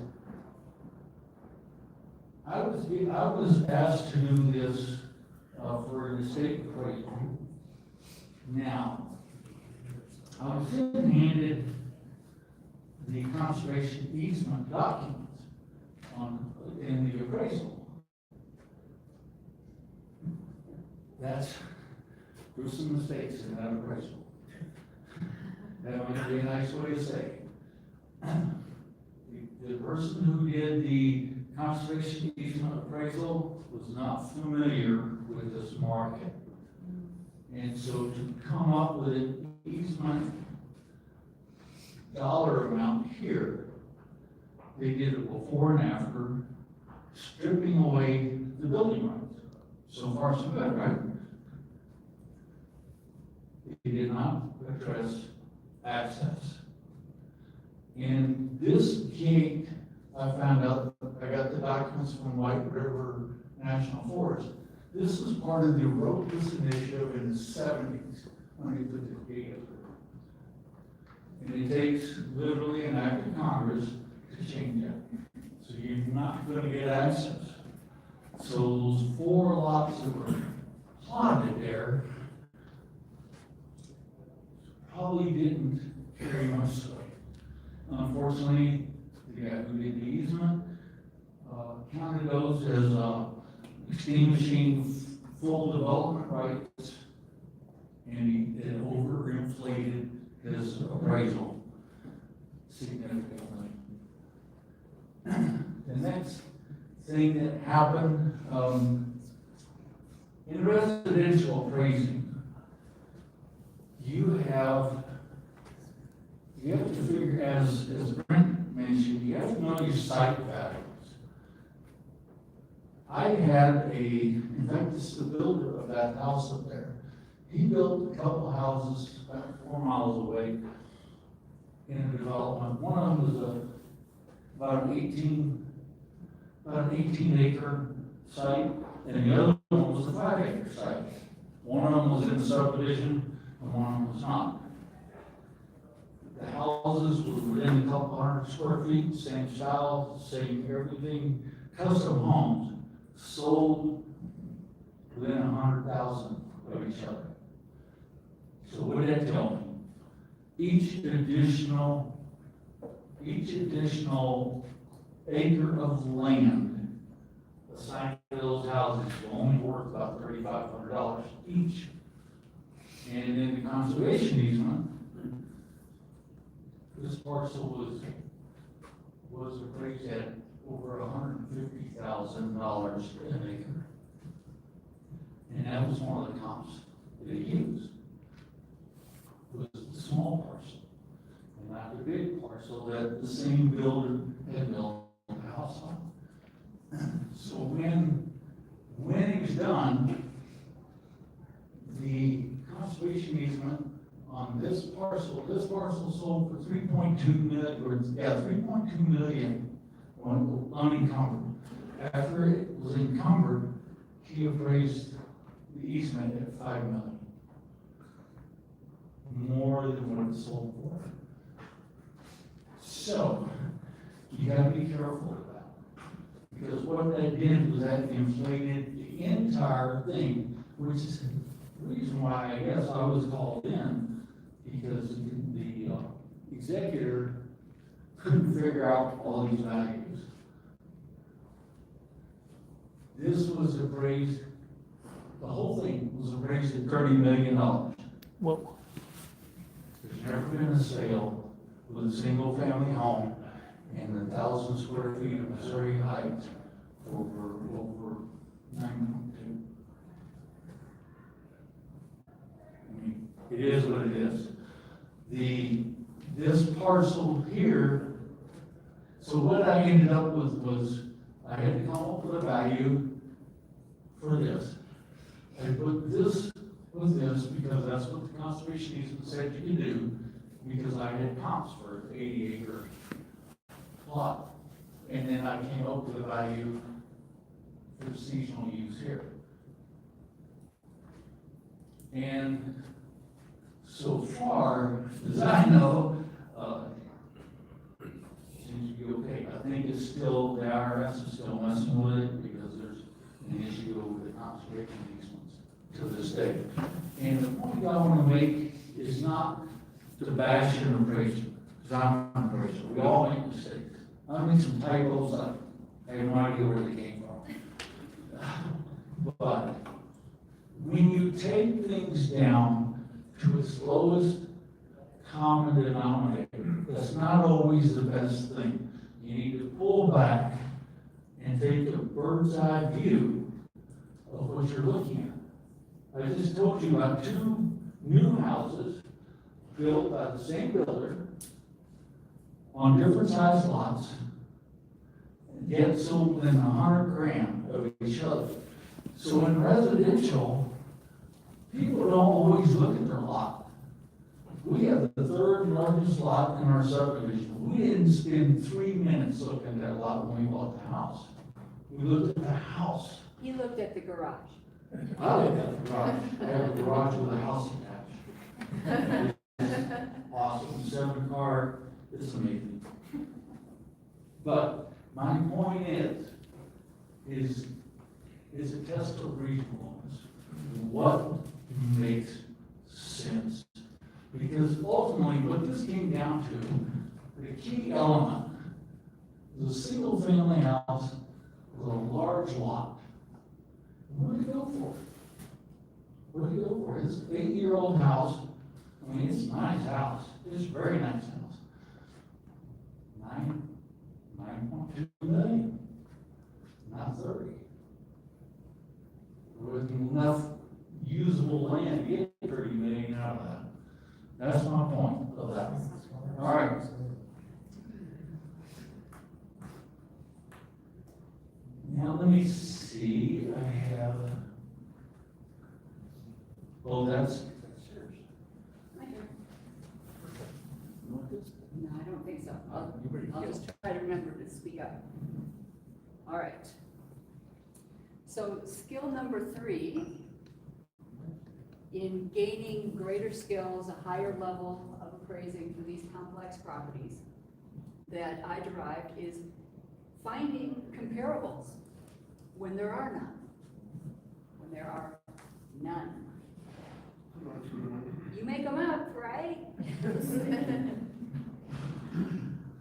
I was asked to do this for an estate appraisal. Now, I was then handed the conservation easement documents in the appraisal. There's some mistakes in that appraisal. That might be a nice way to say it. The person who did the conservation easement appraisal was not familiar with this market. And so to come up with an easement dollar amount here, they did it before and after, stripping away the building rights. So far, so good, right? They did not address access. In this gate, I found out, I got the documents from White River National Forest. This was part of the road this initiative in the 70s when they put this gate up there. And it takes literally an act of Congress to change that. So you're not going to get access. So those 4 lots that were plotted there probably didn't carry much sway. Unfortunately, the guy who did the easement counted those as extinguishing full development rights, and he overinflated his appraisal significantly. The next thing that happened in residential appraising, you have to figure, as Brent mentioned, you have to know your site values. I had in fact, this is the builder of that house up there. He built a couple houses about 4 miles away in a development. One of them was about an 18 acre site, and the other one was a 5 acre site. One of them was in the subdivision, and one of them was not. The houses were within a couple hundred square feet, same style, same everything, custom homes, sold within 100,000 of each other. So what did that tell me? Each additional acre of land assigned to those houses will only worth about $3,500 each. And in the conservation easement, this parcel was appraised at over $150,000 an acre. And that was one of the comps that they used. Was small parcel, and not the big parcel that the same builder had built the house on. So when he was done, the conservation easement on this parcel sold for 3.2 million, or, yeah, 3.2 million when unencumbered. After it was encumbered, he appraised the easement at 5 million. More than what it sold for. So, you gotta be careful of that. Because what that did was that inflated the entire thing, which is the reason why I guess I was called in, because the executor couldn't figure out all these values. This was appraised, the whole thing was appraised at $30 million.
Well,
There's never been a sale with a single family home in 1,000 square feet of Missouri Heights over 9.2. I mean, it is what it is. This parcel here, so what I ended up with was, I had to come up with a value for this. I put this with this because that's what the conservation easement said you could do, because I had comps for 80-acre plot. And then I came up with a value for seasonal use here. And so far, as I know, seems to be okay. I think it's still, the IRS is still messing with it because there's an issue with the conservation easements to this day. And the point I want to make is not to bash an appraiser, because I'm an appraiser. We all make mistakes. I make some typos, I have no idea where they came from. But when you take things down to its lowest common denominator, that's not always the best thing. You need to pull back and take a bird's eye view of what you're looking at. I just told you about 2 new houses built by the same builder on different size lots, yet sold within 100 grand of each other. So in residential, people don't always look at their lot. We have the 3rd largest lot in our subdivision. We didn't spend 3 minutes looking at that lot when we bought the house. We looked at the house.
He looked at the garage.
I looked at the garage. I have a garage with a house attached. Awesome, 7-car, it's amazing. But my point is a test of reasonableness. What makes sense? Because ultimately, what this came down to, the key element was a single-family house with a large lot. What do you go for? What do you go for? It's an 8-year-old house. I mean, it's a nice house. It's a very nice house. 9.2 million, not 30. With enough usable land to get 30 million out of that. That's my point of that. All right. Now let me see. I have. Oh, that's yours. You want this?
No, I don't think so. I'll just try to remember to speak up. All right. So skill number 3, in gaining greater skills, a higher level of appraising for these complex properties that I derived is finding comparables when there are none. When there are none. You make them up, right?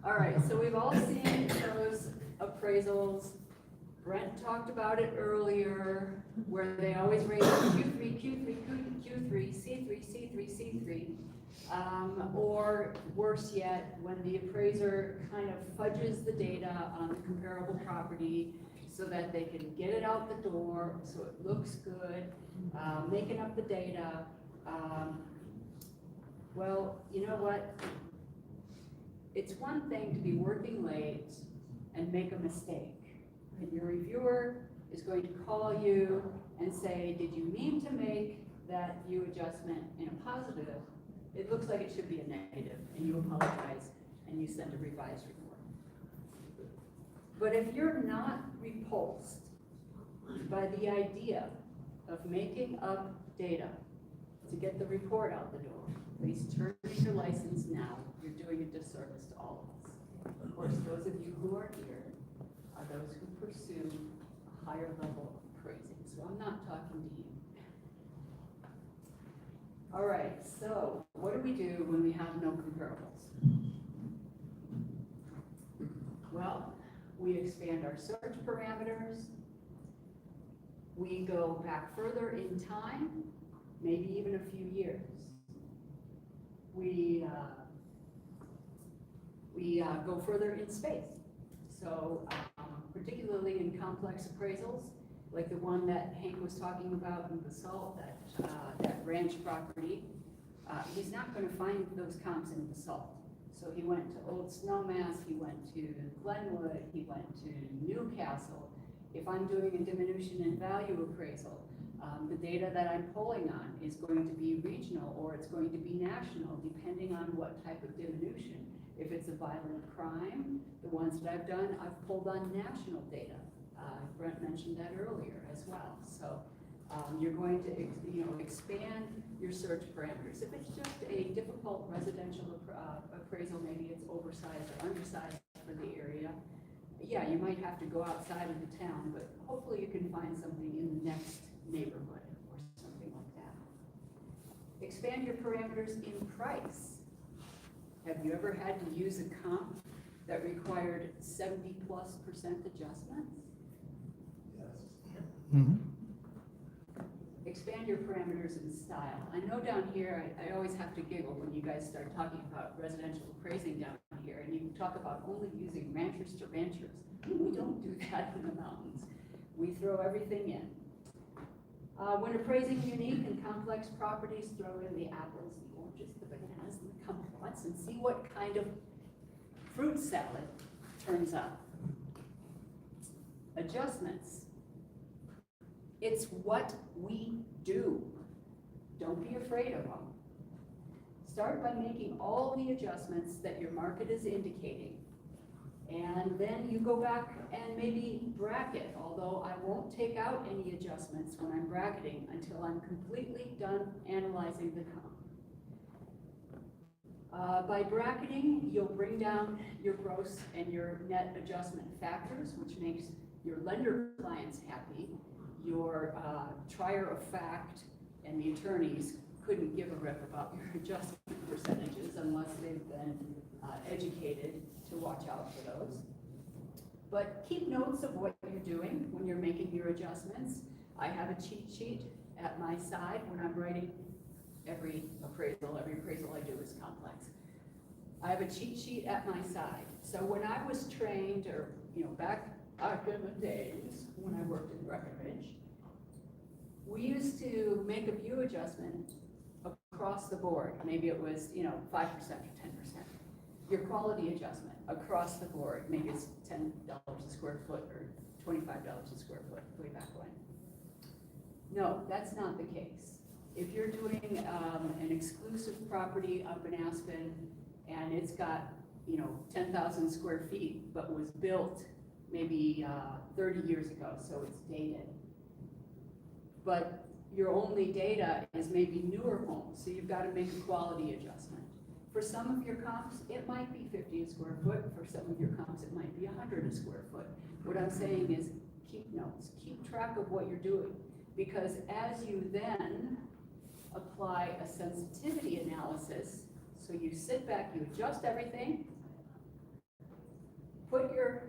All right, so we've all seen those appraisals. Brent talked about it earlier, where they always rate Q3, Q3, Q3, C3, C3, C3. Or worse yet, when the appraiser kind of fudges the data on the comparable property so that they can get it out the door, so it looks good, making up the data. Well, you know what? It's one thing to be working late and make a mistake. And your reviewer is going to call you and say, did you mean to make that view adjustment in a positive? It looks like it should be a negative, and you apologize, and you send a revised report. But if you're not repulsed by the idea of making up data to get the report out the door, please terminate your license now. You're doing a disservice to all of us. Of course, those of you who are here are those who pursue a higher level of appraising, so I'm not talking to you. All right, so what do we do when we have no comparables? Well, we expand our search parameters. We go back further in time, maybe even a few years. We go further in space. So particularly in complex appraisals, like the one that Hank was talking about in Basalt, that ranch property, he's not going to find those comps in Basalt. So he went to Old Snowmass, he went to Glenwood, he went to Newcastle. If I'm doing a diminution in value appraisal, the data that I'm pulling on is going to be regional or it's going to be national, depending on what type of diminution. If it's a violent crime, the ones that I've done, I've pulled on national data. Brent mentioned that earlier as well. So you're going to expand your search parameters. If it's just a difficult residential appraisal, maybe it's oversized or undersized for the area, yeah, you might have to go outside of the town, but hopefully you can find something in the next neighborhood or something like that. Expand your parameters in price. Have you ever had to use a comp that required 70+% adjustments?
Mm-hmm.
Expand your parameters in style. I know down here, I always have to giggle when you guys start talking about residential appraising down here, and you talk about only using ranchers to ranchers. We don't do that in the mountains. We throw everything in. When appraising unique and complex properties, throw in the apples, the oranges, the bananas, and the kumquats, and see what kind of fruit salad turns up. Adjustments. It's what we do. Don't be afraid of them. Start by making all the adjustments that your market is indicating. And then you go back and maybe bracket, although I won't take out any adjustments when I'm bracketing until I'm completely done analyzing the comp. By bracketing, you'll bring down your gross and your net adjustment factors, which makes your lender clients happy. Your trier of fact and the attorneys couldn't give a rip about your adjustment percentages unless they've been educated to watch out for those. But keep notes of what you're doing when you're making your adjustments. I have a cheat sheet at my side when I'm writing every appraisal I do is complex. I have a cheat sheet at my side. So when I was trained, or back in the days when I worked in Breckenridge, we used to make a view adjustment across the board. Maybe it was 5% or 10%. Your quality adjustment across the board, maybe it's $10 a square foot or $25 a square foot way back when. No, that's not the case. If you're doing an exclusive property up in Aspen and it's got 10,000 square feet but was built maybe 30 years ago, so it's dated. But your only data is maybe newer homes, so you've got to make a quality adjustment. For some of your comps, it might be 50 a square foot. For some of your comps, it might be 100 a square foot. What I'm saying is keep notes, keep track of what you're doing, because as you then apply a sensitivity analysis, so you sit back, you adjust everything, put your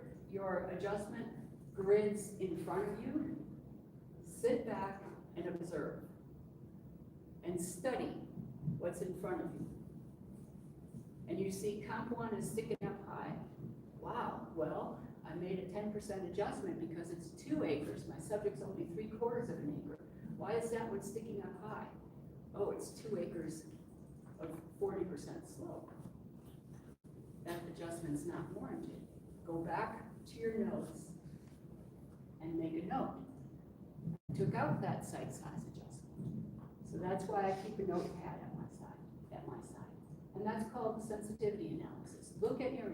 adjustment grids in front of you, sit back and observe and study what's in front of you. And you see comp 1 is sticking up high. Wow, well, I made a 10% adjustment because it's 2 acres. My subject's only 3/4 of an acre. Why is that one sticking up high? Oh, it's 2 acres of 40% slope. That adjustment's not warranted. Go back to your notes and make a note. I took out that site size adjustment. So that's why I keep a notepad at my side. And that's called sensitivity analysis. Look at your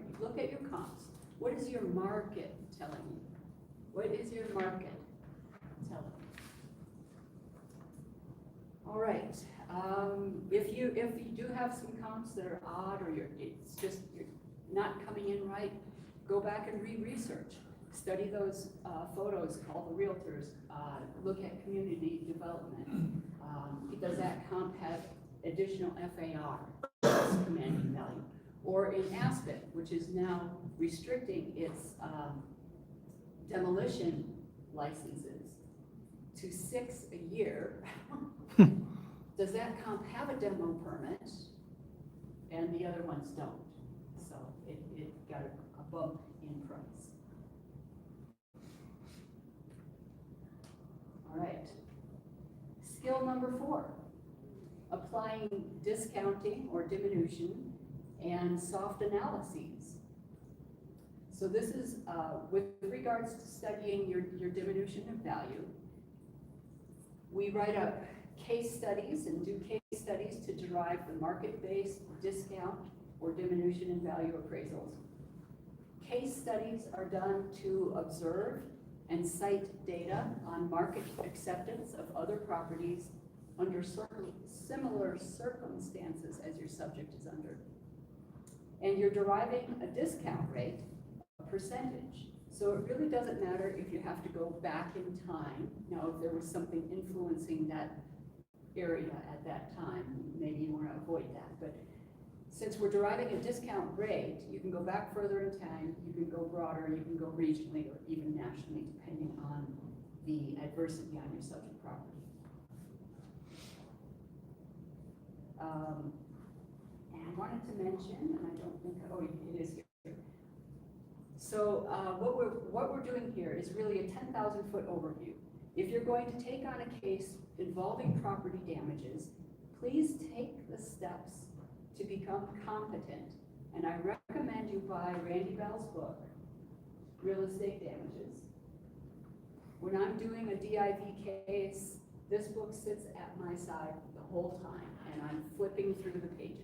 comps. What is your market telling you? What is your market telling you? All right, if you do have some comps that are odd or you're not coming in right, go back and research. Study those photos, call the realtors, look at community development. Does that comp have additional FAR, commanding value? Or in Aspen, which is now restricting its demolition licenses to 6 a year. Does that comp have a demo permit? And the other ones don't. So it got a bump in price. All right. Skill number 4, applying discounting or diminution and soft analyses. So this is with regards to studying your diminution of value. We write up case studies and do case studies to derive the market-based discount or diminution in value appraisals. Case studies are done to observe and cite data on market acceptance of other properties under similar circumstances as your subject is under. And you're deriving a discount rate, a percentage. So it really doesn't matter if you have to go back in time. Now, if there was something influencing that area at that time, maybe you want to avoid that. But since we're deriving a discount rate, you can go back further in time, you can go broader, you can go regionally or even nationally, depending on the adversity on your subject property. And I wanted to mention, and I don't think, oh, it is here. So what we're doing here is really a 10,000-foot overview. If you're going to take on a case involving property damages, please take the steps to become competent. And I recommend you buy Randy Bell's book, Real Estate Damages. When I'm doing a DIV case, this book sits at my side the whole time, and I'm flipping through the pages.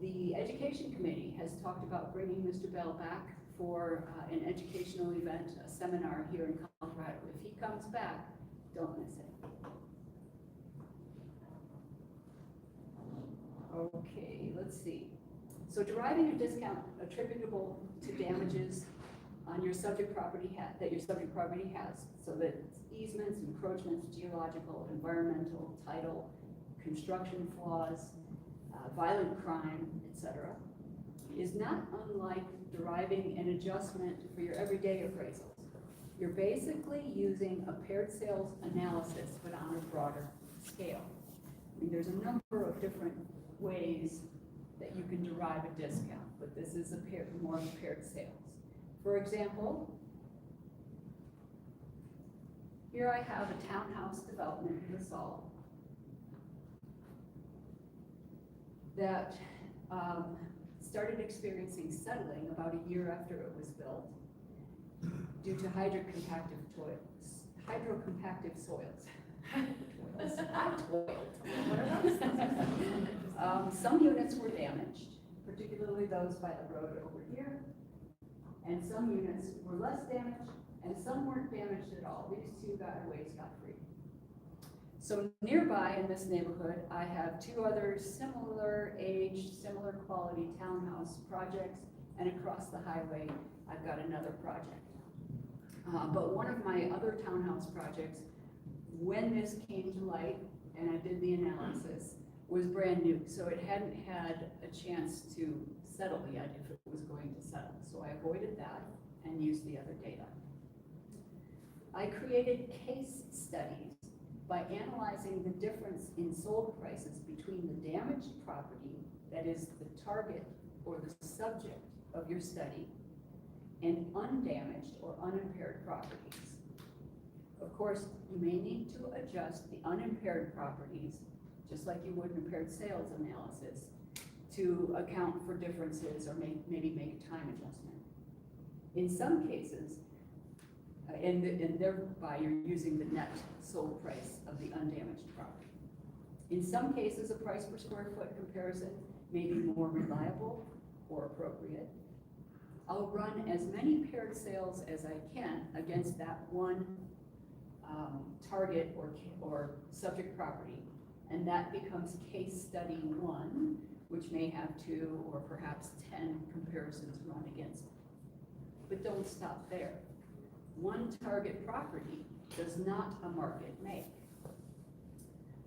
The Education Committee has talked about bringing Mr. Bell back for an educational event, a seminar here in Colorado. If he comes back, don't miss it. Okay, let's see. So deriving a discount attributable to damages on your subject property that your subject property has, so that it's easements, encroachments, geological, environmental, title, construction flaws, violent crime, etc., is not unlike deriving an adjustment for your everyday appraisals. You're basically using a paired sales analysis, but on a broader scale. I mean, there's a number of different ways that you can derive a discount, but this is more of paired sales. For example, here I have a townhouse development in Basalt that started experiencing settling about a year after it was built due to hydrocompactive soils. Some units were damaged, particularly those by the road over here, and some units were less damaged, and some weren't damaged at all. These two got away scot-free. So nearby in this neighborhood, I have 2 other similar age, similar quality townhouse projects, and across the highway, I've got another project. But one of my other townhouse projects, when this came to light, and I did the analysis, was brand new. So it hadn't had a chance to settle yet if it was going to settle. So I avoided that and used the other data. I created case studies by analyzing the difference in sold prices between the damaged property, that is the target or the subject of your study, and undamaged or unimpaired properties. Of course, you may need to adjust the unimpaired properties just like you would an impaired sales analysis, to account for differences or maybe make a time adjustment. In some cases, and thereby you're using the net sold price of the undamaged property. In some cases, a price per square foot comparison may be more reliable or appropriate. I'll run as many paired sales as I can against that one target or subject property, and that becomes case study 1, which may have 2 or perhaps 10 comparisons run against it. But don't stop there. One target property does not a market make.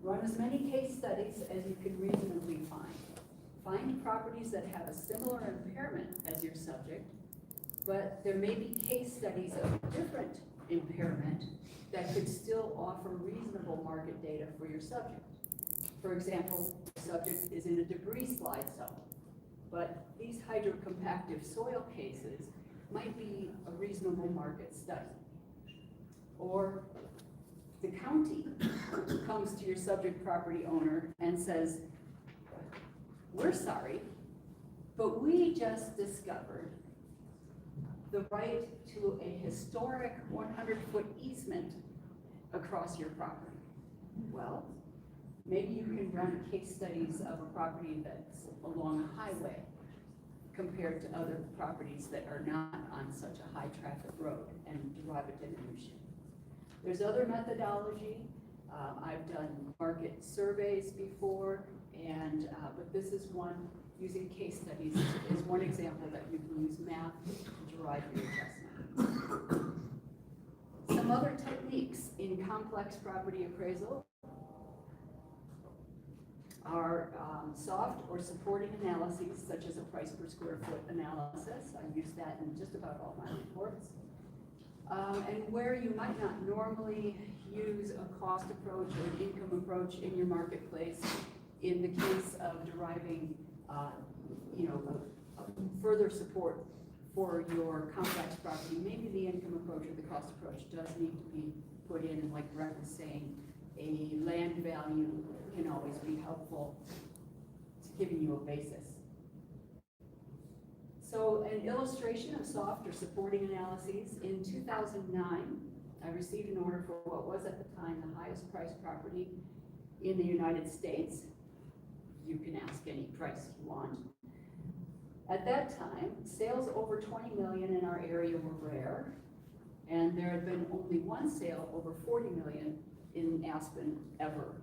Run as many case studies as you can reasonably find. Find properties that have a similar impairment as your subject, but there may be case studies of different impairment that could still offer reasonable market data for your subject. For example, the subject is in a debris slide zone, but these hydrocompactive soil cases might be a reasonable market study. Or the county comes to your subject property owner and says, we're sorry, but we just discovered the right to a historic 100-foot easement across your property. Well, maybe you can run case studies of a property that's along a highway compared to other properties that are not on such a high traffic road and derive a diminution. There's other methodology. I've done market surveys before, and but this is one, using case studies is one example that you can use math to derive your adjustment. Some other techniques in complex property appraisal are soft or supporting analyses, such as a price per square foot analysis. I use that in just about all my reports. And where you might not normally use a cost approach or an income approach in your marketplace, in the case of deriving, further support for your complex property, maybe the income approach or the cost approach does need to be put in, and like Brett was saying, a land value can always be helpful to giving you a basis. So an illustration of soft or supporting analyses. In 2009, I received an order for what was at the time the highest priced property in the United States. You can ask any price you want. At that time, sales over 20 million in our area were rare, and there had been only one sale over 40 million in Aspen ever,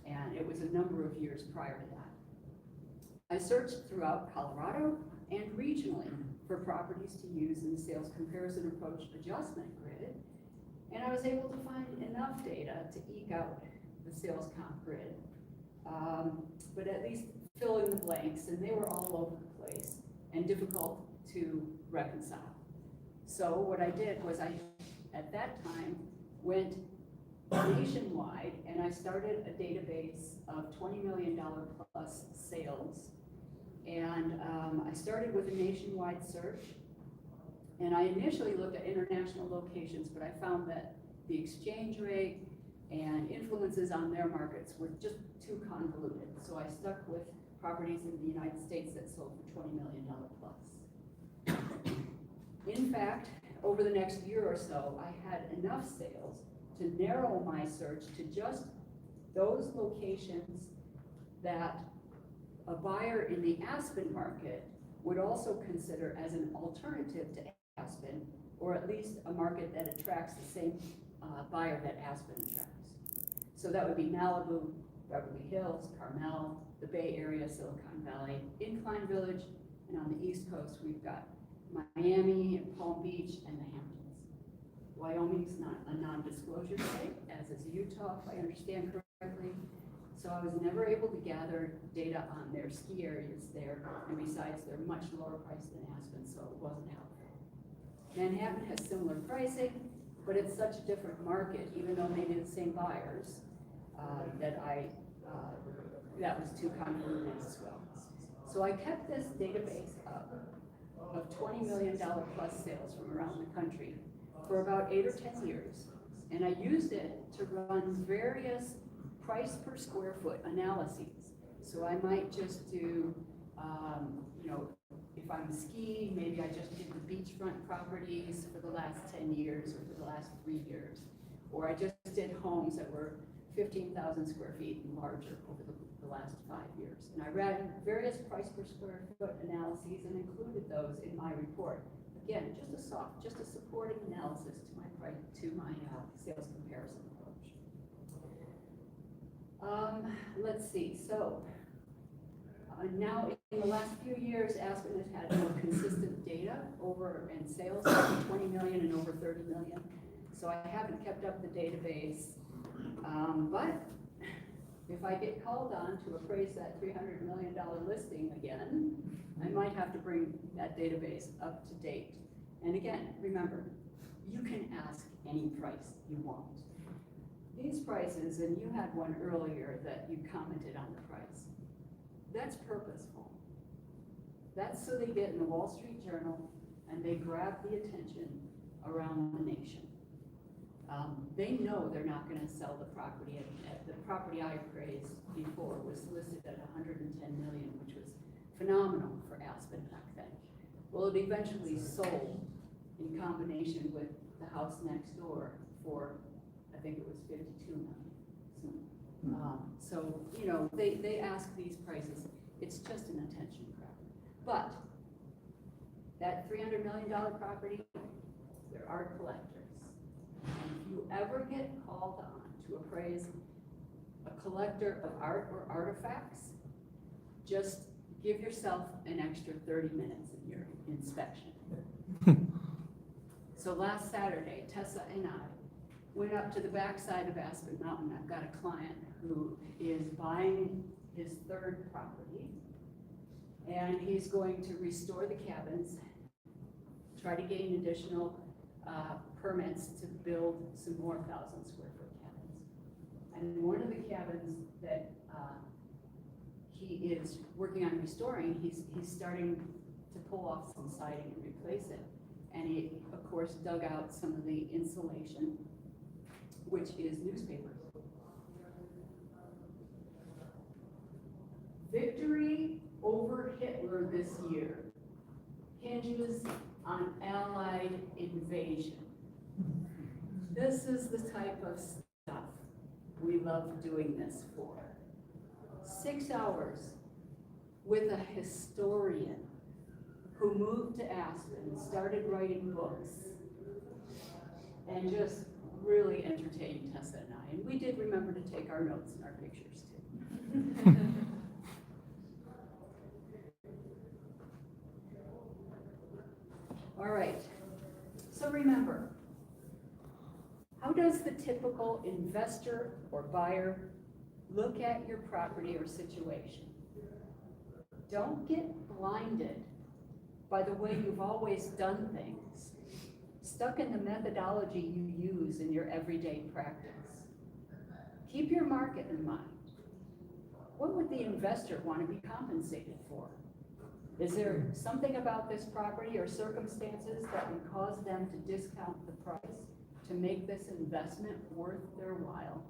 and it was a number of years prior to that. I searched throughout Colorado and regionally for properties to use in the sales comparison approach adjustment grid, and I was able to find enough data to eke out the sales comp grid, but at least fill in the blanks, and they were all over the place and difficult to reconcile. So what I did was at that time, went nationwide, and I started a database of $20 million plus sales. And I started with a nationwide search, and I initially looked at international locations, but I found that the exchange rate and influences on their markets were just too convoluted. So I stuck with properties in the United States that sold for $20 million plus. In fact, over the next year or so, I had enough sales to narrow my search to just those locations that a buyer in the Aspen market would also consider as an alternative to Aspen, or at least a market that attracts the same buyer that Aspen attracts. So that would be Malibu, Beverly Hills, Carmel, the Bay Area, Silicon Valley, Incline Village, and on the East Coast, we've got Miami, Palm Beach, and the Hamptons. Wyoming's not a non-disclosure state, as is Utah, if I understand correctly. So I was never able to gather data on their ski areas there, and besides, they're much lower priced than Aspen, so it wasn't helpful. Manhattan has similar pricing, but it's such a different market, even though maybe the same buyers, that was too convoluted as well. So I kept this database up of $20 million plus sales from around the country for about 8 or 10 years. And I used it to run various price per square foot analyses. So I might just do, you know, if I'm skiing, maybe I just did the beachfront properties for the last 10 years or for the last 3 years. Or I just did homes that were 15,000 square feet and larger over the last 5 years. And I ran various price per square foot analyses and included those in my report. Again, just a supporting analysis to my sales comparison approach. Let's see, so now in the last few years, Aspen has had more consistent data over in sales, over 20 million and over 30 million. So I haven't kept up the database, but if I get called on to appraise that $300 million listing again, I might have to bring that database up to date. And again, remember, you can ask any price you want. These prices, and you had one earlier that you commented on the price, that's purposeful. That's so they get in the Wall Street Journal and they grab the attention around the nation. They know they're not going to sell the property at the property I appraised before was listed at 110 million, which was phenomenal for Aspen back then. Well, it eventually sold in combination with the house next door for, I think it was 52 million. So, you know, they ask these prices. It's just an attention grab. But that $300 million property, there are collectors. And if you ever get called on to appraise a collector of art or artifacts, just give yourself an extra 30 minutes in your inspection. So last Saturday, Tessa and I went up to the backside of Aspen Mountain. I've got a client who is buying his third property, and he's going to restore the cabins, try to gain additional permits to build some more 1,000 square foot cabins. And one of the cabins that he is working on restoring, he's starting to pull off some siding and replace it. And he, of course, dug out some of the insulation, which is newspapers. Victory over Hitler this year hinges on Allied invasion. This is the type of stuff we love doing this for. 6 hours with a historian who moved to Aspen, started writing books, and just really entertained Tessa and I. And we did remember to take our notes and our pictures too. All right, so remember, how does the typical investor or buyer look at your property or situation? Don't get blinded by the way you've always done things, stuck in the methodology you use in your everyday practice. Keep your market in mind. What would the investor want to be compensated for? Is there something about this property or circumstances that would cause them to discount the price to make this investment worth their while?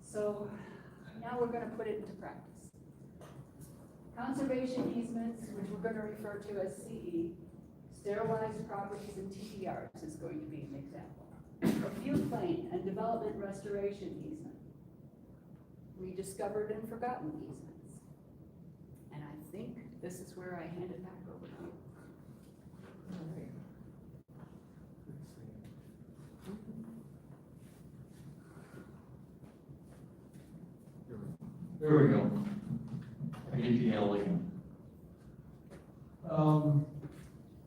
So now we're going to put it into practice. Conservation easements, which we're going to refer to as CE, sterilized properties and TDRs is going to be an example. A floodplain and development restoration easement, rediscovered and forgotten easements. And I think this is where I hand it back over to you.
There we go. I get the L again.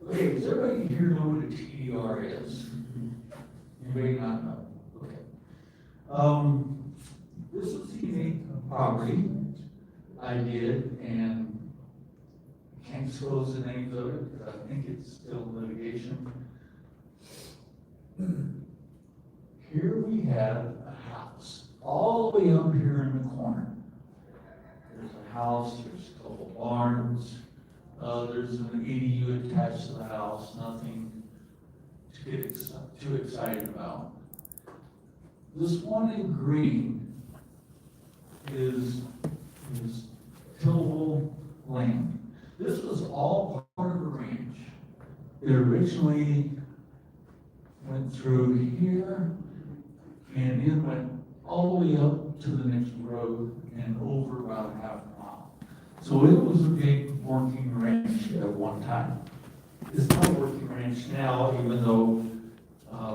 Okay, does everybody here know what a TDR is? You may not know. Okay. This was a unique property I did, and can't disclose the names of it, because I think it's still in litigation. Here we have a house, all the way up here in the corner. There's a house, there's a couple barns, There's an ADU attached to the house, nothing to get too excited about. This one in green is tillable land. This was all part of a ranch. It originally went through here and then went all the way up to the next road and over about half a mile. So it was a big working ranch at one time. It's not a working ranch now, even though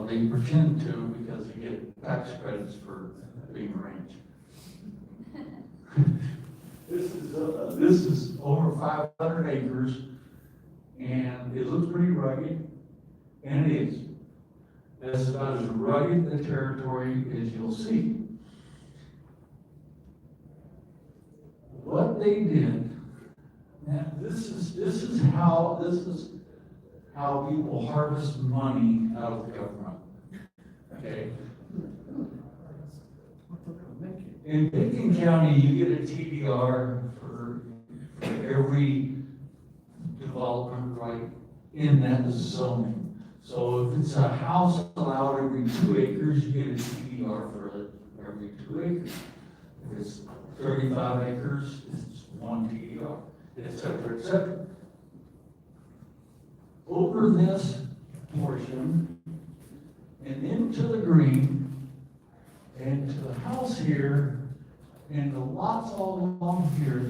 they pretend to because they get tax credits for being a ranch. This is over 500 acres, and it looks pretty rugged, and it is. That's about as rugged a territory as you'll see. What they did, and this is how people harvest money out of the government. Okay. In Pickens County, you get a TDR for every development right in that zoning. So if it's a house allowed every 2 acres, you get a TDR for every 2 acres. If it's 35 acres, it's 1 TDR, et cetera, et cetera. Over this portion and into the green and to the house here and the lots all along here,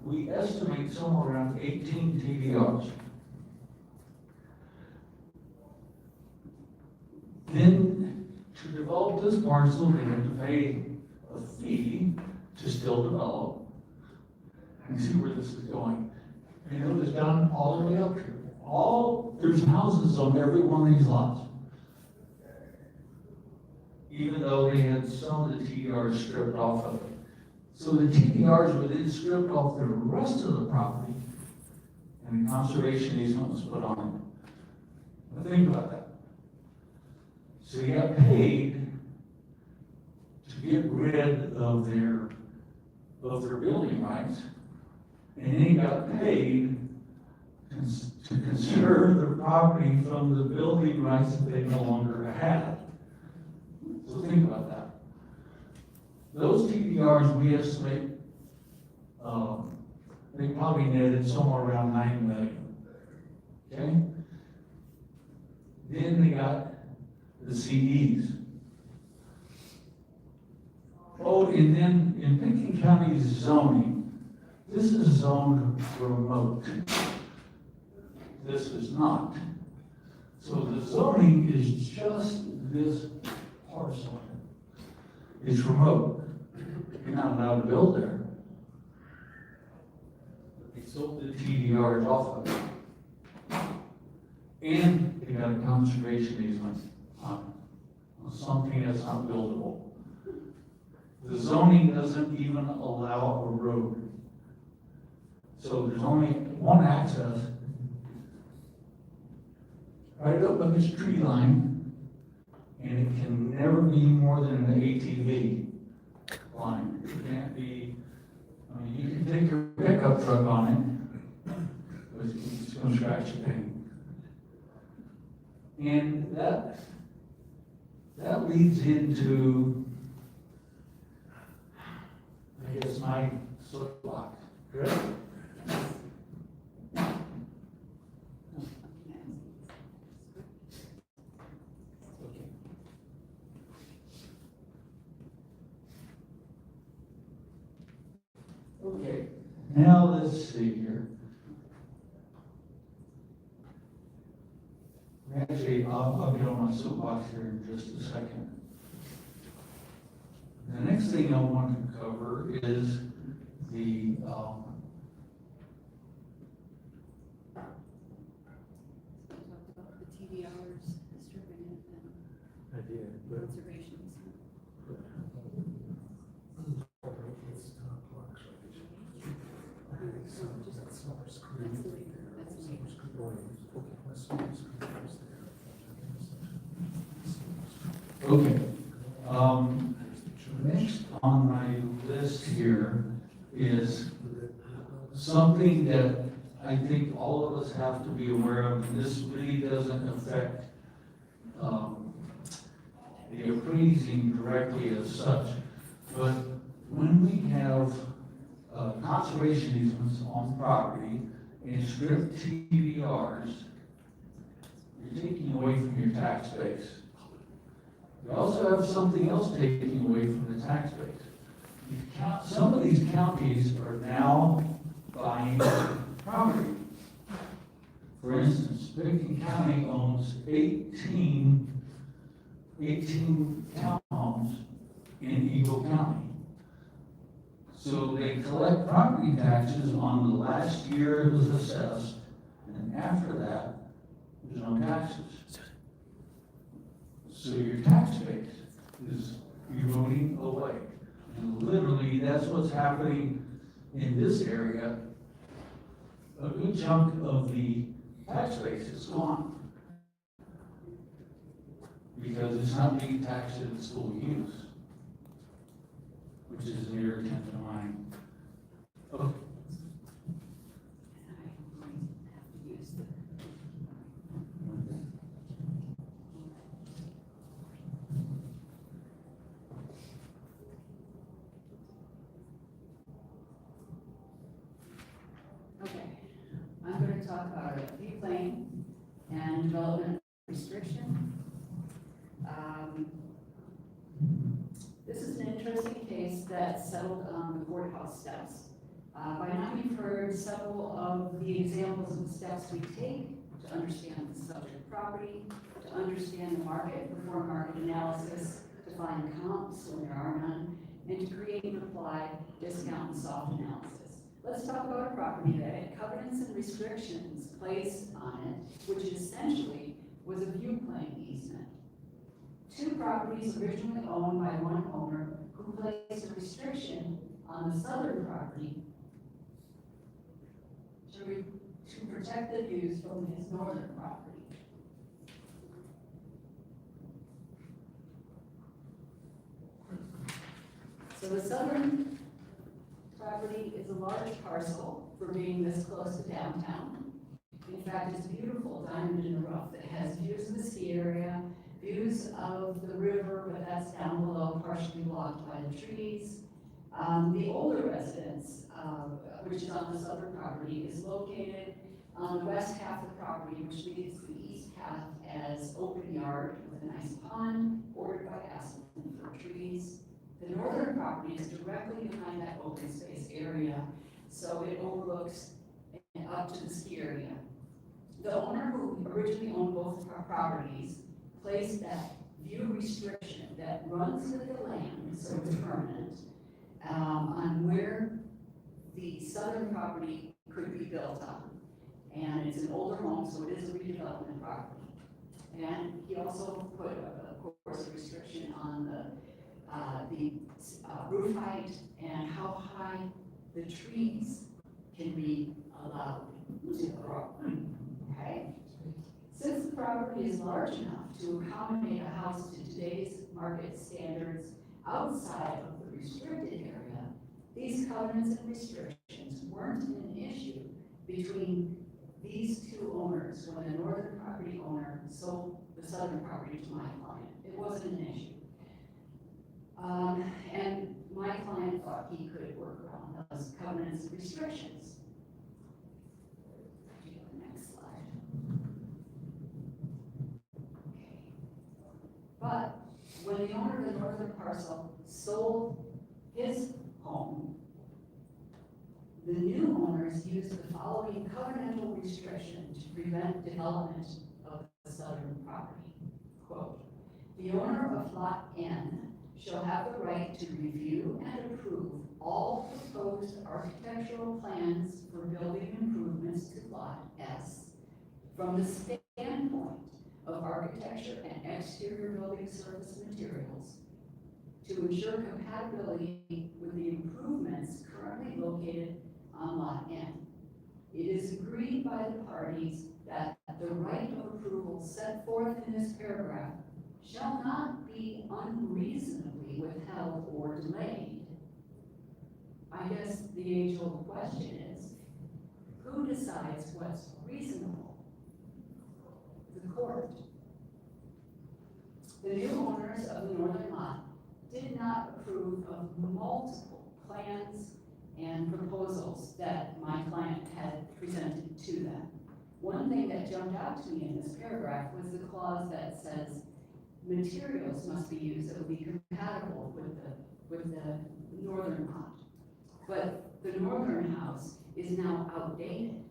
we estimate somewhere around 18 TDRs. Then to develop this parcel, they had to pay a fee to still develop. And see where this is going. And it was done all the way up here. There's houses on every one of these lots. Even though they had some of the TDRs stripped off of it. So the TDRs were then stripped off the rest of the property, and the conservation easement was put on it. Now think about that. So you got paid to get rid of their building rights, and then you got paid to conserve the property from the building rights that they no longer had. So think about that. Those TDRs, we estimate, they probably netted somewhere around 9 million. Okay? Then they got the CDs. Oh, and then in Pickens County zoning, this is zoned remote. This is not. So the zoning is just this parcel. It's remote. You're not allowed to build there. They sold the TDRs off of it. And they got a conservation easement on something that's not buildable. The zoning doesn't even allow a road. So there's only one access right up on this tree line, and it can never be more than an ATV line. It can't be, I mean, you can take your pickup truck on it, but it's going to scratch your paint. And that leads into, I guess, my soapbox. Good? Okay, now let's see here. Actually, I'll get on my soapbox here in just a second. The next thing I want to cover is the
TDRs, stripping it,
I did,
and
but
conservations.
okay. Next on my list here is something that I think all of us have to be aware of, and this really doesn't affect, the appraising directly as such, but when we have, conservation easements on property and strip TVRs, you're taking away from your tax base. You also have something else taking away from the tax base. Some of these counties are now buying property. For instance, Pickens County owns 18 townhomes in Eagle County. So they collect property taxes on the last year it was assessed, and after that, there's no taxes. So your tax base is eroding away. And literally, that's what's happening in this area. A good chunk of the tax base is gone. Because it's not being taxed at its full use, which is an irritant to mine. Okay.
Okay, I'm going to talk about a reclaim and development restriction. This is an interesting case that settled on the courthouse steps. By now you've heard several of the examples of the steps we take to understand the subject property, to understand the market, perform market analysis, to find comps when there are none, and to create and apply discount and soft analysis. Let's talk about a property that had covenants and restrictions placed on it, which essentially was a view claim easement. Two properties originally owned by one owner who placed a restriction on the southern property to protect the views from his northern property. So the southern property is a large parcel for being this close to downtown. In fact, it's a beautiful diamond in the rough that has views of the ski area, views of the river, but that's down below, partially blocked by the trees. The older residence, which is on the southern property, is located on the west half of the property, which leaves the east half as open yard with a nice pond bordered by aspen and fir trees. The northern property is directly behind that open space area, so it overlooks up to the ski area. The owner who originally owned both properties placed that view restriction that runs with the land, so it's permanent, on where the southern property could be built on. And it's an older home, so it is a redevelopment property. And he also put, of course, a restriction on the roof height and how high the trees can be allowed to grow. Okay? Since the property is large enough to accommodate a house to today's market standards outside of the restricted area, these covenants and restrictions weren't an issue between these two owners when the northern property owner sold the southern property to my client. It wasn't an issue. And my client thought he could work around those covenants and restrictions. Next slide. Okay. But when the owner of the northern parcel sold his home, the new owners used the following covenantal restriction to prevent development of the southern property. Quote, the owner of lot N shall have the right to review and approve all proposed architectural plans for building improvements to lot S from the standpoint of architecture and exterior building surface materials to ensure compatibility with the improvements currently located on lot N. It is agreed by the parties that the right of approval set forth in this paragraph shall not be unreasonably withheld or delayed. I guess the age-old question is, who decides what's reasonable? The court. The new owners of the northern lot did not approve of multiple plans and proposals that my client had presented to them. One thing that jumped out to me in this paragraph was the clause that says materials must be used that will be compatible with the northern lot. But the northern house is now outdated,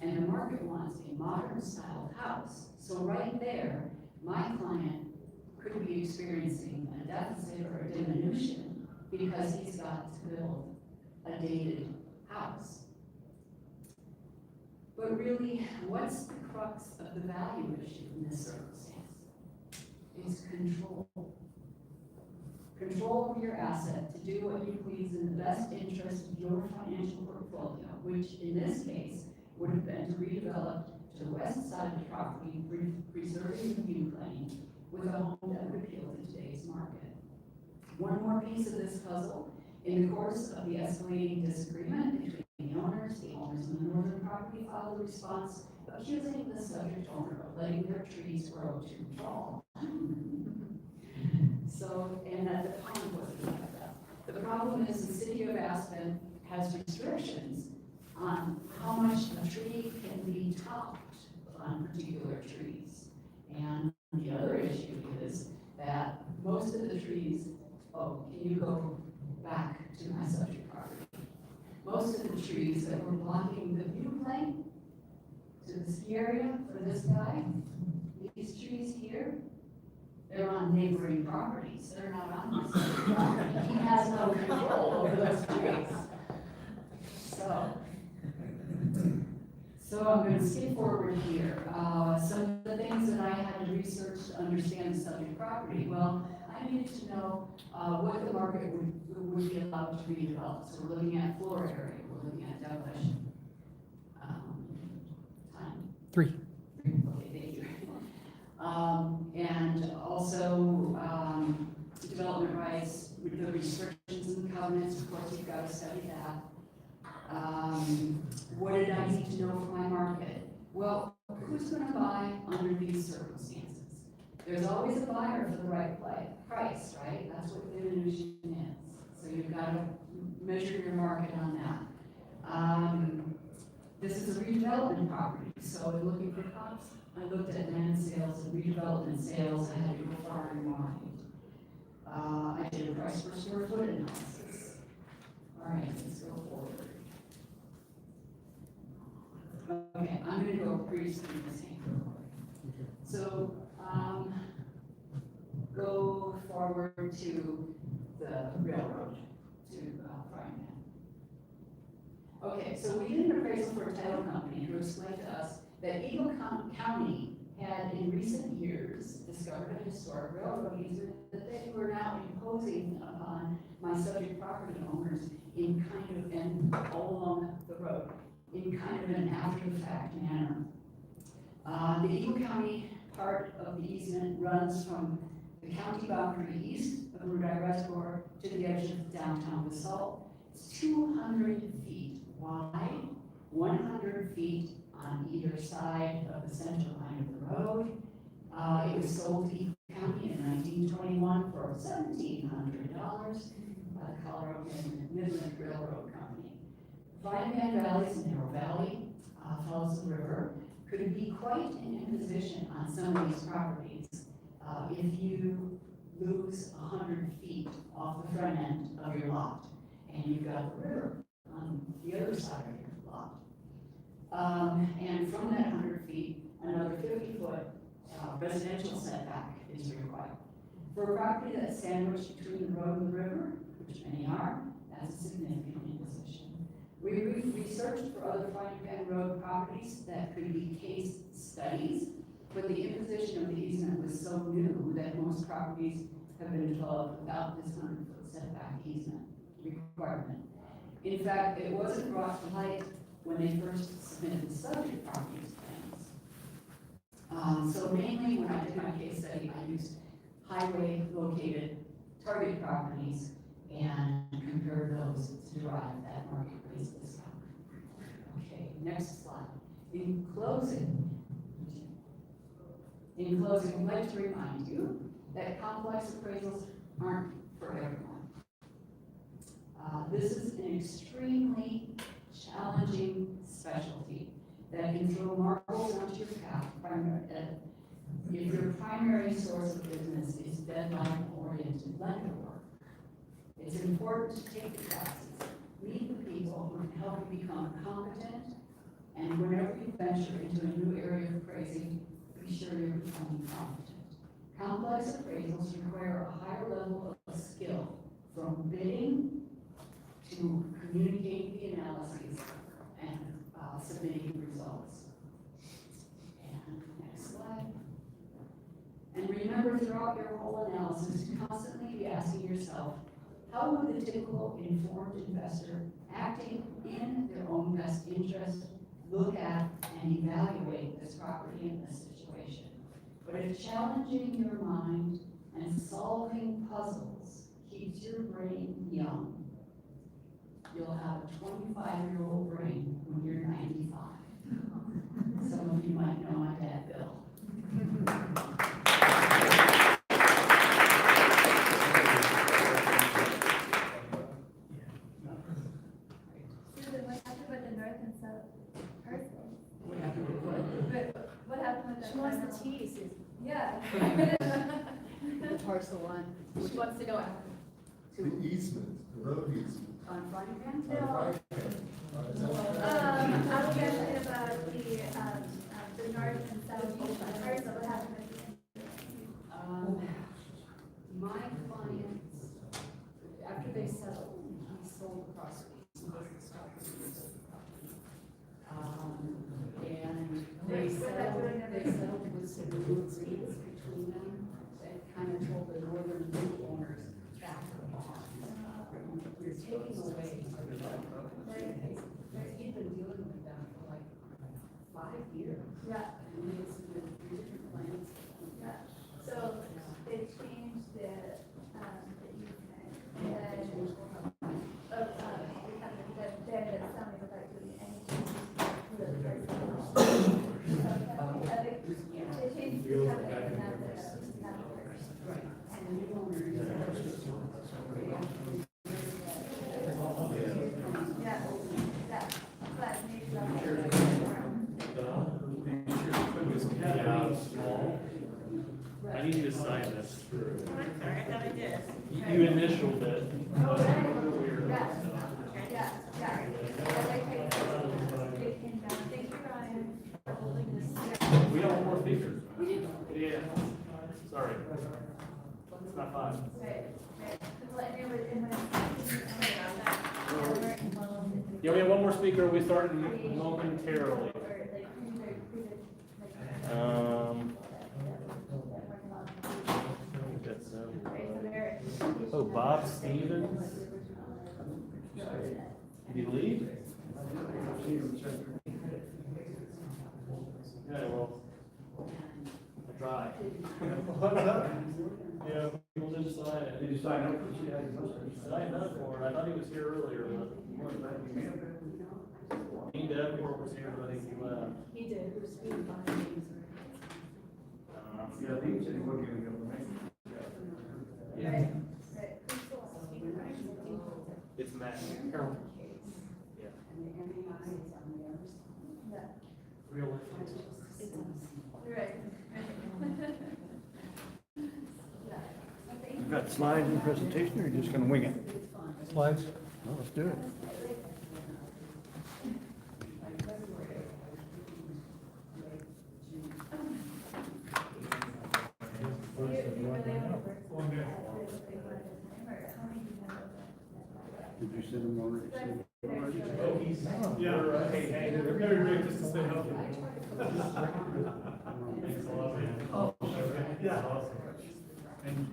and the market wants a modern style house. So right there, my client could be experiencing a deficit or a diminution because he's got to build a dated house. But really, what's the crux of the value issue in this circumstance? It's control. Control over your asset to do what you please in the best interest of your financial portfolio, which in this case would have been to redevelop to the west side of the property, preserving the view plane with a home that would appeal to today's market. One more piece of this puzzle. In the course of the escalating disagreement between the owners of the northern property filed a response accusing the subject owner of letting their trees grow too tall. So, and that the pond wasn't like that. The problem is the city of Aspen has restrictions on how much a tree can be topped on particular trees. And the other issue is that most of the trees, can you go back to my subject property? Most of the trees that were blocking the view plane to the ski area for this guy, these trees here, they're on neighboring properties. They're not on his subject property. He has no control over those trees. So I'm going to skip forward here. Some of the things that I had to research to understand the subject property. Well, I needed to know what the market would be allowed to redevelop. So we're looking at floor area, we're looking at demolition. Time.
3.
Okay, thank you. And also development rights, the restrictions and covenants, of course you've got to study that. What did I need to know for my market? Well, who's going to buy under these circumstances? There's always a buyer for the right price, right? That's what diminution is. So you've got to measure your market on that. This is a redevelopment property, so we're looking for comps. I looked at land sales and redevelopment sales. I had to go far and wide. I did a price per square foot analysis. All right, let's go forward. Okay, I'm going to go pretty through this thing. So, go forward to the railroad, to Frying Pan. Okay, so we did an appraisal for a title company who explained to us that Eagle County had in recent years discovered a historic railroad easement that they were now imposing upon my subject property owners in kind of, and all along the road, in kind of an after-the-fact manner. The Eagle County part of the easement runs from the county boundary east of Route Reservoir to the edge of downtown Basalt. It's 200 feet wide, 100 feet on either side of the center line of the road. It was sold to Eagle County in 1921 for $1,700 by the Colorado Midland Railroad Company. Frying Pan Valley is a narrow valley, follows the river, could be quite an imposition on some of these properties if you lose 100 feet off the front end of your lot and you've got the river on the other side of your lot. And from that 100 feet, another 50-foot residential setback is required. For a property that's sandwiched between the road and the river, which many are, that's a significant imposition. We researched for other Frying Pan Road properties that could be case studies, but the imposition of the easement was so new that most properties have been developed without this 100-foot setback easement requirement. In fact, it wasn't brought to light when they first submitted the subject properties plans. So mainly when I did my case study, I used highway located target properties and compared those to derive that marketplace discount. Okay, Next slide. In closing, we'd like to remind you that complex appraisals aren't for everyone. This is an extremely challenging specialty that can throw marbles onto your path if your primary source of business is deadline-oriented lender work. It's important to take the classes, meet the people who can help you become competent, and whenever you venture into a new area of appraising, be sure you're becoming competent. Complex appraisals require a higher level of skill, from bidding to communicating the analyses and submitting results. And next slide. And remember, throughout your whole analysis, to constantly be asking yourself, how would the typical informed investor acting in their own best interest look at and evaluate this property in this situation? But if challenging your mind and solving puzzles keeps your brain young, you'll have a 25-year-old brain when you're 95. Some of you might know my dad, Bill.
Susan, what happened with the north and south parcel?
What happened with what?
But what happened with the?
She wants the
final-
tea, Susan.
Yeah.
Parcel one.
She wants to know.
The easement, the road easement.
On Frying
No. I was asking about the north and south parcel, what happened with the?
My clients, after they settled, he sold the property. And they settled with some agreements between them that kind of told the northern owners back to the farm. You're taking away. He'd been dealing with them for like 5 years.
Yeah,
And he had submitted 3 different plans.
yeah. So they changed the easement and, they ended up selling without doing any changes to the parcel. They changed the covenant and not the parcel.
Right. And the new owner.
Yeah, yeah, but maybe that's.
Yeah, small. I need you to sign this.
Sorry, I thought I did.
You initialed it.
Oh, right. Yeah, yeah, yeah. I like how you it came down. Thank you, Ryan, for holding this.
We don't want more speakers. Yeah. Sorry. It's not fun.
Right, right. Well, and it was, and when
Yeah, we have one more speaker. We started momentarily. I think that's, oh, Bob Stevens. Did he leave? Yeah, well, I tried. Yeah, people didn't sign it. Did you sign up? Signed up for it. I thought he was here earlier, but he definitely was here, but I think he left.
He did, he was speaking behind me.
Yeah, I think it's anyone giving up the name.
Yeah. It's Matt. Carol. Yeah. Real.
Right.
You've got slides in the presentation, or you're just gonna wing it? Slides? Well, let's do it. Did you send them already?
Yeah, right. Hey, they're very great just to stay healthy.
Thanks a lot, man.
Oh, yeah. Thank you.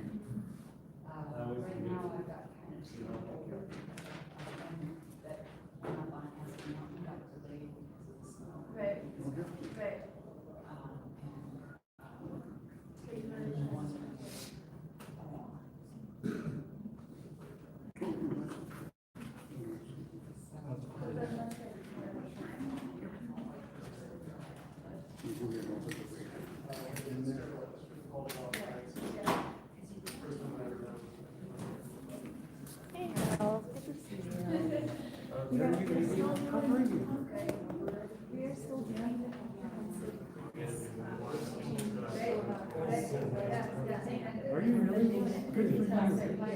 Right now, I've got kind of 2 that I'm not asking, I'm not delayed because of the snow.
Right, right.
Hey, Harold, good to see you.
We are still doing
Are you really? Good for
I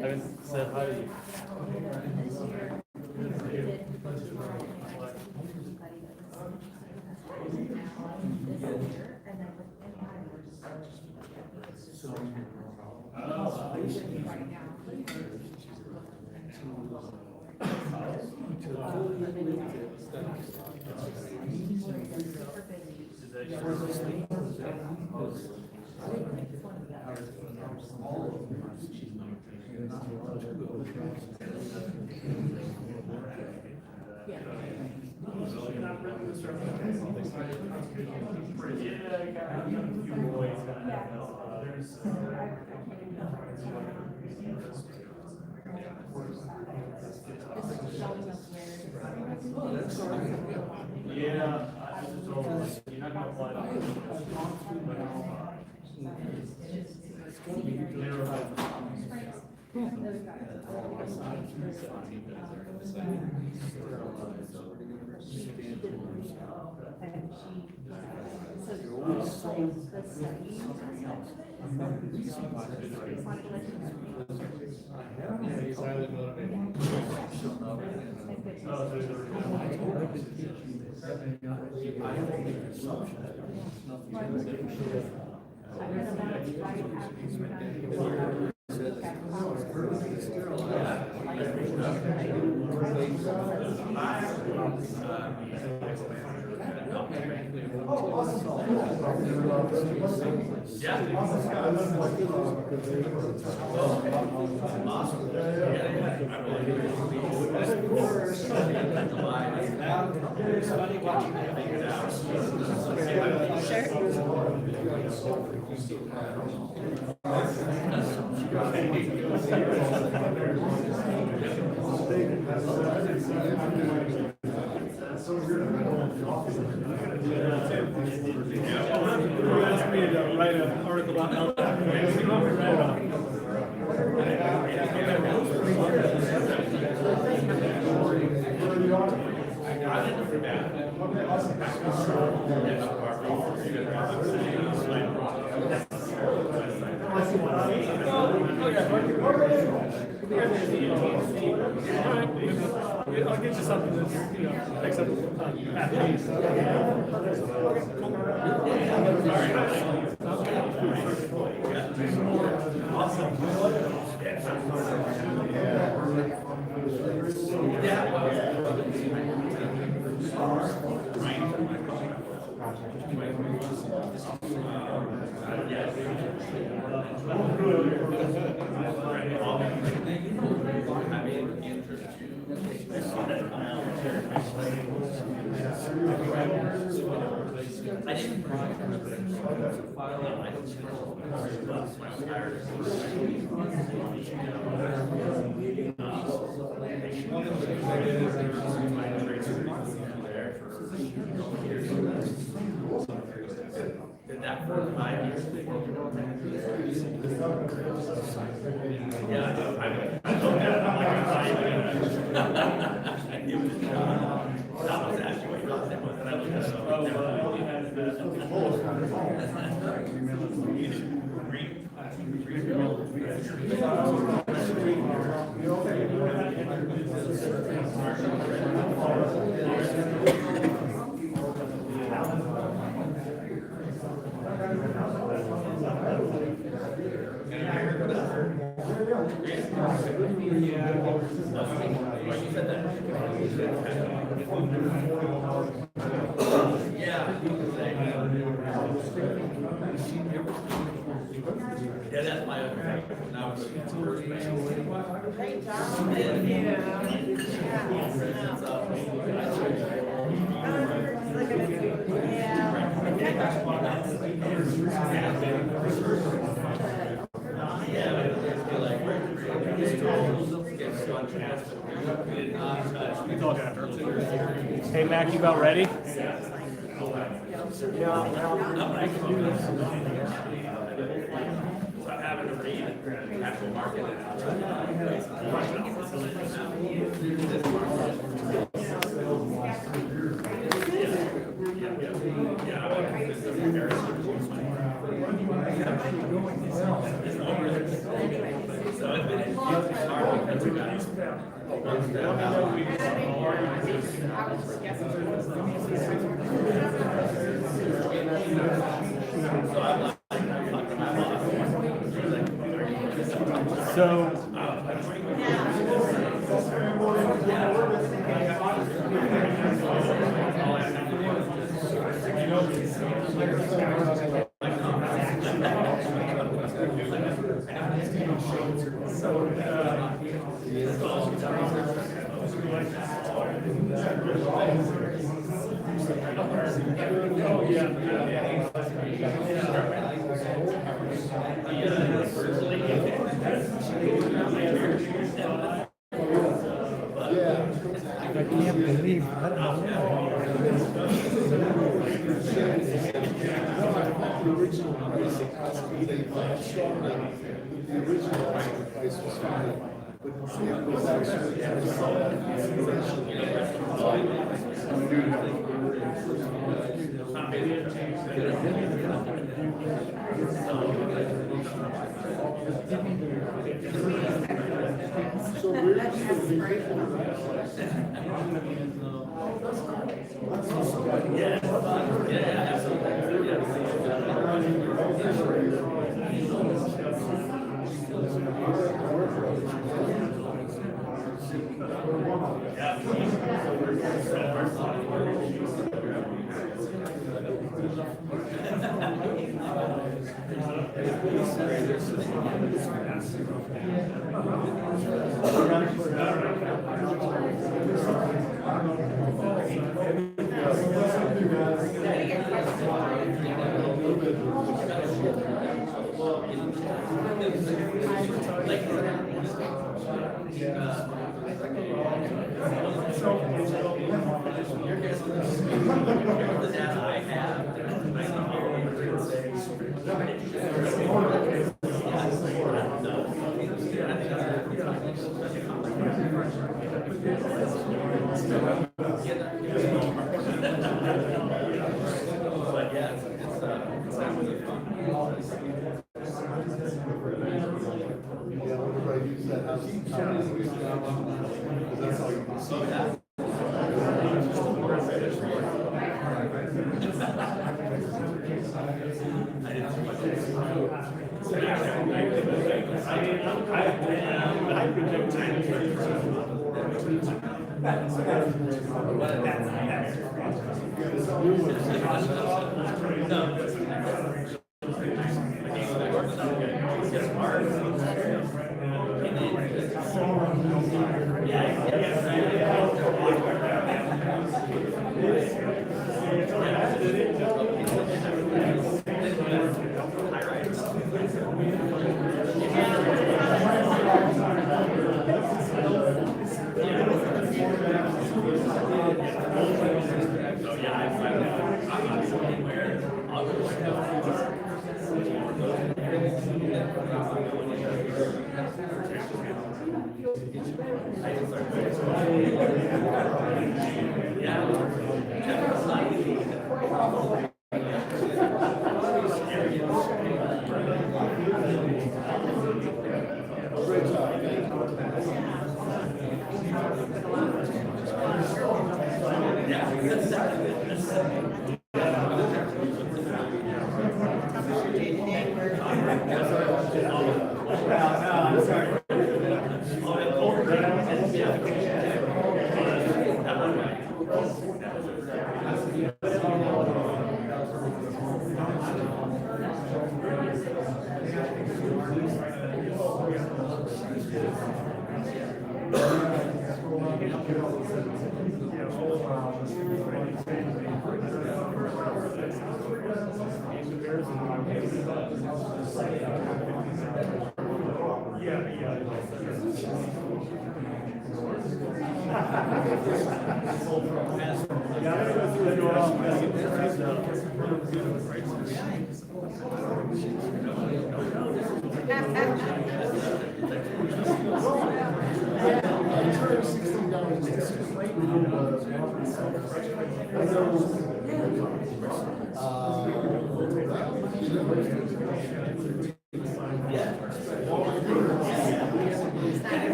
haven't said hi to you.
Yeah, I just told her, you're not gonna apply that.
Asked me to write an article about I'll get you something that's, acceptable. Did that for 5 years before we were yeah, I looked at it, I'm like, I give it a shot. That was actually what you thought that was, and I looked at it, oh, well, you had yeah, that's my other favorite. Now it's first base.
Great job. Thank you. Yeah.
Hey, Mac, you about ready? So,
I can't believe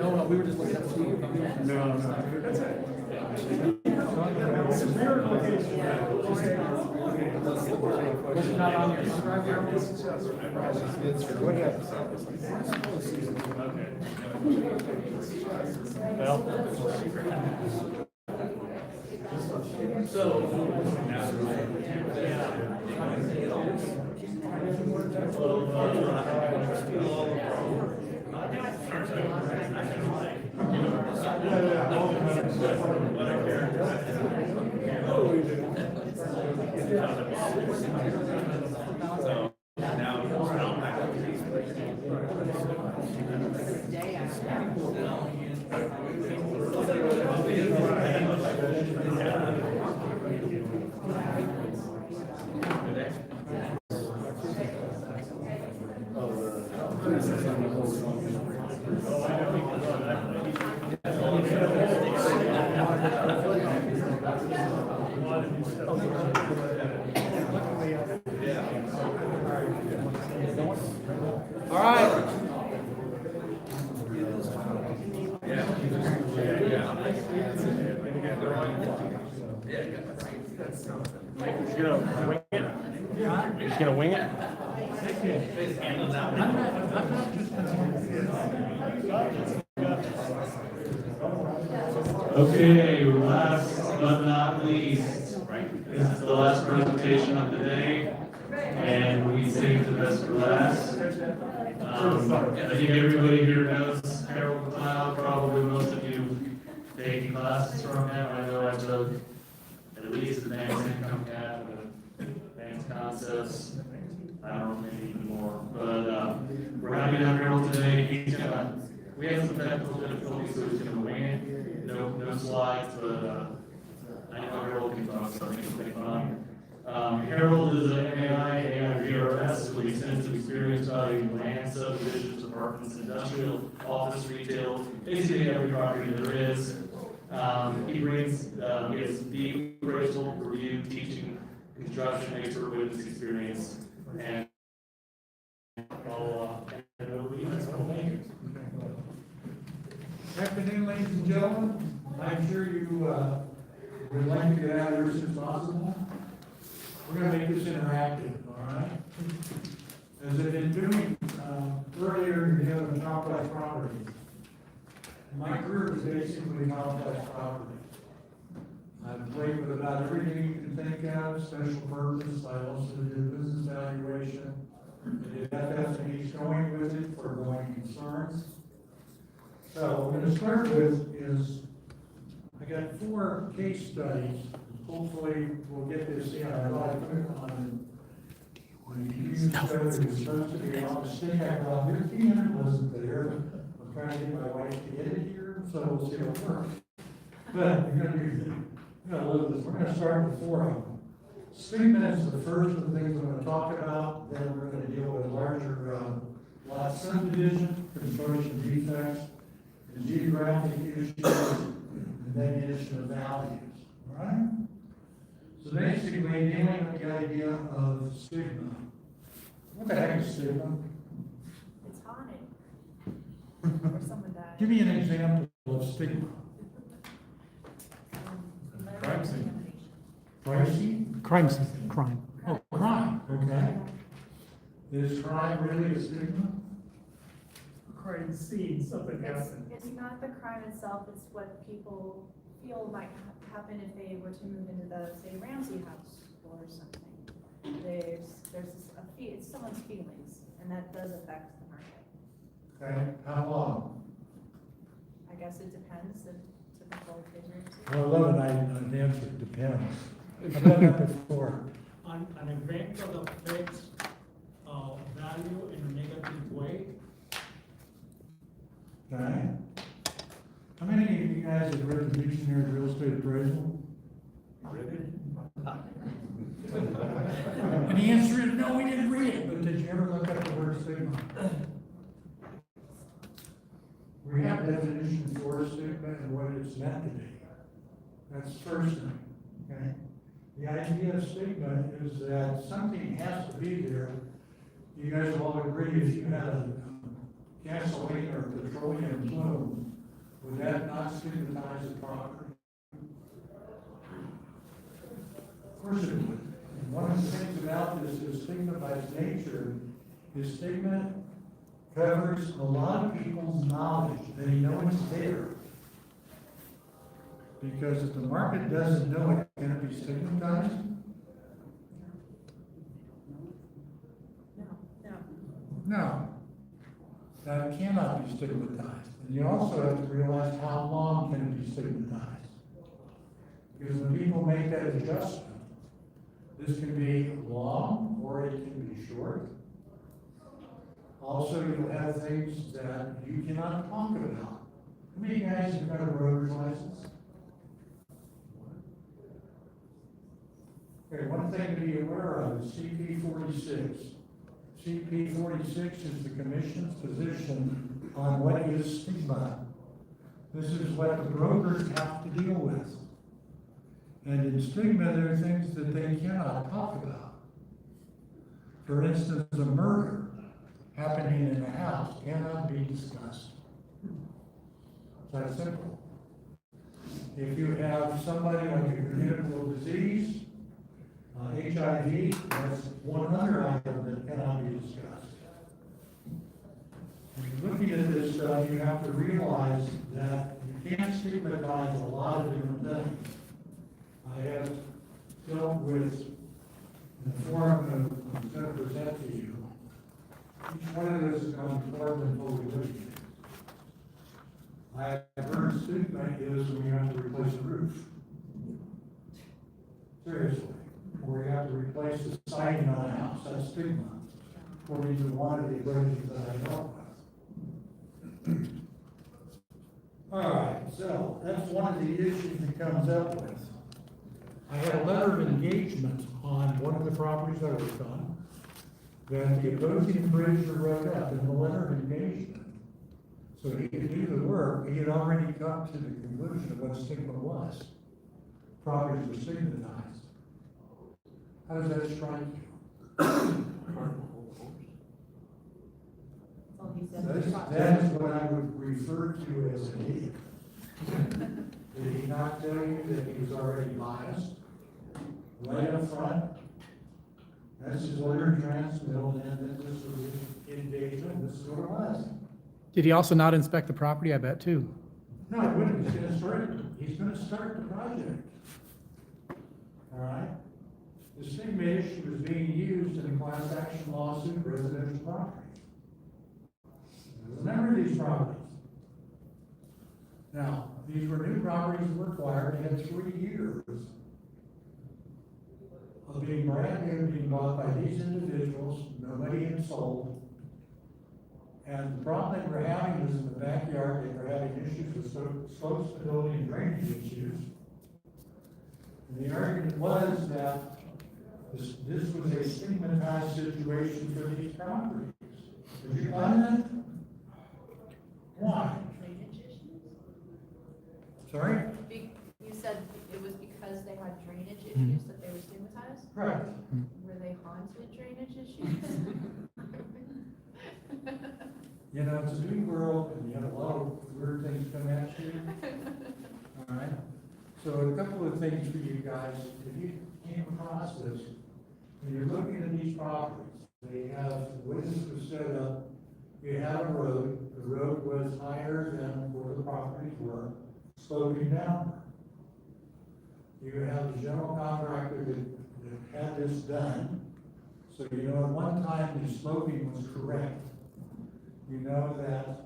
No, we were just looking at Steve.
Was it not on your drive here?
All right.
Just gonna wing it? You're just gonna wing it?
Okay, last but not least, this is the last presentation of the day, and we saved the best for last. I think everybody here knows Harold Cloud, probably most of you taking classes from him. I know I took at least advanced income cap, advanced concepts, I don't know, maybe even more. But we're happy to have Harold today. We have some technical difficulties, so he's gonna wing it. No slides, but I know Harold can talk, so I think it'll be fun. Harold is an MAI, VRS with extensive experience valuing land, subdivisions, apartments, industrial, office, retail, basically every property there is. He brings, he has deep appraisal, review, teaching, construction, expert witness experience, and I'll hand it over to you.
Afternoon, ladies and gentlemen. I'm sure you would like to get out of here as soon as possible. We're gonna make this interactive, all right? As I've been doing earlier, you have a complex property. My career is basically complex property. I've played with about everything you can think of, special purpose. I also did business valuation. I did FF&E going with it for going concerns. So what I'm going to start with is, I got 4 case studies
hopefully we'll get this in. I thought I put it on when the community code was supposed to be on the stick. I thought 1500 wasn't there. I'm trying to get my wife to get it here, so we'll see what works. But we're gonna live this. We're gonna start with 4 of them. Stigma is the first of the things I'm gonna talk about. Then we're gonna deal with larger lot subdivision, construction defects, and geographic issues, and then issue of values. All right? So basically, dealing with the idea of stigma. What the heck is stigma?
It's haunted. Or someone died.
Give me an example of stigma.
Crime scene.
Pricey?
Crime.
Oh, crime, okay. Is crime really a stigma?
Crime scene, something happened.
It's not the crime itself, it's what people feel might happen if they were to move into the, say, Ramsey house or something. It's someone's feelings, and that does affect the market.
Okay, how long?
I guess it depends, the typical figure.
I love it, the answer depends. I've done that before.
An event that affects value in a negative way.
Okay. How many of you guys have read the Dictionary of Real Estate Appraisal? And the answer is no, we didn't read it, but did you ever look up the word stigma? We have definitions for stigma and what it's meant to be. That's the first thing, okay? The idea of stigma is that something has to be there. You guys all agree if you had a gasoline or petroleum plume, would that not stigmatize the property? Of course it would. And one of the things about this is stigma by its nature is stigma covers a lot of people's knowledge. They know it's there. Because if the market doesn't know it, can it be stigmatized? No. That cannot be stigmatized. And you also have to realize how long can it be stigmatized. Because when people make that adjustment, this can be long or it can be short. Also, you'll have things that you cannot talk about. How many guys have got a roader's license? Okay, one thing to be aware of is CP 46. CP 46 is the commission's position on what is stigma. This is what the brokers have to deal with. And in stigma, there are things that they cannot talk about. For instance, a murder happening in a house cannot be discussed. It's that simple. If you have somebody like a communicable disease, HIV, that's one other item that cannot be discussed. When you're looking at this stuff, you have to realize that you can't stigmatize a lot of different things. I have dealt with, in the forum I'm going to present to you, each one of those is going to more than fully litigated. I have heard stigma is when you have to replace a roof. Seriously. Or you have to replace the siding on a house, that's stigma. According to one of the equations that I dealt with. All right, so that's one of the issues that comes up with. I had a letter of engagement on one of the properties I worked on that the opposing appraiser wrote up in the letter of engagement. So he could do the work, he had already come to the conclusion of what stigma was. Properties were stigmatized. How does that strike you? That is what I would refer to as a leak. Did he not tell you that he was already biased? Right up front? That's his letter transmittal, and then this was his engagement, this is what it was.
Did he also not inspect the property? I bet too.
No, he wouldn't, he's gonna start the project. All right? The stigma issue is being used in a class action lawsuit for residential property. Remember these properties. Now, these were new properties that were acquired, they had 3 years being brand new, being bought by these individuals, nobody had sold. And the problem that we're having is in the backyard, they were having issues with slope stability and drainage issues. And the argument was that this was a stigmatized situation for these properties. Did you find that? Why? Sorry?
You said it was because they had drainage issues that they were stigmatized?
Right.
Were they haunted drainage issues?
You know, it's a new world, and you have a lot of weird things come at you. All right? So a couple of things for you guys, if you came across this, when you're looking at these properties, they have, the way this was set up, you have a road, the road was higher than where the properties were, sloping down. You have the general contractor that had this done, so you know at one time the sloping was correct. You know that,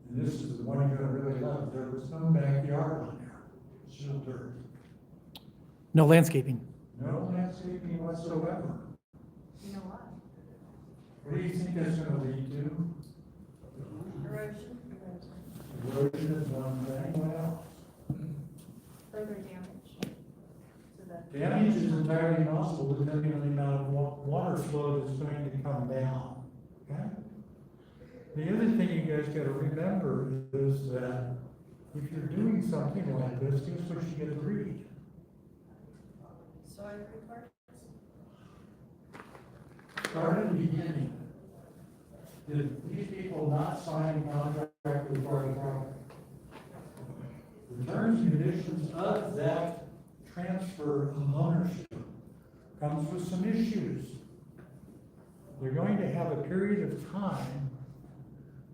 and this is the one you're gonna really love, there was no backyard on there, it's just dirt.
No landscaping.
No landscaping whatsoever.
You know why?
What do you think that's gonna lead to?
Erosion.
Erosion is one thing, what else?
Further damage to the.
Damage is entirely possible depending on the amount of water flow that's going to come down, okay? The other thing you guys gotta remember is that if you're doing something like this, guess what you get to read?
Soil reports?
Start at the beginning. Did these people not sign a contract with part of the property? The terms and conditions of that transfer of ownership comes with some issues. They're going to have a period of time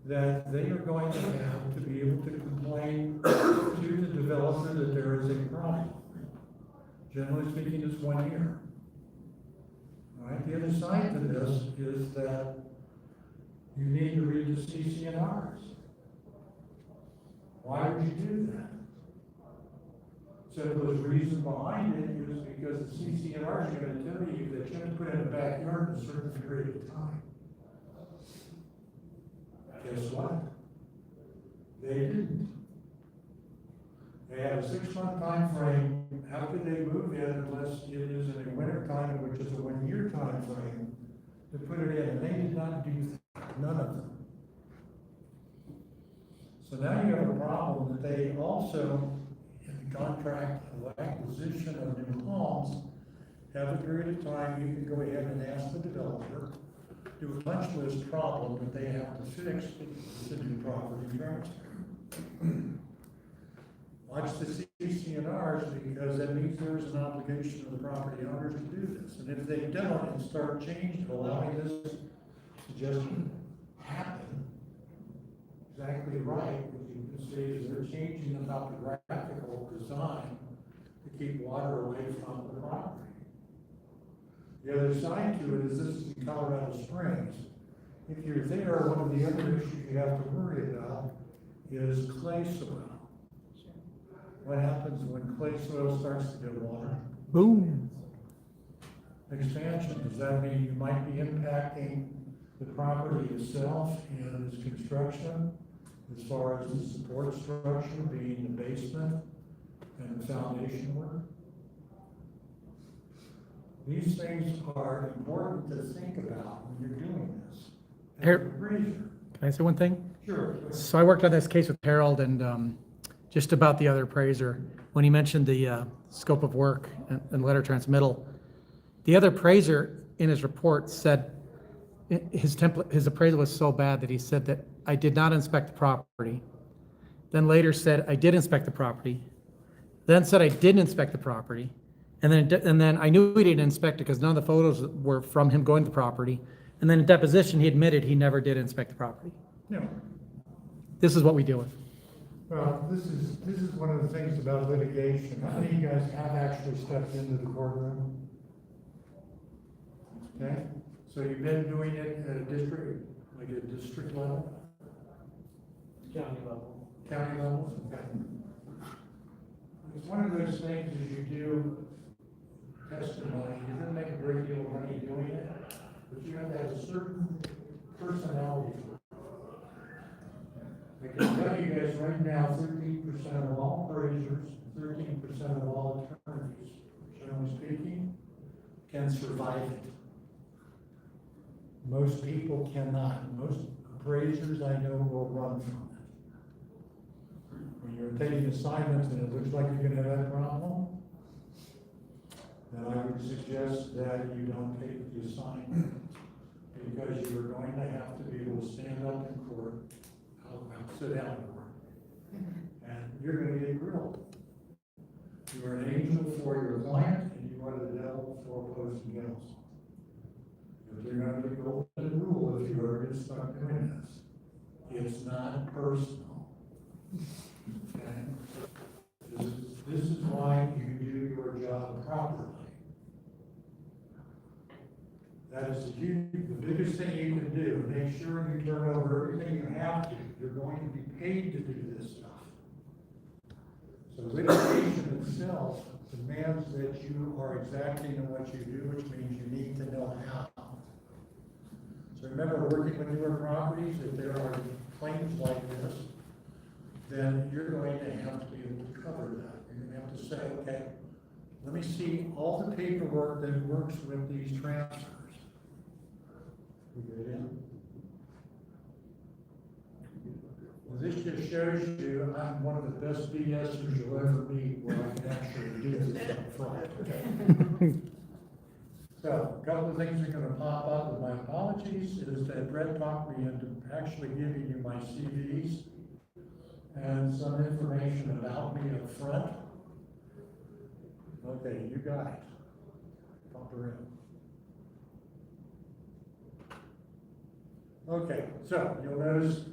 that they are going to have to be able to complain to the developer that there is a problem. Generally speaking, it's 1 year. All right, the other side to this is that you need to read the CC&Rs. Why would you do that? Simplest reason behind it is because the CC&Rs are going to tell you that you have to put in a backyard in a certain period of time. Guess what? They didn't. They have a 6-month time frame after they move in, unless it is in a winter time, which is a 1-year time frame, to put it in, and they did not do that, none of them. So now you have a problem that they also, in the contract of acquisition of new homes, have a period of time you can go ahead and ask the developer to a punch list problem that they have to fix with the new property transfer. Watch the CC&Rs, because that means there is an obligation of the property owners to do this. And if they don't and start changing, allowing this to just happen, exactly right, what you can see is they're changing about the graphical design to keep water away from the property. The other side to it is this is in Colorado Springs. If you're there, one of the other issues you have to worry about is clay soil. What happens when clay soil starts to get water?
Boom.
Expansion, does that mean you might be impacting the property itself and its construction, as far as the support structure being the basement and the foundation work? These things are important to think about when you're doing this.
Here-
Appraiser.
Can I say one thing?
Sure.
So I worked on this case with Harold and just about the other appraiser, when he mentioned the scope of work and letter transmittal, the other appraiser in his report said his appraisal was so bad that he said that I did not inspect the property, then later said I did inspect the property, then said I didn't inspect the property, and then I knew he didn't inspect it because none of the photos were from him going to the property, and then in deposition he admitted he never did inspect the property.
No.
This is what we deal with.
Well, this is one of the things about litigation. How many of you guys have actually stepped into the courtroom? Okay, so you've been doing it at a district, like a district level?
County level.
County level? Okay. It's one of those things as you do testimony, you're gonna make a anybody doing it, but you have to have a certain personality for it. I can tell you guys right now, 13% of all appraisers, 13% of all attorneys, generally speaking, can survive it. Most people cannot. Most appraisers I know will run from it. When you're taking assignments and it looks like you're gonna have that problem, then I would suggest that you don't take the assignment, because you are going to have to be able to stand up in court, sit down in court, and you're gonna get grilled. You are an angel for your client, and you are the devil for opposing counsel. If you're going to be golden rule, if you ever get stuck doing this, it's not personal. Okay? This is why you do your job properly. That is the biggest thing you can do. Make sure you turn over everything you have to. You're going to be paid to do this stuff. So litigation itself demands that you are exacting in what you do, which means you need to know how. So remember, working with newer properties, if there are claims like this, then you're going to have to be able to cover that. You're going to have to say, okay, let me see all the paperwork that works with these transfers. We get in? Well, this just shows you I'm one of the best BSers you'll ever meet, where I can actually do this up front. So, a couple of things are gonna pop up with my apologies, is that Brett talked me into actually giving you my CVs and some information about me up front. Okay, you got it. Pop her in. Okay, so you'll notice,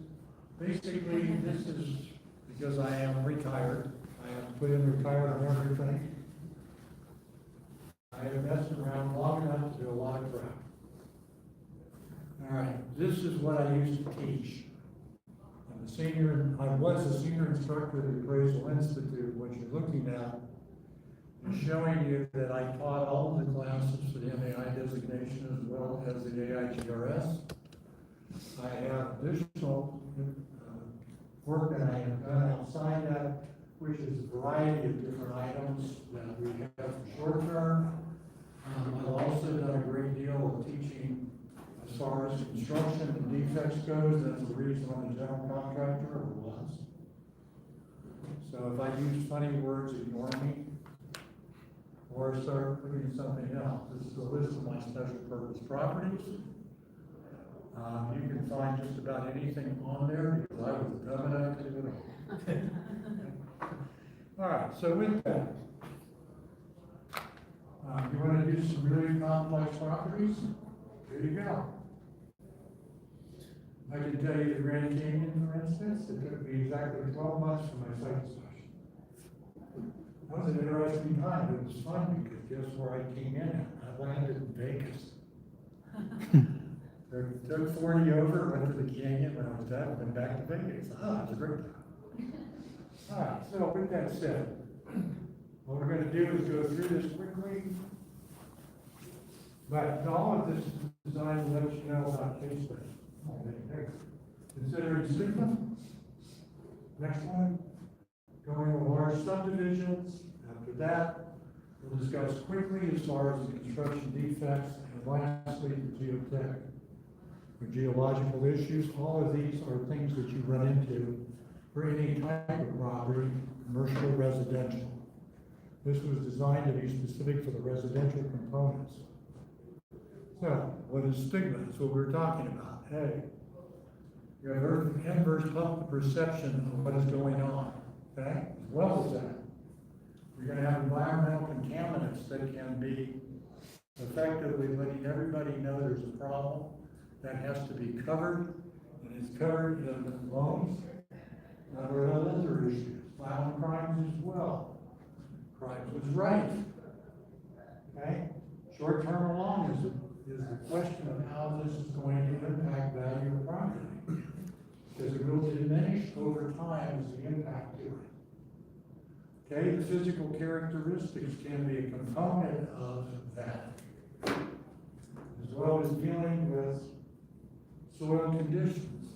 basically, this is because I am retired. I have put in retired on everything. I have messed around long enough to do a lot of crap. All right, this is what I used to teach. I was a senior instructor at the Appraisal Institute. What you're looking at is showing you that I taught all of the classes for the MAI designation as well as the AIGRS. I have additional work that I have done outside that, which is a variety of different items that we have for short term. I've also done a great deal of teaching as far as construction and defects goes. That's the reason I'm a general contractor, or was. So if I use funny words, ignore me, or start putting something else. This is a list of my special purpose properties. You can find just about anything on there, because I was dumb enough to do it all. All right, so with that, you want to do some really complex properties? Here you go. I can tell you the Grand Canyon, for instance, it took me exactly 12 months for my site inspection. That was an interesting time. It was fun because guess where I came in? I landed in Vegas. Took 40 over, went to the canyon when I was done, went back to Vegas. Oh, it was a great time. All right, so with that said, what we're going to do is go through this quickly. But all of this is designed to let you know about case study. Considering stigma. Next one. Going to large subdivisions. After that, we'll discuss quickly as far as the construction defects, and lastly, the geotech. For geological issues, all of these are things that you run into for any type of property, commercial or residential. This was designed to be specific for the residential components. So, what is stigma? That's what we're talking about. Hey, you have inverse public perception of what is going on. Okay? As well as that, you're going to have environmental contaminants that can be effectively letting everybody know there's a problem that has to be covered, and it's covered in loans. Now, there are other issues, violent crimes as well. Crimes was right. Okay? Short-term or long is the question of how this is going to impact value of property. Because it will diminish over time as the impact to it. Okay, the physical characteristics can be a component of that. is dealing with soil conditions.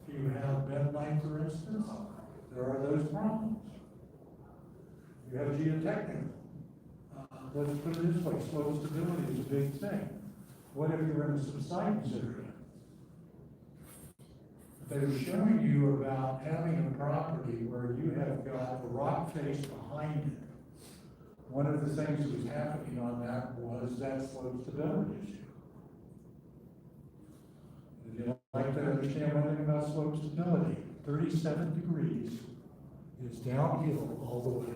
If you have bentonite, for instance, there are those problems. You have geotechnical. Let's put it this way, soil stability is a big thing. What if you're in a subsidence area? They were showing you about having a property where you have got a rock face behind it. One of the things that was happening on that was that slope stability issue. If you'd like to understand one thing about slope stability, 37 degrees is downhill all the way.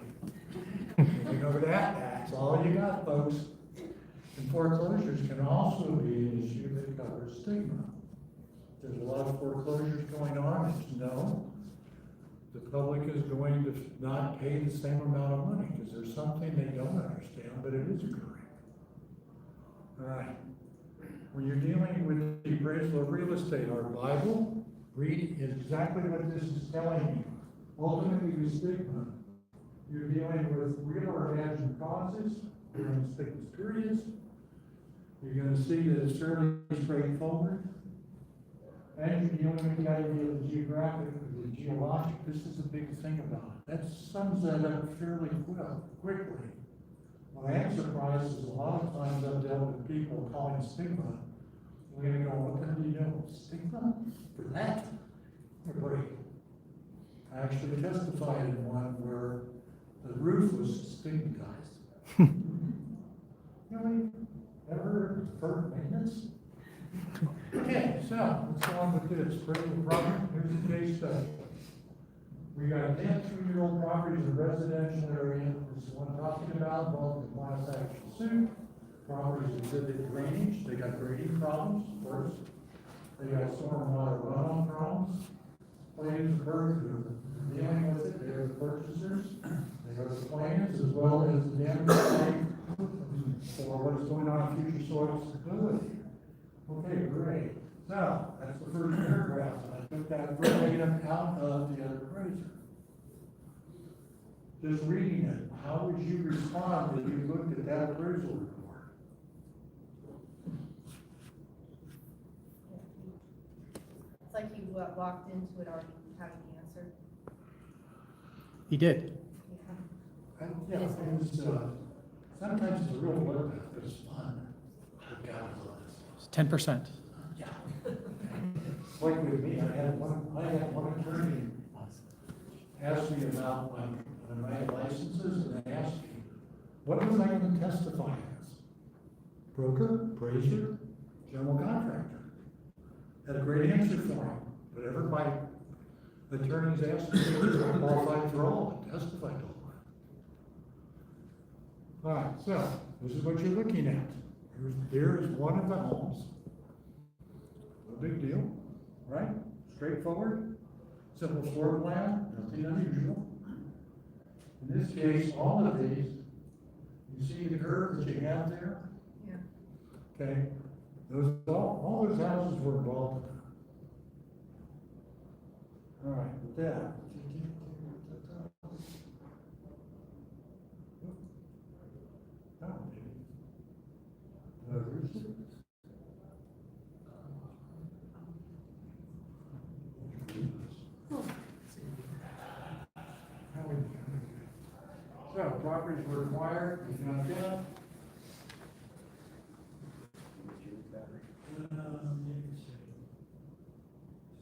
If you know that, that's all you got, folks. And foreclosures can also be an issue that covers stigma. There's a lot of foreclosures going on, it's no. The public is going to not pay the same amount of money because there's something they don't understand, but it is occurring. All right. When you're dealing with the appraisal of real estate, our Bible, read exactly what this is telling you. Ultimately, the stigma. You're dealing with real or imagined causes during stigma periods. You're going to see that it's fairly straightforward. And you're dealing with the idea of the geographic, the geologic. This is a big thing about it. That sums that up fairly quickly. What I am surprised is a lot of times I've dealt with people calling stigma. We're going to go, what the hell do you know? Stigma? For that? Great. I actually testified in one where the roof was stigmatized. Really? Ever heard of deferred maintenance? Okay, so let's go on with this. Appraisal property, here's the case study. We got 10 2-year-old properties in a residential area. This is one I'm talking about, involved in class action suit. Properties exhibit drainage. They got grading problems first. They got stormwater runoff problems. Plans are dealing with it. They're the purchasers. They are the plans as well as the damage claim for what is going on in future soil stability. Okay, great. So that's the first paragraph. I took that verbatim out of the appraiser. Just reading it, how would you respond if you looked at that appraisal report?
It's like you walked into it already having the answer.
He did.
Yeah, it was, sometimes it's a real bloodbath, but it's fun. The calculus.
10%.
Yeah. Like with me, I had one attorney ask me about my licenses, and they asked me, what was I going to testify as? Broker, appraiser, general contractor. Had a great answer for him. Whatever my attorneys asked me, I qualified for all of it, testified to all of it. All right, so this is what you're looking at. There is one of the homes. No big deal, right? Straightforward, simple floor plan, nothing unusual. In this case, all of these, you see the curve that you have there?
Yeah.
Okay, all those houses were involved in that. All right, with that. So, properties were acquired, we got that. So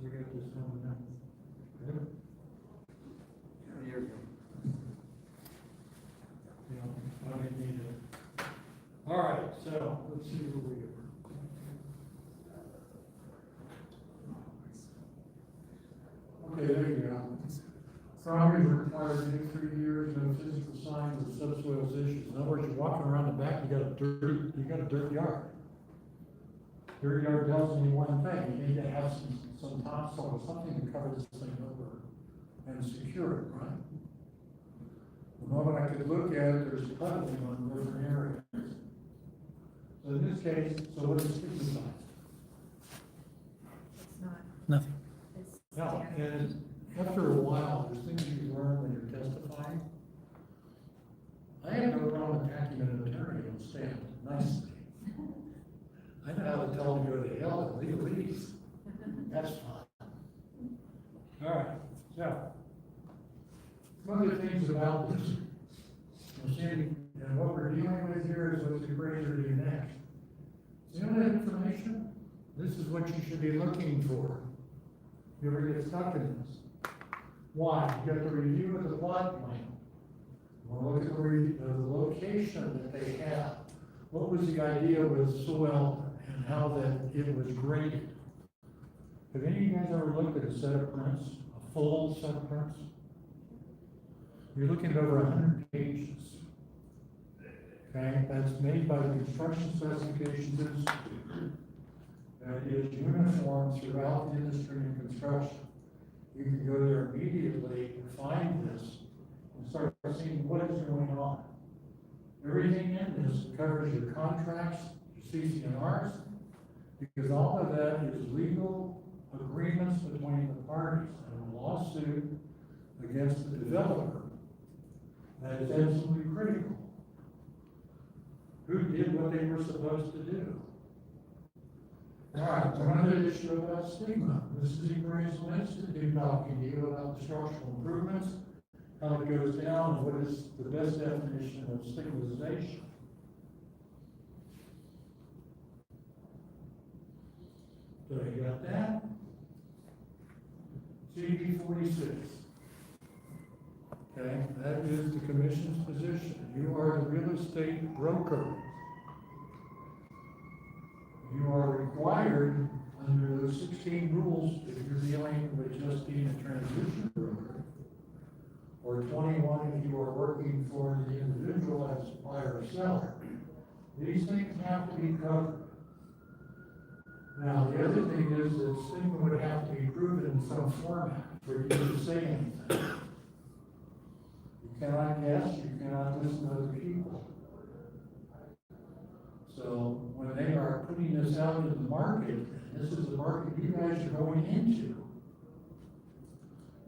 we got this one now. Good. Here we go. Yeah, I didn't need it. All right, so let's see where we are. Okay, there you go. Properties required to take 3 years, no physical signs of subsoil issues. In other words, you're walking around the back, you got a dirt yard. Dirt yard tells me one thing, you need to have some topsoil, something to cover this thing over and secure it, right? The moment I could look at it, there's puddling on different areas. So in this case, so what is stigmatized?
It's not,
Nothing.
it's
No,
standard.
and after a while, there's things you learn when you're testifying. I have no problem attacking an attorney on stand nicely. I know how to tell them to go to hell and leave. That's fun. All right, so, one of the things about this, you see, and what we're dealing with here is what's the appraiser do next. See all that information? This is what you should be looking for. You ever get stuck in this? Why? You got the review of the plot plan. You want to look at the location that they have. What was the idea with soil and how that it was graded? Have any of you guys ever looked at a set of prints, a full set of prints? You're looking at over 100 pages. Okay, that's made by the Construction Specifications Institute. That is uniform throughout the industry and construction. You can go there immediately and find this and start seeing what is going on. Everything in this covers your contracts, your CC&Rs, because all of that is legal agreements between the parties and a lawsuit against the developer. That is absolutely critical. Who did what they were supposed to do? All right, another issue about stigma. This is the Appraisal Institute talking to you about the structural improvements, how it goes down, and what is the best definition of stigmatization. So you got that? CP 46. Okay, that is the commission's position. You are the real estate broker. You are required under those 16 rules, if you're dealing with just being a transition broker, or 21 if you are working for the individual as a buyer or seller. These things have to be covered. Now, the other thing is that stigma would have to be proven in some format for you to say anything. You cannot guess, you cannot listen to other people. So when they are putting this out into the market, and this is the market you guys are going into,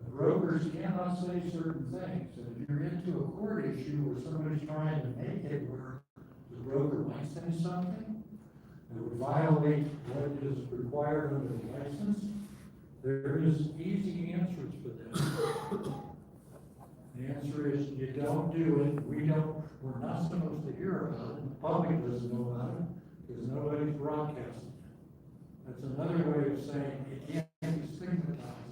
the brokers cannot say certain things. And if you're into a court issue where somebody's trying to make it where the broker might say something that would violate what is required under the license, there is easy answers for this. The answer is you don't do it. We're not supposed to hear about it. The public doesn't know about it because nobody's broadcasting it. That's another way of saying it can't be stigmatized.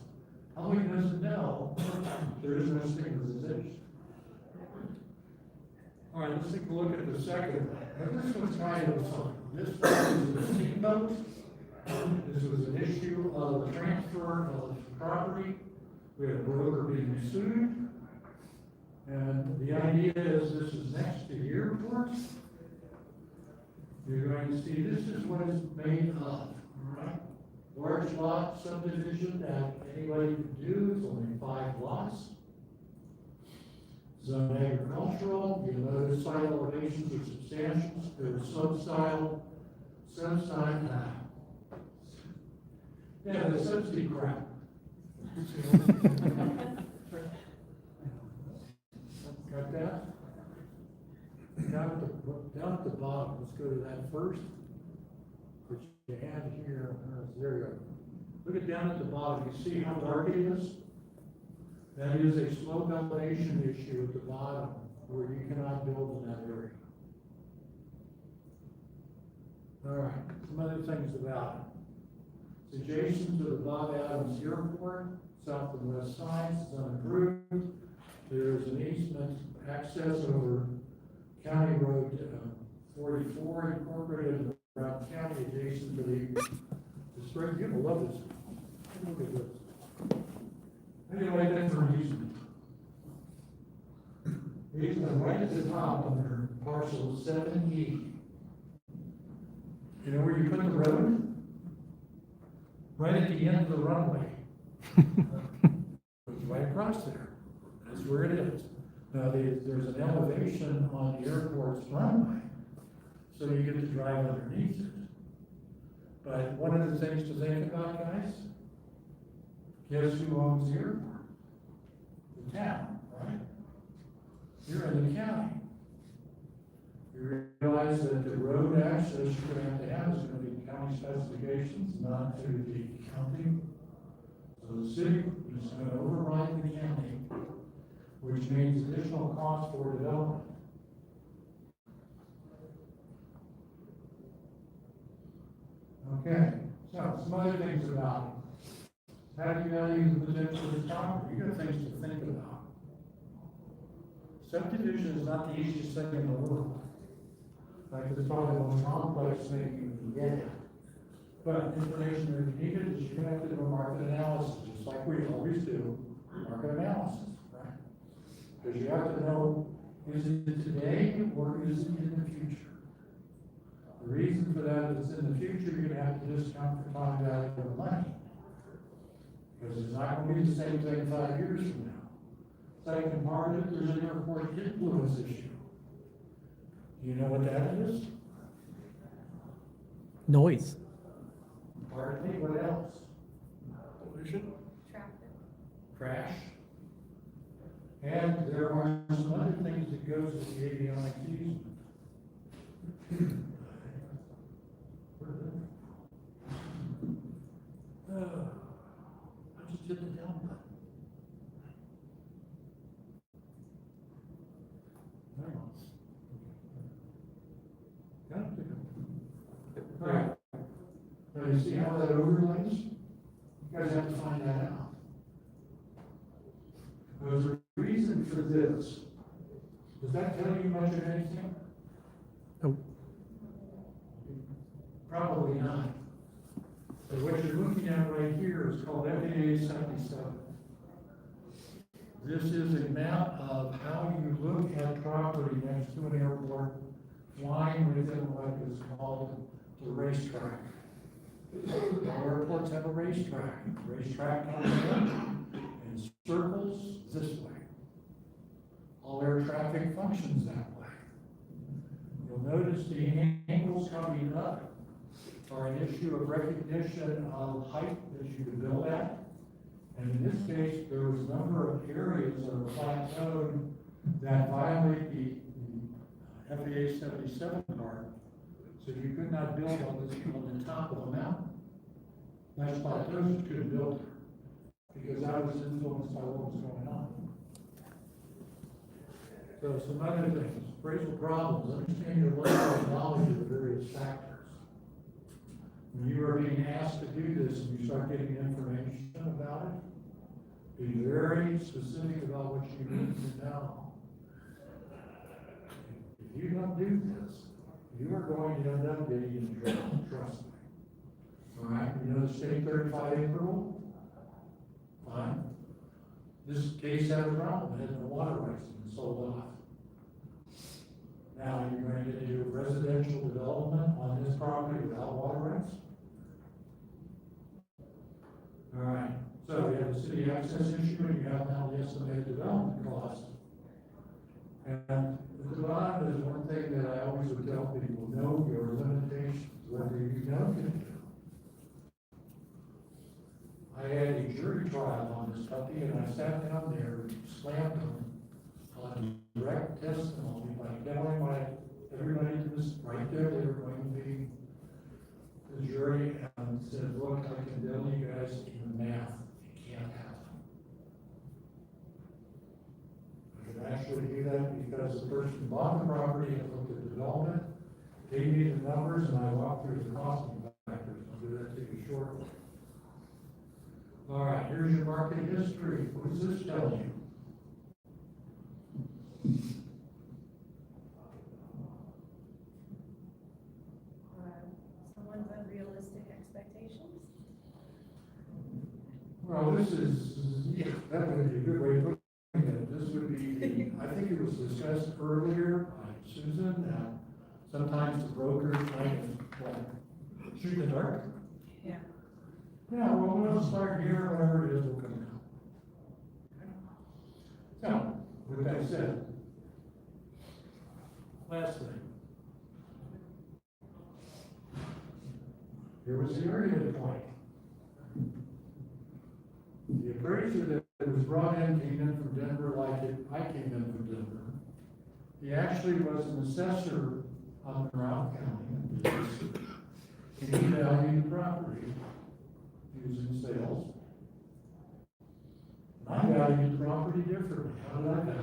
Public doesn't know there is no stigmatization. All right, let's take a look at the second one. Now, this one's kind of fun. This one is a steamboat. This was an issue of transfer of property. We had a broker being sued. And the idea is this is next to the airport. You're going to see this is what it's made of. All right? Large lot subdivision that anybody can do. It's only 5 lots. Zone agricultural. You notice site elevations are substantial. There's substyle. Yeah, the subsidy crap. Got that? Down at the bottom, let's go to that first. Which you had here, there you go. Look at down at the bottom, you see how dark it is? That is a slope elevation issue at the bottom where you cannot build in that area. All right, some other things about it. It's adjacent to the Bob Adams Airport, south and west sides, it's unimproved. There's an easement access over County Road 44 incorporated around county adjacent to the spring. People love this. Look at this. Anyway, that's for easement. Easement right at the top under parcel 7E. You know where you put the road? Right at the end of the runway. It's right across there. That's where it is. Now, there's an elevation on the airport's runway, so you get to drive underneath it. But one of the things to think about, guys, guess who owns the airport? The town, right? You're in the county. You realize that the road access you're going to have is going to be county specifications, not to the county. So the city is going to override the county, which means additional cost for development. Okay, so some other things about it. How do you value the potential of this property? You got things to think about. Subdivision is not the easiest thing in the world. Like, it's probably the most complex thing you can get. But information that you needed is you have to do a market analysis, just like we always do, market analysis, right? Because you have to know, is it today or is it in the future? The reason for that is in the future, you're gonna have to discount the time value of money. Because it's not gonna be the same thing 5 years from now. Second part of it, there's an airport influence issue. Do you know what that is?
Noise.
Pardon me, what else? Pollution?
Traffic.
Crash. And there are some other things that goes with the avionics easement. I just hit the down button. Hang on. Got it. All right. Now, you see how that overlays? You guys have to find that out. There's a reason for this. Does that tell you much of anything?
No.
Probably not. But what you're looking at right here is called FAA 77. This is a map of how you look at property next to an airport, flying within what is called the racetrack. All airports have a racetrack. The racetrack comes in circles this way. All air traffic functions that way. You'll notice the angles coming up are an issue of recognition of height that you can build at. And in this case, there was a number of areas that are plateaued that violate the FAA 77 part. So you could not build on the top of a mountain. Nice plateaus you couldn't build there, because that was influenced by what was going on. So some other things, appraisal problems, understand your level of knowledge of the various factors. When you are being asked to do this and you start getting information about it, be very specific about what you need to know. If you don't do this, you are going to end up getting in trouble, trust me. All right, you know the state 35-acre rule? Fine. This case had a problem, it had no water rights and sold off. Now, you're going to do residential development on this property without water rights? All right, so we have the city access issue, and you have now the estimated development cost. And at the bottom is one thing that I always would tell people, know your limitations, whether you know can do. I had a jury trial on this puppy, and I sat down there and slammed them on direct testimony by telling everybody that was right there, they were going to be the jury, and said, look, I condemn you guys in math, you can't have them. I could actually do that because the person who bought the property and looked at the development, gave me the numbers, and I walked through the costing factors. I'll do that to you shortly. All right, here's your market history. What does this tell you?
Someone's unrealistic expectations?
Well, this is, yeah, that would be a good way of looking at it. This would be, I think it was discussed earlier by Susan, that sometimes the brokers kind of shoot the dark.
Yeah.
Yeah, well, we'll start here, whatever it is, will come out. So, with that said, last thing. Here was the area point. The appraiser that was brought in came in from Denver like I came in from Denver. He actually was an assessor up in Round County. and he valued the property using sales. And I valued the property differently. How did I value it?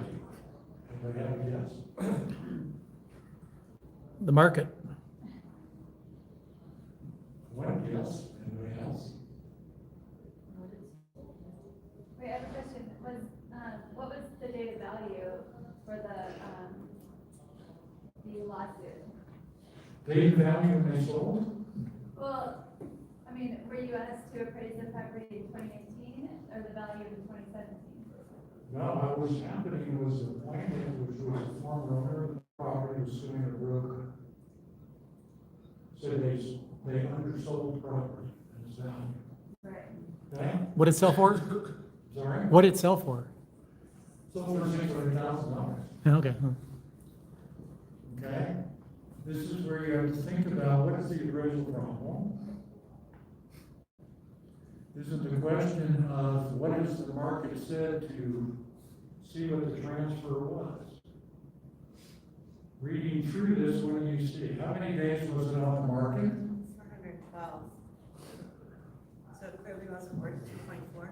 Anybody have a guess?
The market.
One guess. Anybody else?
Wait, I have a question. What was the date of value for the lawsuit?
They value when they sold?
Well, I mean, were you asked to appraise the property in 2018 or the value in 2017?
No, what was happening was the plaintiff, which was a former owner of the property, was suing a broker. So they undersold the property and its value.
Right.
Okay?
What did it sell for?
Sorry?
What did it sell for?
Sold for $600,000.
Okay.
Okay? This is where you have to think about what is the appraisal problem. Isn't the question of what has the market said to see what the transfer was? Reading through this, what do you see? How many days was it on the market?
412. So it clearly wasn't worth 2.4?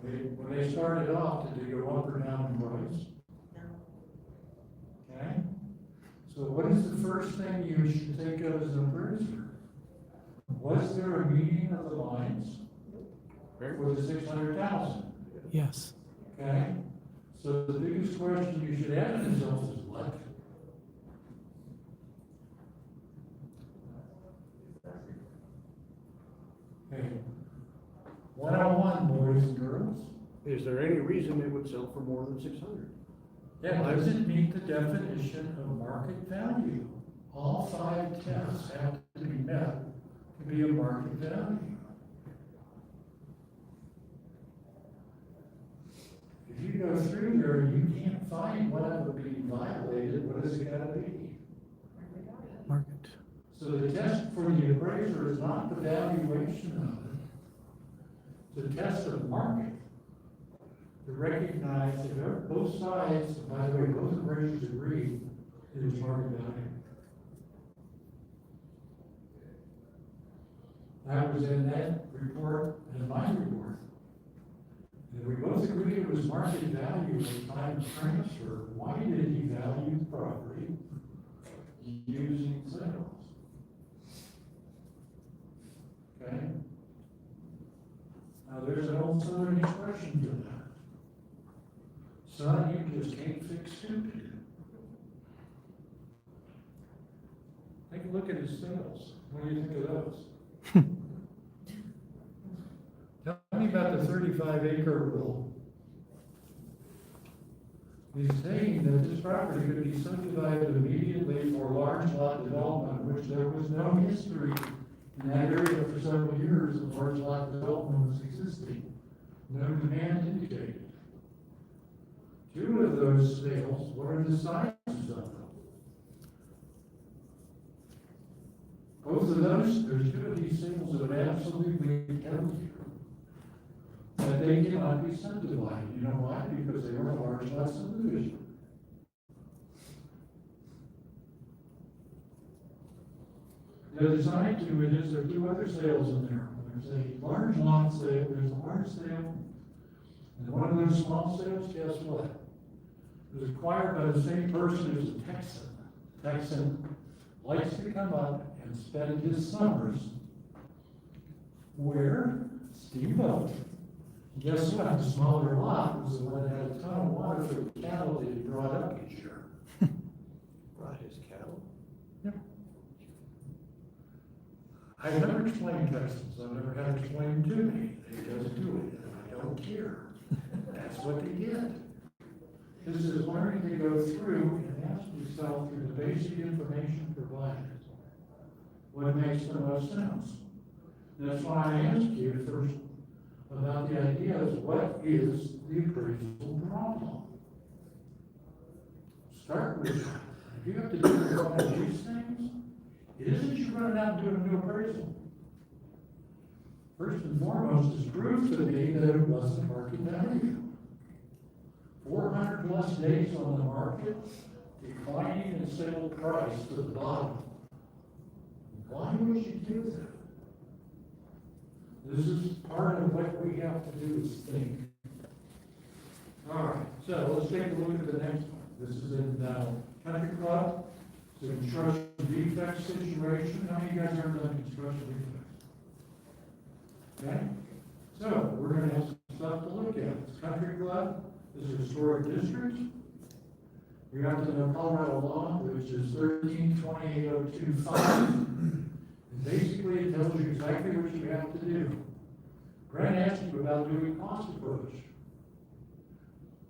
When they started off, did they go up or down in price?
No.
Okay? So what is the first thing you should think of as an appraiser? Was there a meeting of the minds for the 600,000?
Yes.
Okay? So the biggest question you should ask yourself is what? Okay. 101, boys and girls.
Is there any reason it would sell for more than 600?
Yeah, does it meet the definition of market value? All 5 tests have to be met to be a market value. If you go through there, you can't find what would be violated, what is it gotta be?
Market.
So the test for the appraiser is not the valuation of it. It's a test of market. To recognize that both sides, by the way, both appraisers agree it is market value. That was in that report and my report. And we both agreed it was market value at the time of transfer. Why did he value the property using sales? Okay? Now there's an old Southern expression for that. Son, you just can't fix stupid. Take a look at his sales. What do you think of those? Tell me about the 35-acre rule. He's saying that this property could be subdivided immediately for large lot development, which there was no history in that area for several years of large lot development was existing. No demand indicated. 2 of those sales, what are the sizes of them? Both of those, there's 2 of these sales that have absolutely tell you that they cannot be subdivided. You know why? Because they were a large lot subdivision. The other side to it is there are 2 other sales in there. There's a large lot sale, there's a large sale, and one of those small sales, guess what? It was acquired by the same person who's a Texan. Texan likes to come up and spend his summers where? Steamboat. Guess what? The smaller lot was the one that had a ton of water for the cattle that he brought up each year.
Brought his cattle?
Yep. I've never explained Texans. I've never had it explained to me. They just do it, and I don't care. That's what they did. This is learning to go through and ask yourself through the basic information provided what makes the most sense. That's why I asked you first about the idea of what is the appraisal problem. Start with that. If you have to do one of these things, it isn't you running out and doing a new appraisal. First and foremost is proof to me that it wasn't market value. 400 plus days on the market, declining in sale price to the bottom. Why would you do that? This is part of what we have to do is think. All right, so let's take a look at the next one. This is in Country Club. It's a construction defect situation. How many of you guys ever done construction defects? Okay, so we're gonna have some stuff to look at. It's Country Club, this is a historic district. We have the Colorado law, which is 13-28025. And basically, it tells you exactly what you have to do. Grant asked you about doing cost approach.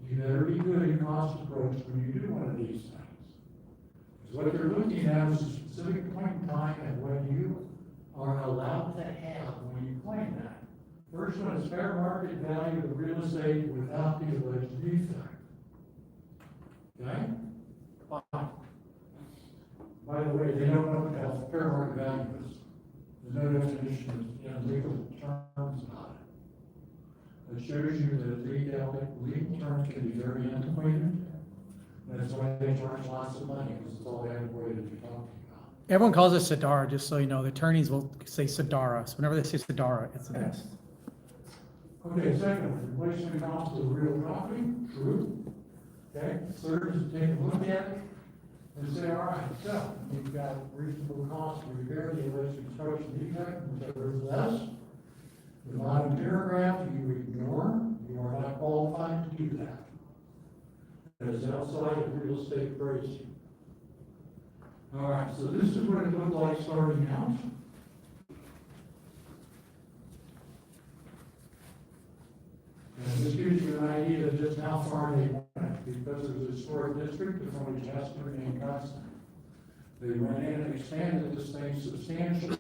You better be good in cost approach when you do one of these things. Because what they're looking at is a specific point in time and what you are allowed to have when you claim that. First one is fair market value of the real estate without the alleged defect. Okay? Fine. By the way, they don't know what fair market value is. There's no definition in legal terms about it. It shows you that legal terms can be very antiquated. That's why they charge lots of money, because it's all antiquated you're talking about.
Everyone calls it Sadara, just so you know. The attorneys will say Sadara. So whenever they say Sadara, it's this.
Okay, second, replacement cost of real property, true. Okay, third is take a look at it and say, all right, so you've got reasonable cost to repair the alleged construction defect, whichever is less. The bottom paragraph you ignore, you are not qualified to do that. That is outside of real estate appraisal. All right, so this is what it looked like starting out. And this gives you an idea of just how far they went, because it was a historic district, it's only just remained constant. They went in and expanded this thing substantially.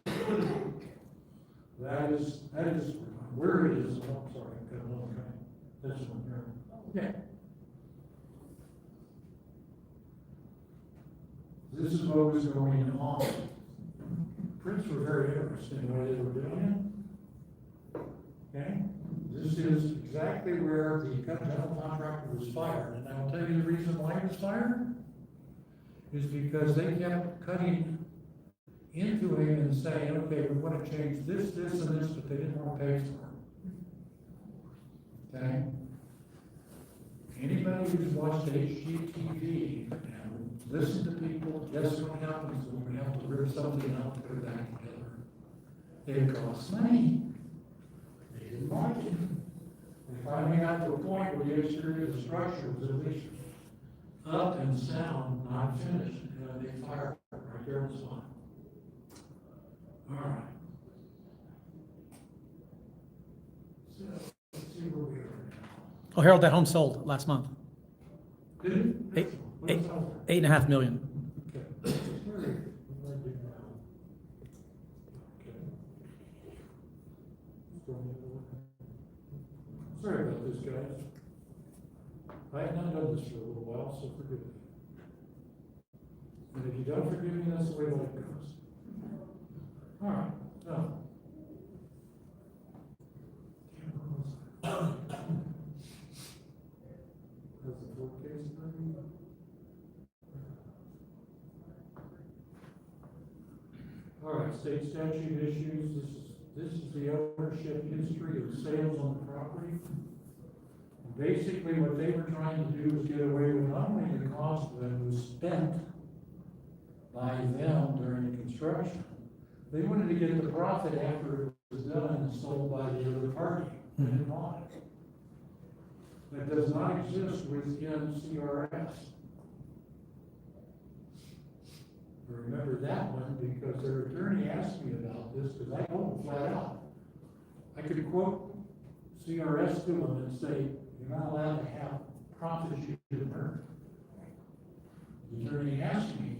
That is where it is. Oh, I'm sorry, I've got a little guy. This one here. Yeah. This is what was going on. Prints were very interesting the way they were doing it. Okay? This is exactly where the general contractor was fired. And I'll tell you the reason why he was fired is because they kept cutting into him and saying, okay, we want to change this, this, and this, but they didn't want to pay for it. Okay? Anybody who's watched HGTV and listened to people, guess what happens when we have to rip something out and put it back together? It costs money. They didn't like it. They finally got to a point where the exterior of the structure was at least up and sound, not finished, and they fired it right there on the spot. All right. So, let's see where we are now.
Oh, Harold, that home sold last month.
Did it?
Eight-
What is that?
$8.5 million.
Okay. Sorry about this, guys. I have not done this for a little while, so forgive me. And if you don't forgive me, that's the way life goes. All right, so. That's the full case study. All right, state statute issues, this is the ownership history of sales on the property. Basically, what they were trying to do was get away with not only the cost that was spent by them during the construction, they wanted to get the profit after it was done and sold by the other party. They didn't want it. That does not exist within CRS. Remember that one because their attorney asked me about this because I told them flat out. I could quote CRS to them and say, you're not allowed to have profits you didn't earn. The attorney asked me,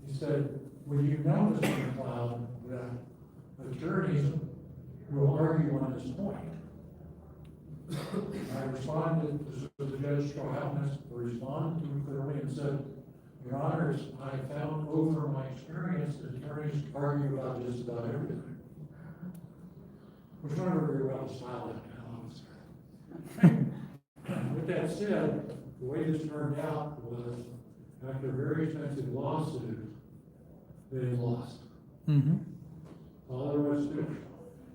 he said, well, you know, Mr. McLeod, that attorneys will argue on this point. I responded to the judge, responded to him clearly and said, Your Honors, I found over my experience that attorneys argue about just about everything. Which one of very well styled now. With that said, the way this turned out was, after a very expensive lawsuit, they lost.
Mm-hmm.
All there was to it.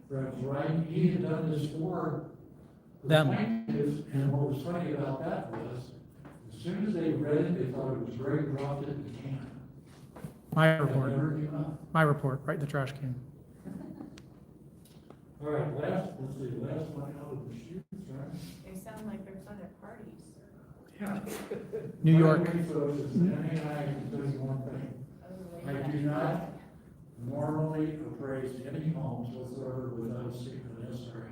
That's right, he had done this for the
Them.
plaintiffs, and what was funny about that was, as soon as they read it, they thought it was great, dropped it in the can.
My
That
report,
never came up.
my report, right in the trash can.
All right, last one out of the chutes, right?
They sound like they're fun at parties.
Yeah.
New York.
By the way, folks, is Danny and I can tell you one thing. I do not normally appraise any homes whatsoever without seeing an SRA.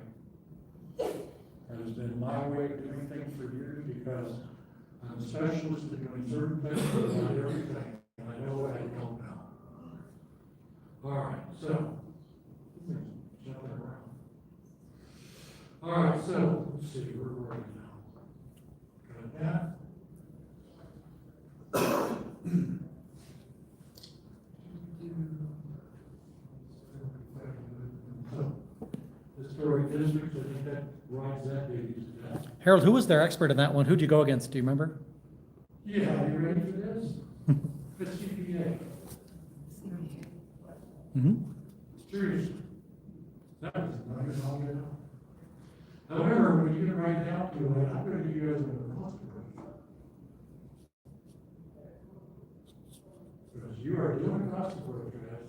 That has been my way of doing things for years because I'm a specialist in doing certain things, but not everything, and I know what I don't know. All right, so, jump that around. All right, so, let's see, where were we now? Got that? Historic districts, I think that rides that baby to death.
Harold, who was their expert in that one? Who'd you go against? Do you remember?
Yeah, you ready for this? The CPA.
Mm-hmm.
Seriously. That was not even all you know. However, when you get right down to it, I'm gonna give you guys a cost approach. Because you are doing a cost approach, guys.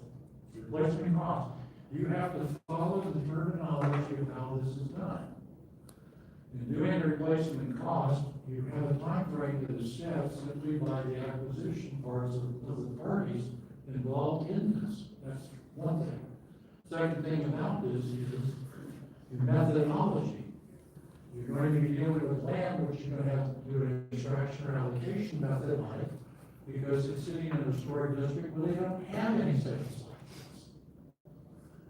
Replacement cost. You have to follow the terminology of how this is done. In doing a replacement cost, you have a time frame that is set simply by the acquisition parts of the parties involved in this. That's one thing. Second thing about this is your methodology. You're going to be dealing with land, which you're going to have to do an extraction or allocation method on it, because it's sitting in a historic district where they don't have any such selections.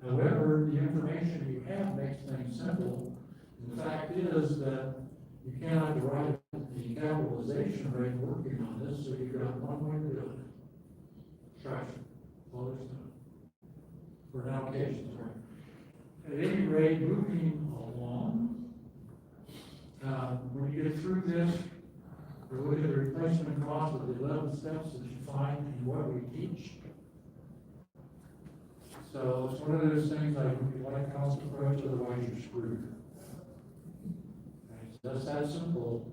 However, the information you have makes things simple. The fact is that you cannot derive the capitalization rate working on this, so you've got one way to do it. Extraction. All there's to it. For an allocation, sorry. At any rate, moving along, when you get through this, we look at the replacement cost of the 11 steps that you find in what we teach. So it's one of those things like, if you like cost approach, otherwise you're screwed. Okay, so that's that simple.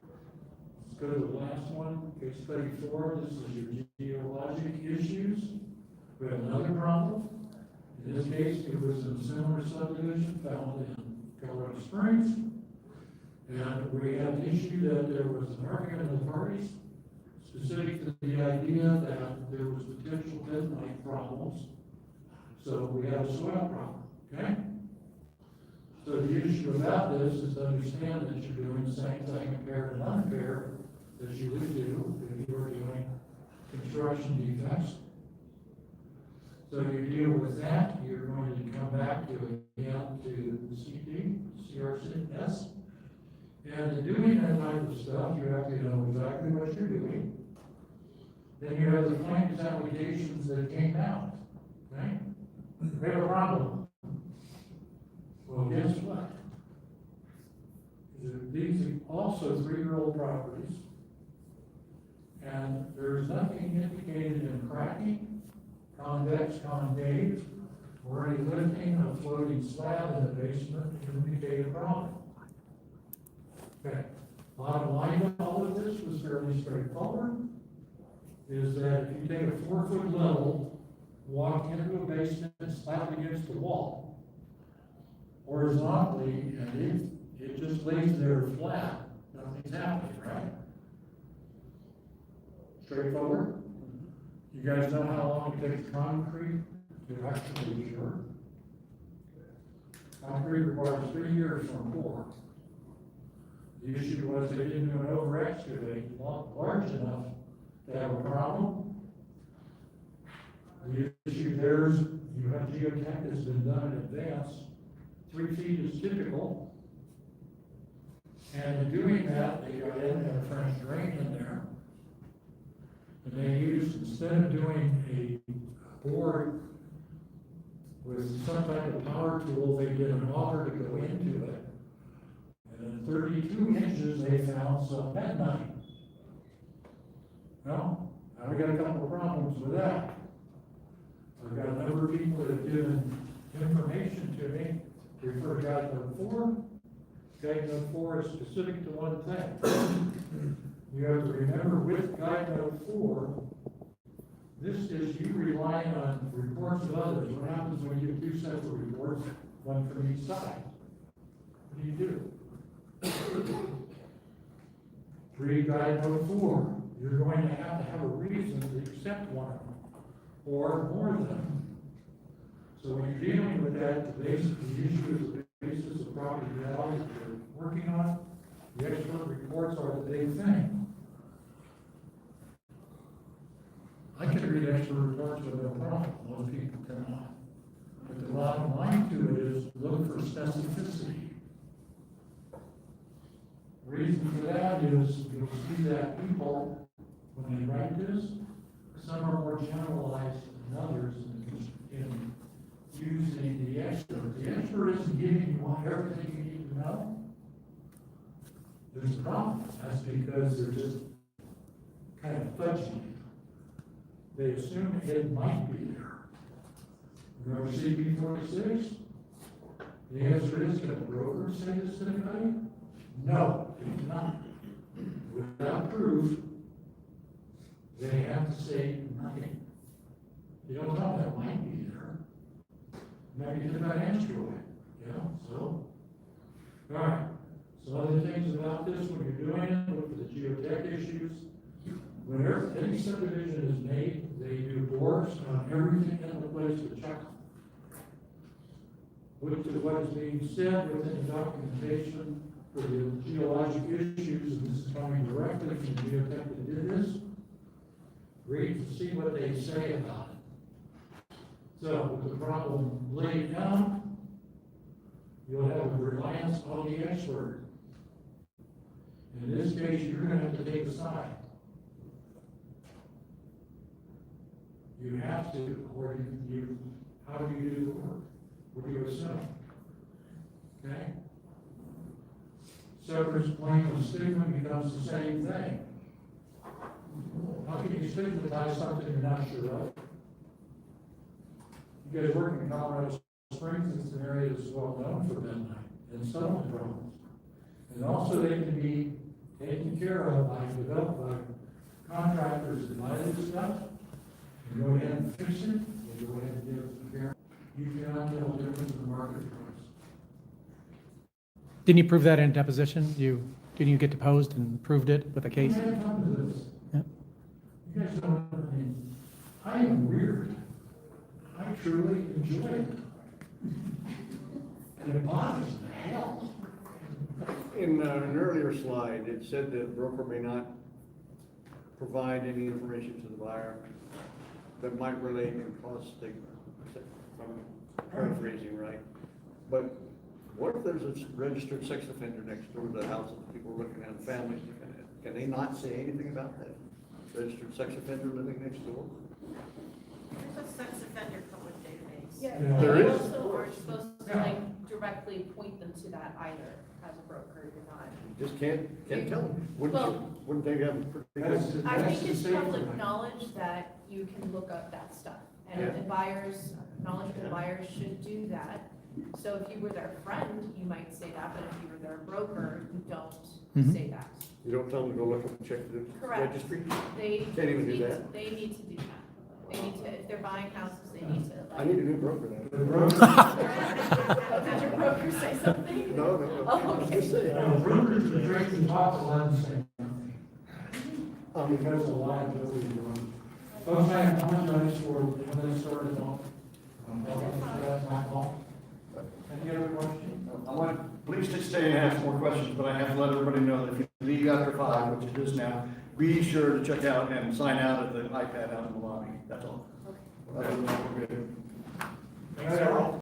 Let's go to the last one, case study 4. This is your geologic issues. We have another problem. In this case, it was in a similar subdivision found in Colorado Springs. And we had an issue that there was an argument of the parties specific to the idea that there was potential bentonite problems. So we have a soil problem, okay? So the issue about this is to understand that you're doing the same thing fair and unfair as you would do if you were doing construction defects. So you deal with that, you're going to come back to again to the CD, CRCS. And in doing that type of stuff, you have to know exactly what you're doing. Then you have the claims applications that came out, okay? We have a problem. Well, guess what? These are also 3-year-old properties, and there's nothing indicated in cracking, convex, concave, or any lifting of floating slab in the basement to indicate a problem. Okay, bottom line of all of this was fairly straightforward, is that if you take a 4-foot level, walk into a basement, slap against the wall, horizontally, and it just lays there flat, nothing's happening, right? Straightforward? You guys know how long it takes concrete to actually cure? Concrete requires 3 years from pour. The issue was they didn't do an over-excavate large enough to have a problem. The issue there is you have geotech that's been done in advance. 3 feet is typical. And in doing that, they got in and a French drain in there. And they used, instead of doing a board with some type of power tool, they did an auger to go into it. And at 32 inches, they found some bentonite. Well, I've got a couple of problems with that. I've got a number of people that have given information to me, refer to guide note 4. Guide note 4 is specific to one thing. You have to remember with guide note 4, this is you relying on reports of others. What happens when you get two sets of reports, one from each side? What do you do? Read guide note 4. You're going to have a reason to accept one of them, or more than them. So when you're dealing with that, the issue is the basis of property value that you're working on. The expert reports are the big thing. I can read expert reports with no problem. Most people cannot. But the bottom line to it is look for specificity. The reason for that is you'll see that people, when they write this, some are more generalized than others in using the expert. The expert isn't giving you everything you need to know. There's a problem. That's because they're just kind of fudging it. They assume it might be there. Remember CB 46? The answer is, can a broker say this to anybody? No, it's not. Without proof, they have to say nothing. You don't know that might be there. Maybe you not answer it. Yeah, so. All right. Some other things about this when you're doing it, look for the geotech issues. Whenever any subdivision is made, they do bores on everything in the place to check them. Which is what is being said within the documentation for the geologic issues, and this is coming directly from the geotech that did this. Read to see what they say about it. So with the problem laid down, you'll have a reliance on the expert. In this case, you're going to have to take a side. You have to, or you how do you do the work? What do you assume? Okay? Severance, claim, and stigma becomes the same thing. How can you stigmatize something you're not sure of? You guys work in Colorado Springs, it's an area that's well known for midnight and settlement problems. And also they can be taken care of by contractors that buy this stuff. You go ahead and fix it, you go ahead and give it to care. You cannot tell the difference in the marketplace.
Didn't you prove that in deposition? Didn't you get deposed and proved it with a case?
You guys come to this.
Yeah.
You guys don't, I am weird. I truly enjoy it. And it bothers the hell.
In an earlier slide, it said that broker may not provide any information to the buyer that might relate and cause stigma. I'm paraphrasing, right? But what if there's a registered sex offender next door to the house that people are looking at, families looking at? Can they not say anything about that? Registered sex offender living next door?
There's a sex offender public database.
Yeah.
There
You
is?
also aren't supposed to like directly point them to that either, as a broker, you're not.
Just can't tell them.
Well-
Wouldn't they have a pretty good?
I think it's
the same
public
thing.
knowledge that you can look up that stuff. And
Yeah.
the buyers, knowledgeable buyers should do that. So if you were their friend, you might say that, but if you were their broker, you don't
Mhm.
say that.
You don't tell them to go look up and check the
Correct.
registry?
They
Can't even do
need-
that.
They need to do that. They need to, if they're buying houses, they need to.
I need a new broker now.
The broker,
Did your broker say something?
No, no,
Oh,
I'm
okay.
just saying.
brokers are drinking top of the same thing. Because of liability. Folks, I apologize for when they started off. That's my fault. Any other questions?
I want, please just stay and ask more questions, but I have to let everybody know that if you leave after 5, which it is now, be sure to check out and sign out at the iPad out in the lobby. That's all.